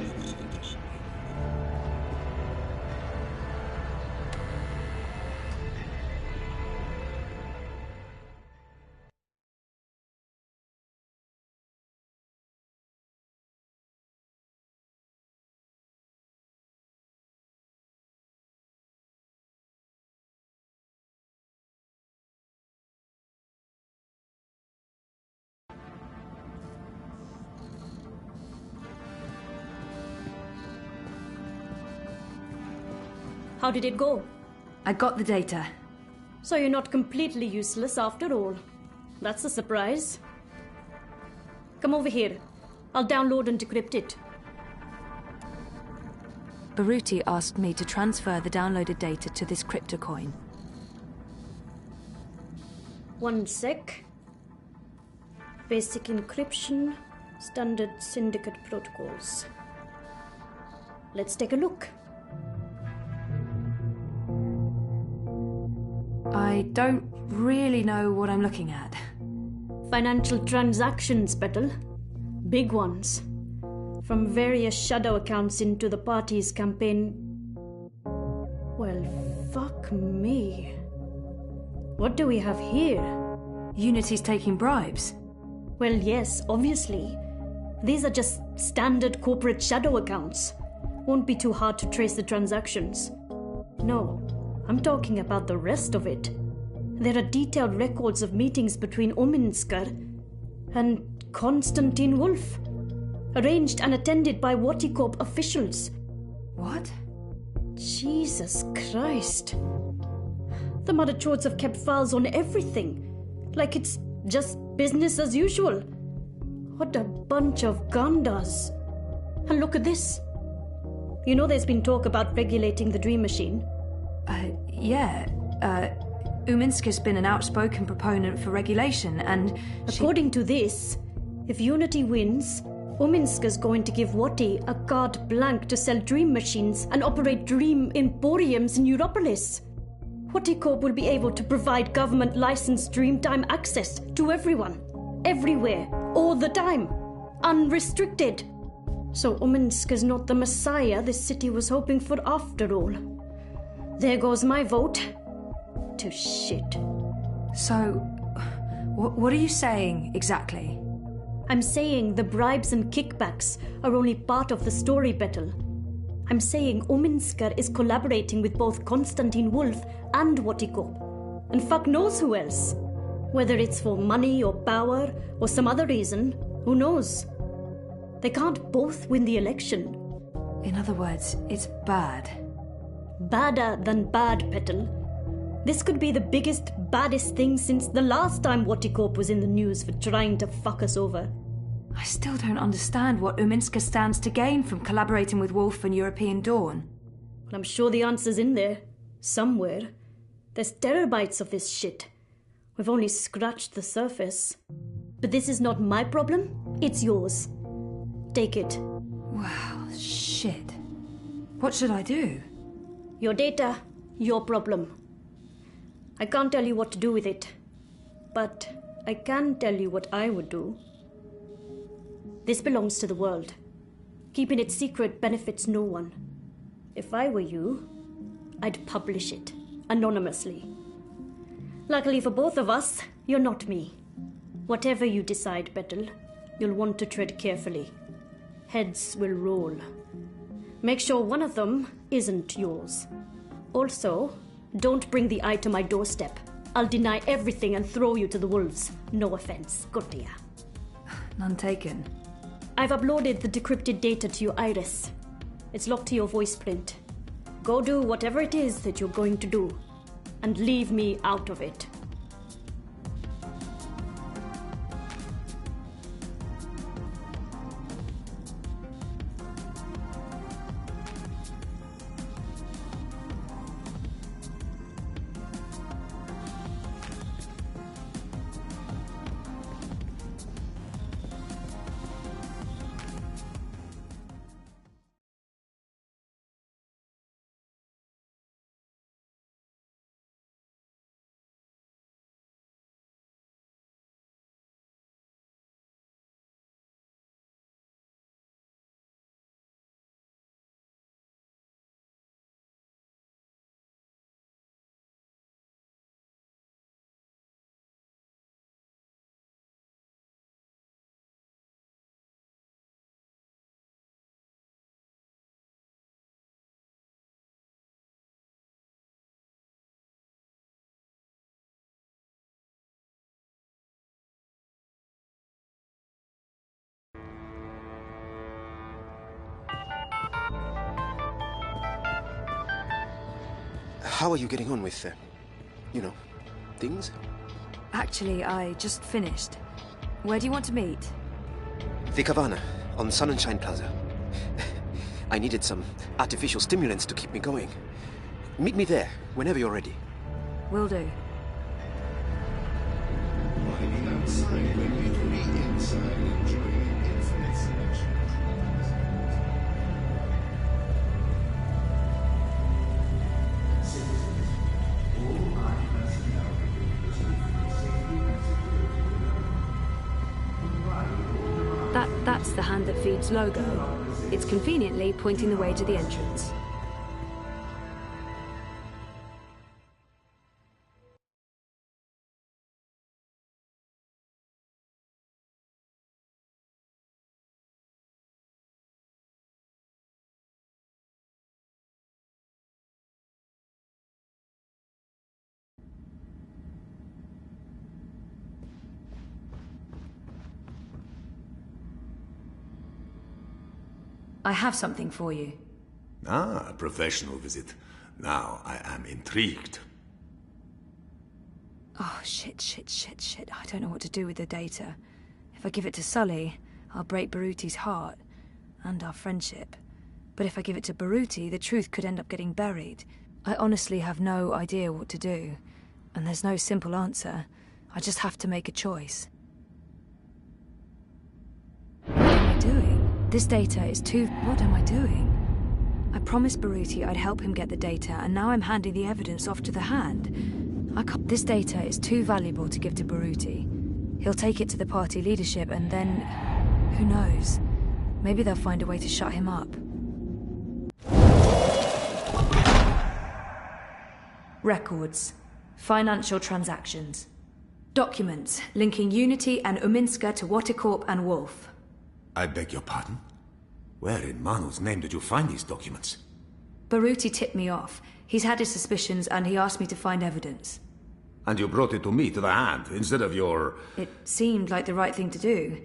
How did it go? I got the data. So you're not completely useless after all. That's a surprise. Come over here. I'll download and decrypt it. Baruti asked me to transfer the downloaded data to this cryptocoin. One sec. Basic encryption, standard syndicate protocols. Let's take a look. I don't really know what I'm looking at. Financial transactions, Petal. Big ones. From various shadow accounts into the party's campaign. Well, fuck me. What do we have here? Unity's taking bribes. Well, yes, obviously. These are just standard corporate shadow accounts. Won't be too hard to trace the transactions. No, I'm talking about the rest of it. There are detailed records of meetings between Uminska and Konstantin Wolf, arranged and attended by Waticorp officials. What? Jesus Christ. The Mother Chords have kept files on everything, like it's just business as usual. What a bunch of gandas. And look at this. You know there's been talk about regulating the Dream Machine? Yeah. Uminska's been an outspoken proponent for regulation, and according to this, if Unity wins, Uminska's going to give Wati a carte blanche to sell Dream Machines and operate Dream Emporiums in Europolis. Waticorp will be able to provide government-licensed Dreamtime access to everyone, everywhere, all the time. unrestricted. So Uminsk is not the messiah this city was hoping for after all. There goes my vote. To shit. So, what are you saying, exactly? I'm saying the bribes and kickbacks are only part of the story, Betel. I'm saying Uminsker is collaborating with both Konstantin Wolf and Wotikop. And fuck knows who else. Whether it's for money or power or some other reason, who knows? They can't both win the election. In other words, it's bad. Badder than bad, Petal. This could be the biggest, baddest thing since the last time Wotikop was in the news for trying to fuck us over. I still don't understand what Uminska stands to gain from collaborating with Wolf and European Dawn. Well, I'm sure the answer's in there. Somewhere. There's terabytes of this shit. We've only scratched the surface. But this is not my problem, it's yours. Take it. Wow, shit. What should I do? Your data, your problem. I can't tell you what to do with it. But I can tell you what I would do. This belongs to the world. Keeping it secret benefits no one. If I were you, I'd publish it, anonymously. Luckily for both of us, you're not me. Whatever you decide, Betel, you'll want to tread carefully. Heads will roll. Make sure one of them isn't yours. Also, don't bring the eye to my doorstep. I'll deny everything and throw you to the wolves. No offense, Gortia. None taken. I've uploaded the decrypted data to your iris. It's locked to your voice print. Go do whatever it is that you're going to do, and leave me out of it. How are you getting on with, things? Actually, I just finished. Where do you want to meet? The Cabana, on Sun and Shine Plaza. I needed some artificial stimulants to keep me going. Meet me there, whenever you're ready. Will do. Riding outside when we could be inside enjoying an infinite selection of trees. Citizens, all eye personnel will proceed for safety and security. That's the Hand That Feeds logo. It's conveniently pointing the way to the entrance. I have something for you. Ah, a professional visit. Now I am intrigued. Oh, shit. I don't know what to do with the data. If I give it to Sully, I'll break Baruti's heart. And our friendship. But if I give it to Baruti, the truth could end up getting buried. I honestly have no idea what to do. And there's no simple answer. I just have to make a choice. What am I doing? This data is too... What am I doing? I promised Baruti I'd help him get the data, and now I'm handing the evidence off to the Hand. I can't... This data is too valuable to give to Baruti. He'll take it to the party leadership, and then... Who knows? Maybe they'll find a way to shut him up. Records. Financial transactions. Documents linking Unity and Uminska to Watercorp and Wolf. I beg your pardon? Where in Manu's name did you find these documents? Baruti tipped me off. He's had his suspicions and he asked me to find evidence. And you brought it to me, to the Hand, instead of your... It seemed like the right thing to do.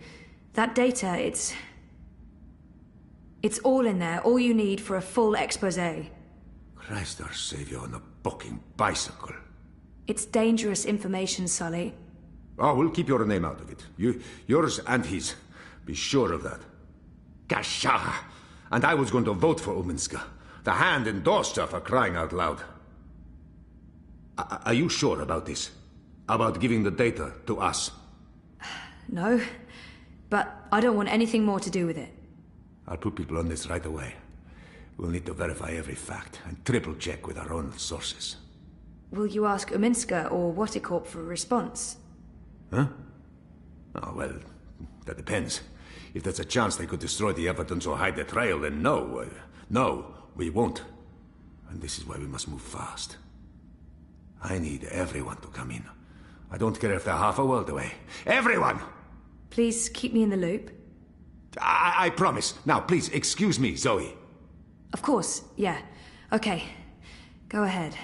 That data, it's all in there, all you need for a full exposé. Christ our Savior on a bucking bicycle. It's dangerous information, Sully. Oh, we'll keep your name out of it. Yours and his. Be sure of that. Gasha! And I was going to vote for Uminska. The Hand endorsed her, for crying out loud. Are you sure about this? About giving the data to us? No, but I don't want anything more to do with it. I'll put people on this right away. We'll need to verify every fact and triple-check with our own sources. Will you ask Uminska or Watercorp for a response? Huh? Oh, well, that depends. If there's a chance they could destroy the evidence or hide the trail, then no. No, we won't. And this is why we must move fast. I need everyone to come in. I don't care if they're half a world away. Everyone! Please keep me in the loop. I promise. Now, please, excuse me, Zoe. Of course, yeah. Okay. Go ahead.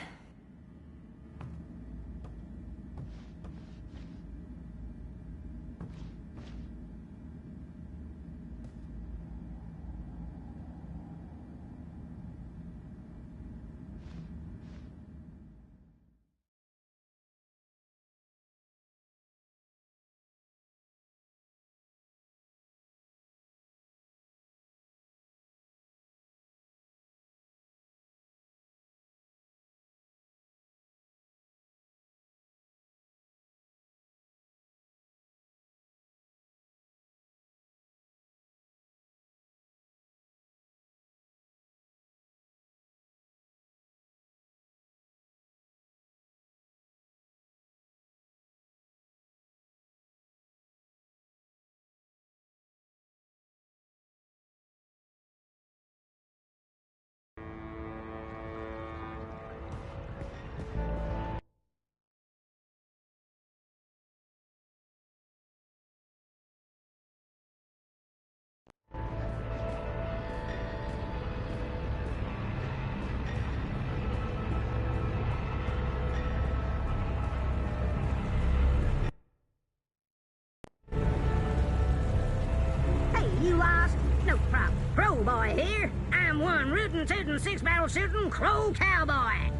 You lost? No problem. Crow Boy here. I'm one rootin' tootin' six-barrel shootin' Crow Cowboy.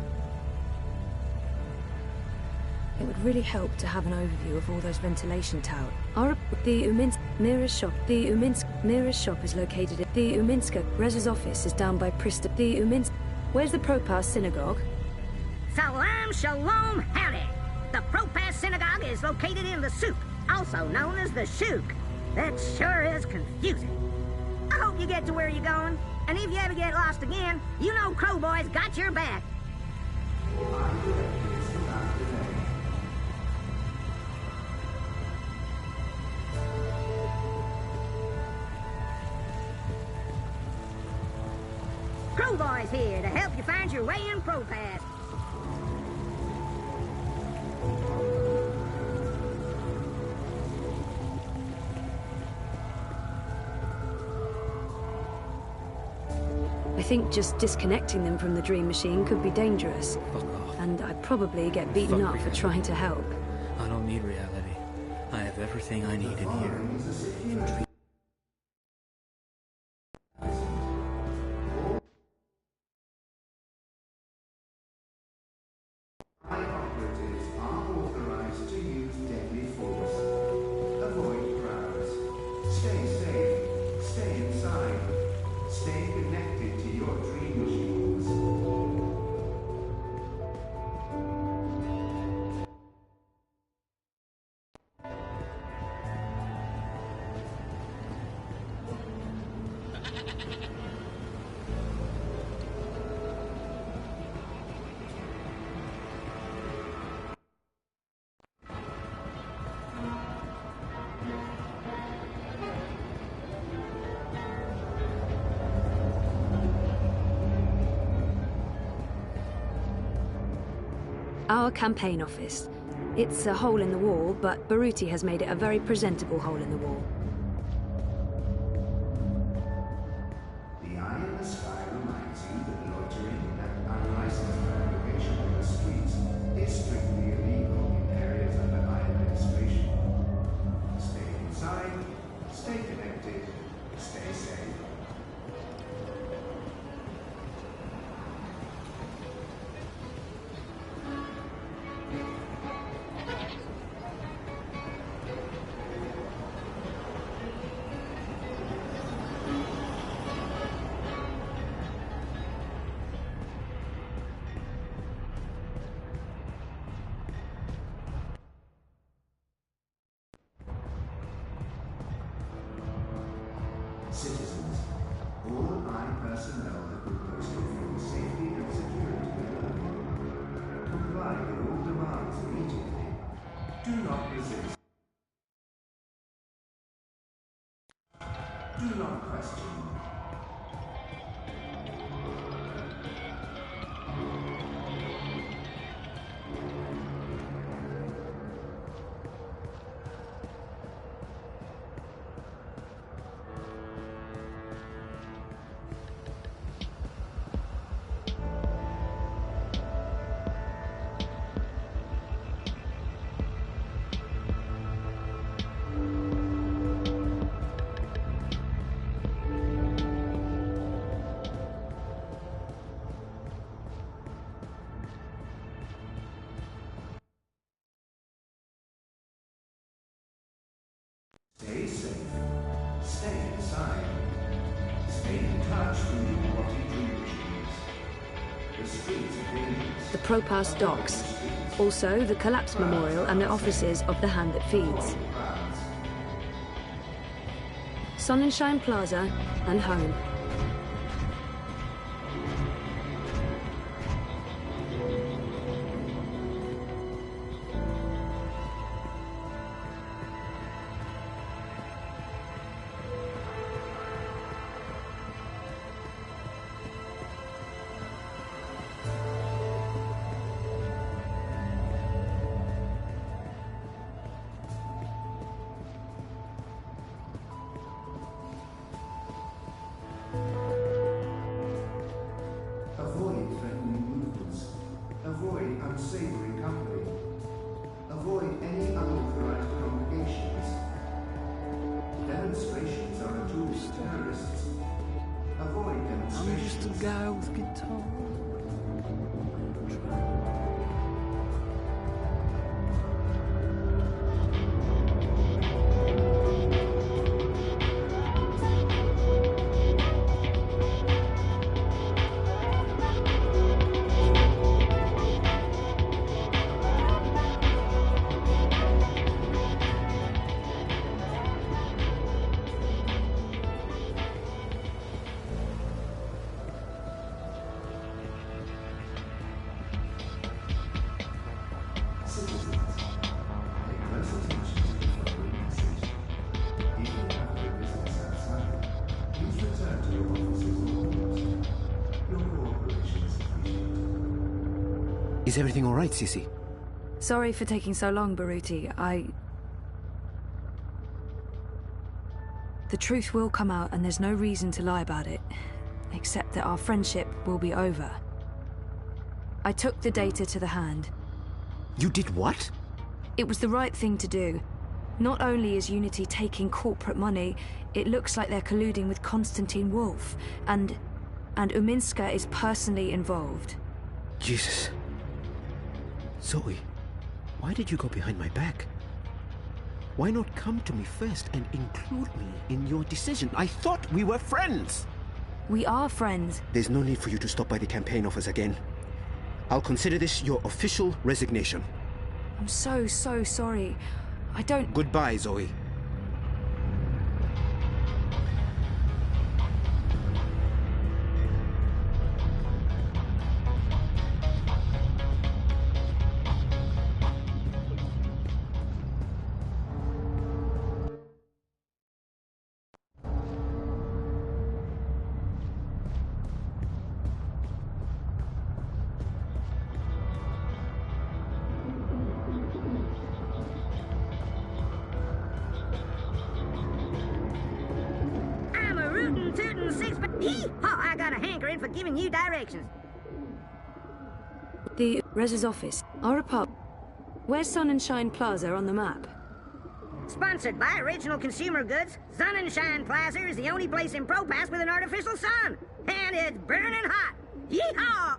It would really help to have an overview of all those ventilation towers. The Uminska nearest shop is located at the Uminska. Rez's office is down by Prista. The Uminska. Where's the Propas Synagogue? Salam Shalom Howdy. The Propas Synagogue is located in the Souk, also known as the Shuk. That sure is confusing. I hope you get to where you're going, and if you ever get lost again, you know Crow Boy's got your back. Crow Boy's here to help you find your way in Propas. I think just disconnecting them from the Dream Machine could be dangerous. Fuck off. And I'd probably get beaten up for trying to help. I don't need reality. I have everything I need in here. Operatives are authorized to use deadly force. Avoid crowds. Stay safe. Stay inside. Stay connected to your dream machines. Our campaign office. It's a hole in the wall, but Baruti has made it a very presentable hole in the wall. The eye in the sky reminds you that loitering and unlicensed navigation on the streets is strictly illegal in areas under my administration. Stay inside, stay connected, stay safe. Citizens, all eye personnel that were posted for the safety and security of comply with all demands immediately. Do not resist. Do not question. Stay safe. Stay inside. Stay in touch with your body dream machines. The streets are dangerous. The Propass docks. Also, the Collapse Memorial and the offices of the Hand That Feeds. Sonnenschein Plaza and home. Avoid threatening movements. Avoid unsavory company. Avoid any unauthorized congregations. Demonstrations are a tool for terrorists. Avoid demonstrations. I'm just a guy with guitar. Is everything all right, Sissy? Sorry for taking so long, Baruti. The truth will come out, and there's no reason to lie about it. Except that our friendship will be over. I took the data to the Hand. You did what? It was the right thing to do. Not only is Unity taking corporate money, it looks like they're colluding with Konstantin Wolf, and Uminska is personally involved. Jesus. Zoe, why did you go behind my back? Why not come to me first and include me in your decision? I thought we were friends! We are friends. There's no need for you to stop by the campaign office again. I'll consider this your official resignation. I'm so sorry. I don't... Goodbye, Zoe. Yee-haw, I got a hankering for giving you directions. The Rez's office. Our apartment. Where's Sun and Shine Plaza on the map? Sponsored by Original Consumer Goods, Sun and Shine Plaza is the only place in Propass with an artificial sun. And it's burning hot. Yee-haw!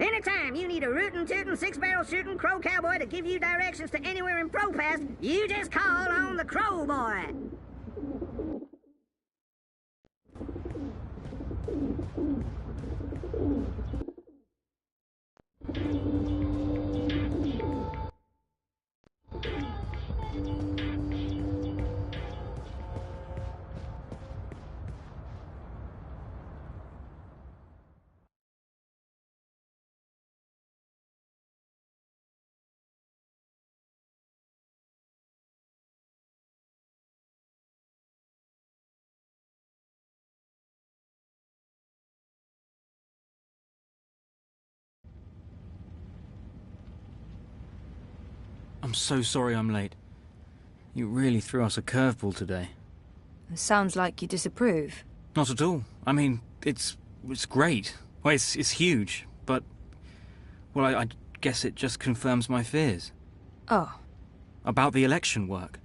Anytime you need a rootin' tootin' six-barrel shooting crow cowboy to give you directions to anywhere in Propass, you just call on the Crow Boy. I'm so sorry I'm late. You really threw us a curveball today. It sounds like you disapprove. Not at all. I mean, it's great. Well, it's huge, but... Well, I guess it just confirms my fears. Oh. About the election work.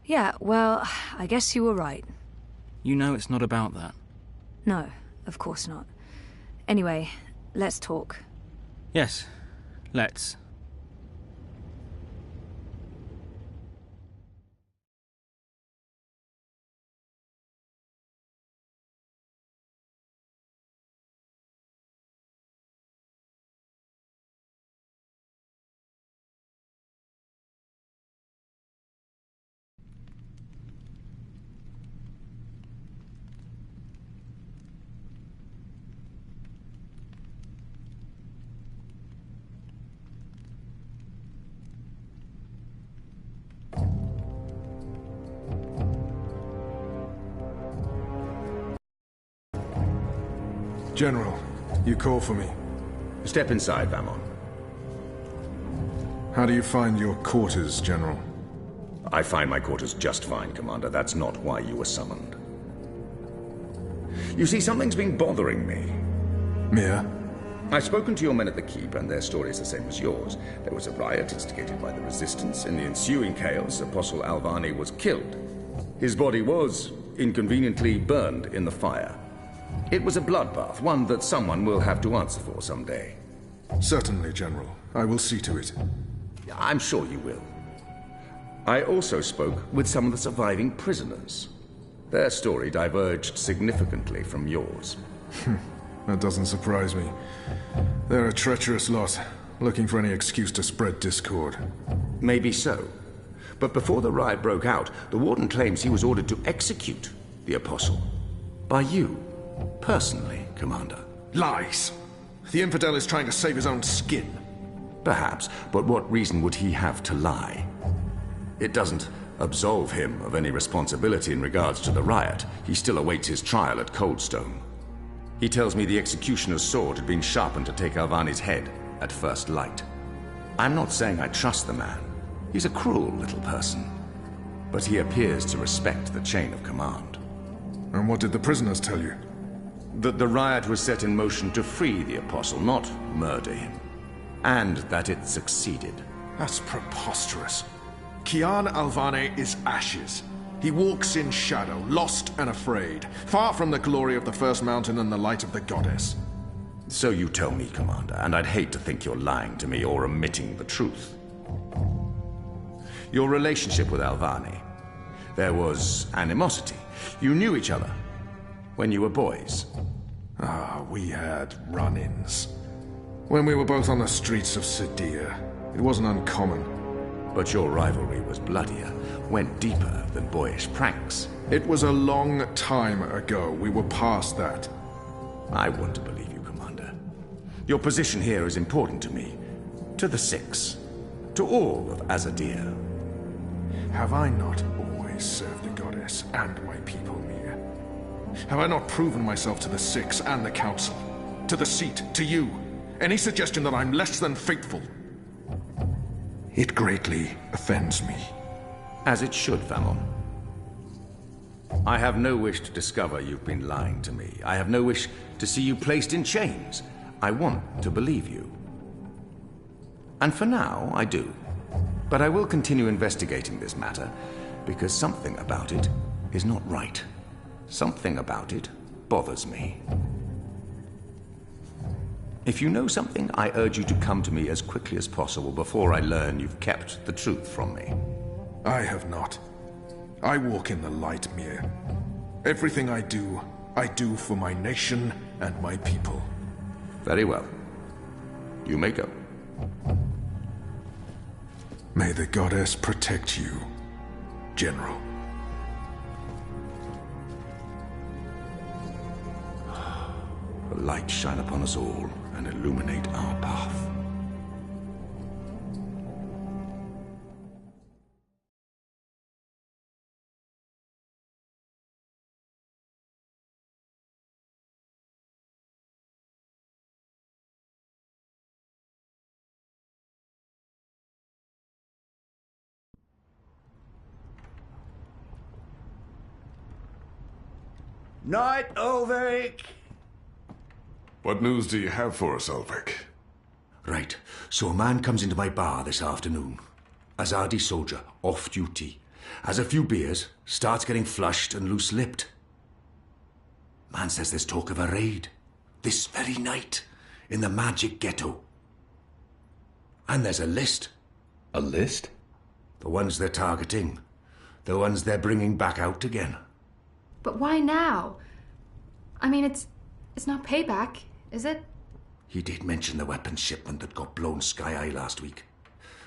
Yeah, well, I guess you were right. You know it's not about that. No, of course not. Anyway, let's talk. Yes, let's. General, you call for me. Step inside, Vamon. How do you find your quarters, General? I find my quarters just fine, Commander. That's not why you were summoned. You see, something's been bothering me. Mia? I've spoken to your men at the Keep, and their story is the same as yours. There was a riot instigated by the Resistance. In the ensuing chaos, Apostle Alvani was killed. His body was inconveniently burned in the fire. It was a bloodbath, one that someone will have to answer for someday. Certainly, General. I will see to it. I'm sure you will. I also spoke with some of the surviving prisoners. Their story diverged significantly from yours. That doesn't surprise me. They're a treacherous lot, looking for any excuse to spread discord. Maybe so. But before the riot broke out, the Warden claims he was ordered to execute the Apostle. By you. Personally, Commander. Lies! The infidel is trying to save his own skin. Perhaps, but what reason would he have to lie? It doesn't absolve him of any responsibility in regards to the riot. He still awaits his trial at Coldstone. He tells me the executioner's sword had been sharpened to take Alvani's head at first light. I'm not saying I trust the man. He's a cruel little person. But he appears to respect the chain of command. And what did the prisoners tell you? That the riot was set in motion to free the Apostle, not murder him. And that it succeeded. That's preposterous. Kian Alvane is ashes. He walks in shadow, lost and afraid, far from the glory of the First Mountain and the light of the Goddess. So you tell me, Commander, and I'd hate to think you're lying to me or omitting the truth. Your relationship with Alvane. There was animosity. You knew each other when you were boys. We had run-ins. When we were both on the streets of Sidia, it wasn't uncommon. But your rivalry was bloodier, went deeper than boyish pranks. It was a long time ago. We were past that. I want to believe you, Commander. Your position here is important to me, to the Six, to all of Azadir. Have I not always served the Goddess and my people, Mia? Have I not proven myself to the Six and the Council? To the Seat, to you? Any suggestion that I'm less than faithful? It greatly offends me. As it should, Vamon. I have no wish to discover you've been lying to me. I have no wish to see you placed in chains. I want to believe you. And for now, I do. But I will continue investigating this matter, because something about it is not right. Something about it bothers me. If you know something, I urge you to come to me as quickly as possible before I learn you've kept the truth from me. I have not. I walk in the light, Mir. Everything I do for my nation and my people. Very well. You may go. May the goddess protect you, General. The light shine upon us all and illuminate our path. Night, Ulvik! What news do you have for us, Ulvik? Right. So a man comes into my bar this afternoon. Azadi soldier, off duty. Has a few beers, starts getting flushed and loose-lipped. Man says there's talk of a raid. This very night. In the Magic Ghetto. And there's a list. A list? The ones they're targeting. The ones they're bringing back out again. But why now? I mean, it's not payback, is it? He did mention the weapons shipment that got blown sky-high last week.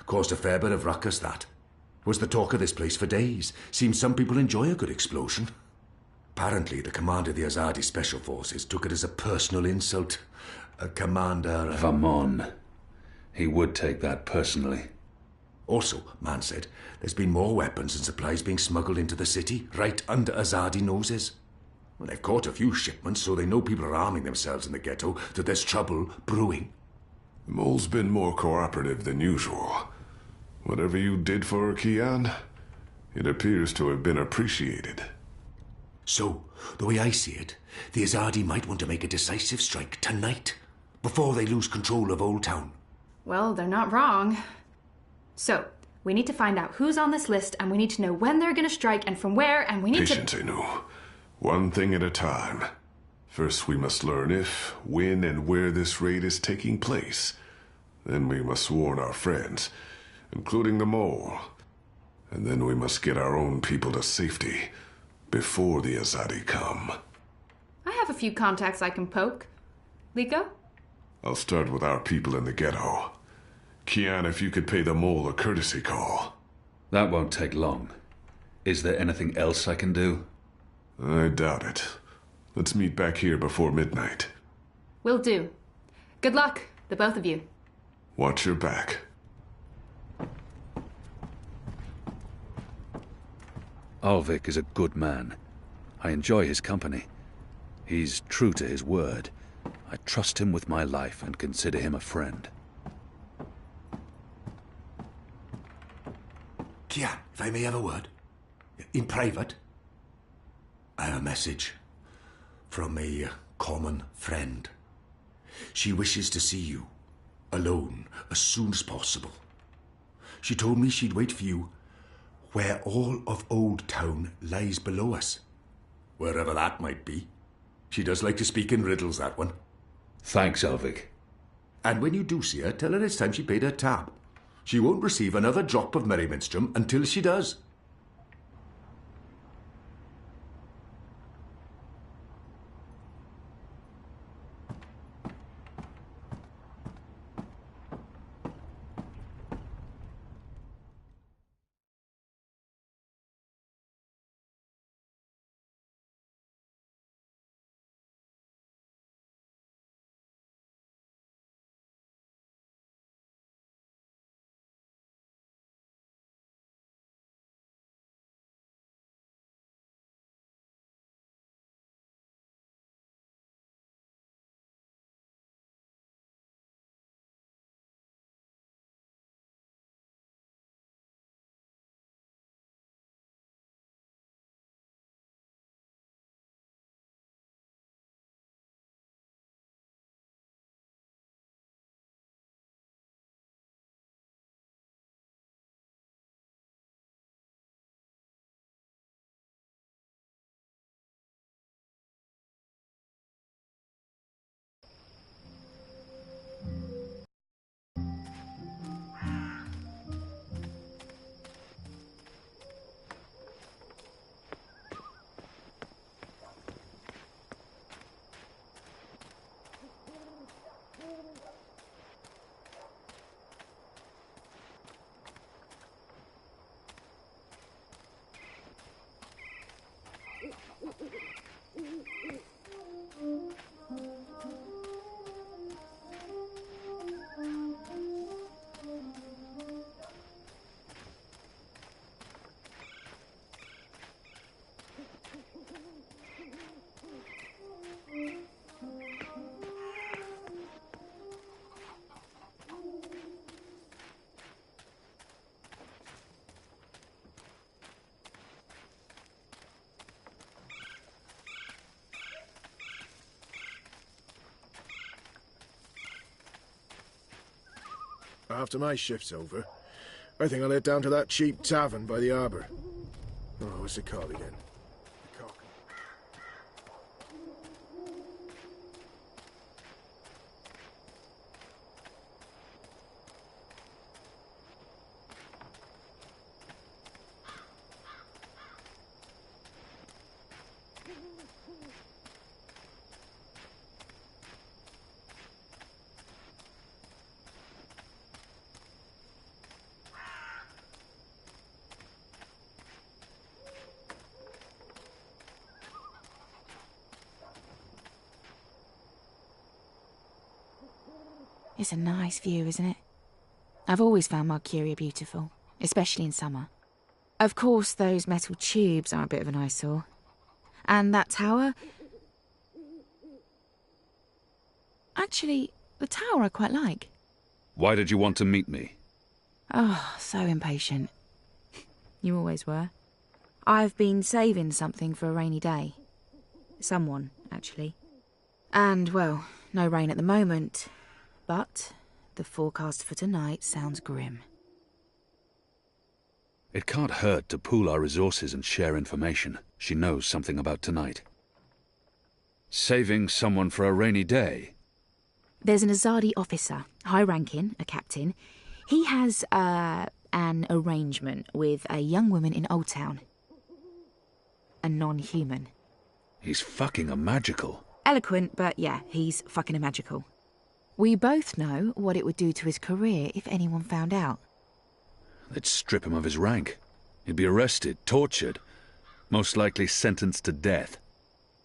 Caused a fair bit of ruckus, that. Was the talk of this place for days. Seems some people enjoy a good explosion. Apparently, the commander of the Azadi Special Forces took it as a personal insult. A commander... Vamon. He would take that personally. Also, man said, there's been more weapons and supplies being smuggled into the city, right under Azadi noses. Well, they've caught a few shipments, so they know people are arming themselves in the ghetto, that there's trouble brewing. The mole's been more cooperative than usual. Whatever you did for her, Kian, it appears to have been appreciated. So, the way I see it, the Azadi might want to make a decisive strike tonight, before they lose control of Old Town. Well, they're not wrong. So, we need to find out who's on this list, and we need to know when they're gonna strike and from where, and we need Patience, Anu. One thing at a time. First, we must learn if, when, and where this raid is taking place. Then we must warn our friends, including the mole. And then we must get our own people to safety before the Azadi come. I have a few contacts I can poke. Liko? I'll start with our people in the ghetto. Kian, if you could pay the mole a courtesy call. That won't take long. Is there anything else I can do? I doubt it. Let's meet back here before midnight. Will do. Good luck, the both of you. Watch your back. Ulvik is a good man. I enjoy his company. He's true to his word. I trust him with my life and consider him a friend. Kian, if I may have a word. In private. I have a message from a common friend. She wishes to see you, alone, as soon as possible. She told me she'd wait for you where all of Old Town lies below us. Wherever that might be. She does like to speak in riddles, that one. Thanks, Ulvik. And when you do see her, tell her it's time she paid her tab. She won't receive another drop of Merryminstrom until she does. After my shift's over, I think I'll head down to that cheap tavern by the harbour. Oh, what's it called again? The Cock. It's a nice view, isn't it? I've always found Marcuria beautiful, especially in summer. Of course, those metal tubes are a bit of an eyesore. And that tower... Actually, the tower I quite like. Why did you want to meet me? Oh, so impatient. You always were. I've been saving something for a rainy day. Someone, actually. And, well, no rain at the moment. But the forecast for tonight sounds grim. It can't hurt to pool our resources and share information. She knows something about tonight. Saving someone for a rainy day? There's an Azadi officer, high-ranking, a captain. He has, an arrangement with a young woman in Old Town. A non-human. He's fucking a magical. Eloquent, but yeah, he's fucking a magical. We both know what it would do to his career if anyone found out. They'd strip him of his rank. He'd be arrested, tortured, most likely sentenced to death.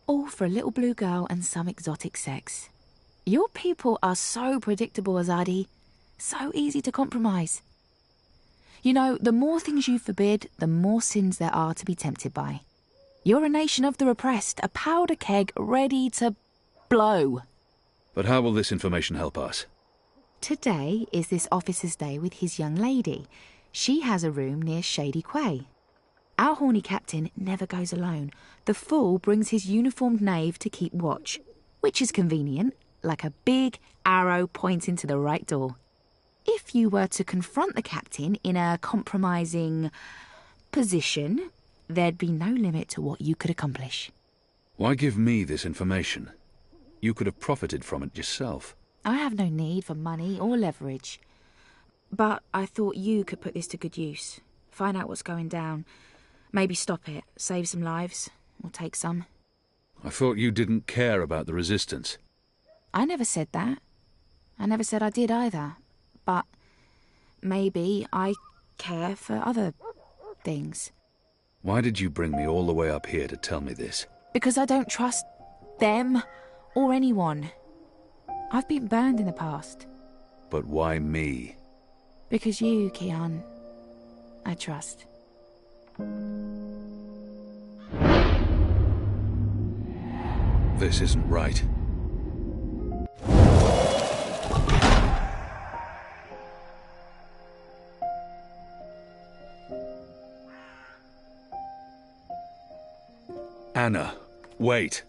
All for a little blue girl and some exotic sex. Your people are so predictable, Azadi. So easy to compromise. You know, the more things you forbid, the more sins there are to be tempted by. You're a nation of the repressed, a powder keg ready to blow. But how will this information help us? Today is this officer's day with his young lady. She has a room near Shady Quay. Our horny captain never goes alone. The fool brings his uniformed knave to keep watch, which is convenient, like a big arrow pointing to the right door. If you were to confront the captain in a compromising position, there'd be no limit to what you could accomplish. Why give me this information? You could have profited from it yourself. I have no need for money or leverage. But I thought you could put this to good use. Find out what's going down. Maybe stop it, save some lives, or take some. I thought you didn't care about the Resistance. I never said that. I never said I did either. But maybe I care for other things. Why did you bring me all the way up here to tell me this? Because I don't trust them or anyone. I've been burned in the past. But why me? Because you, Kian, I trust. This isn't right. Anna, wait.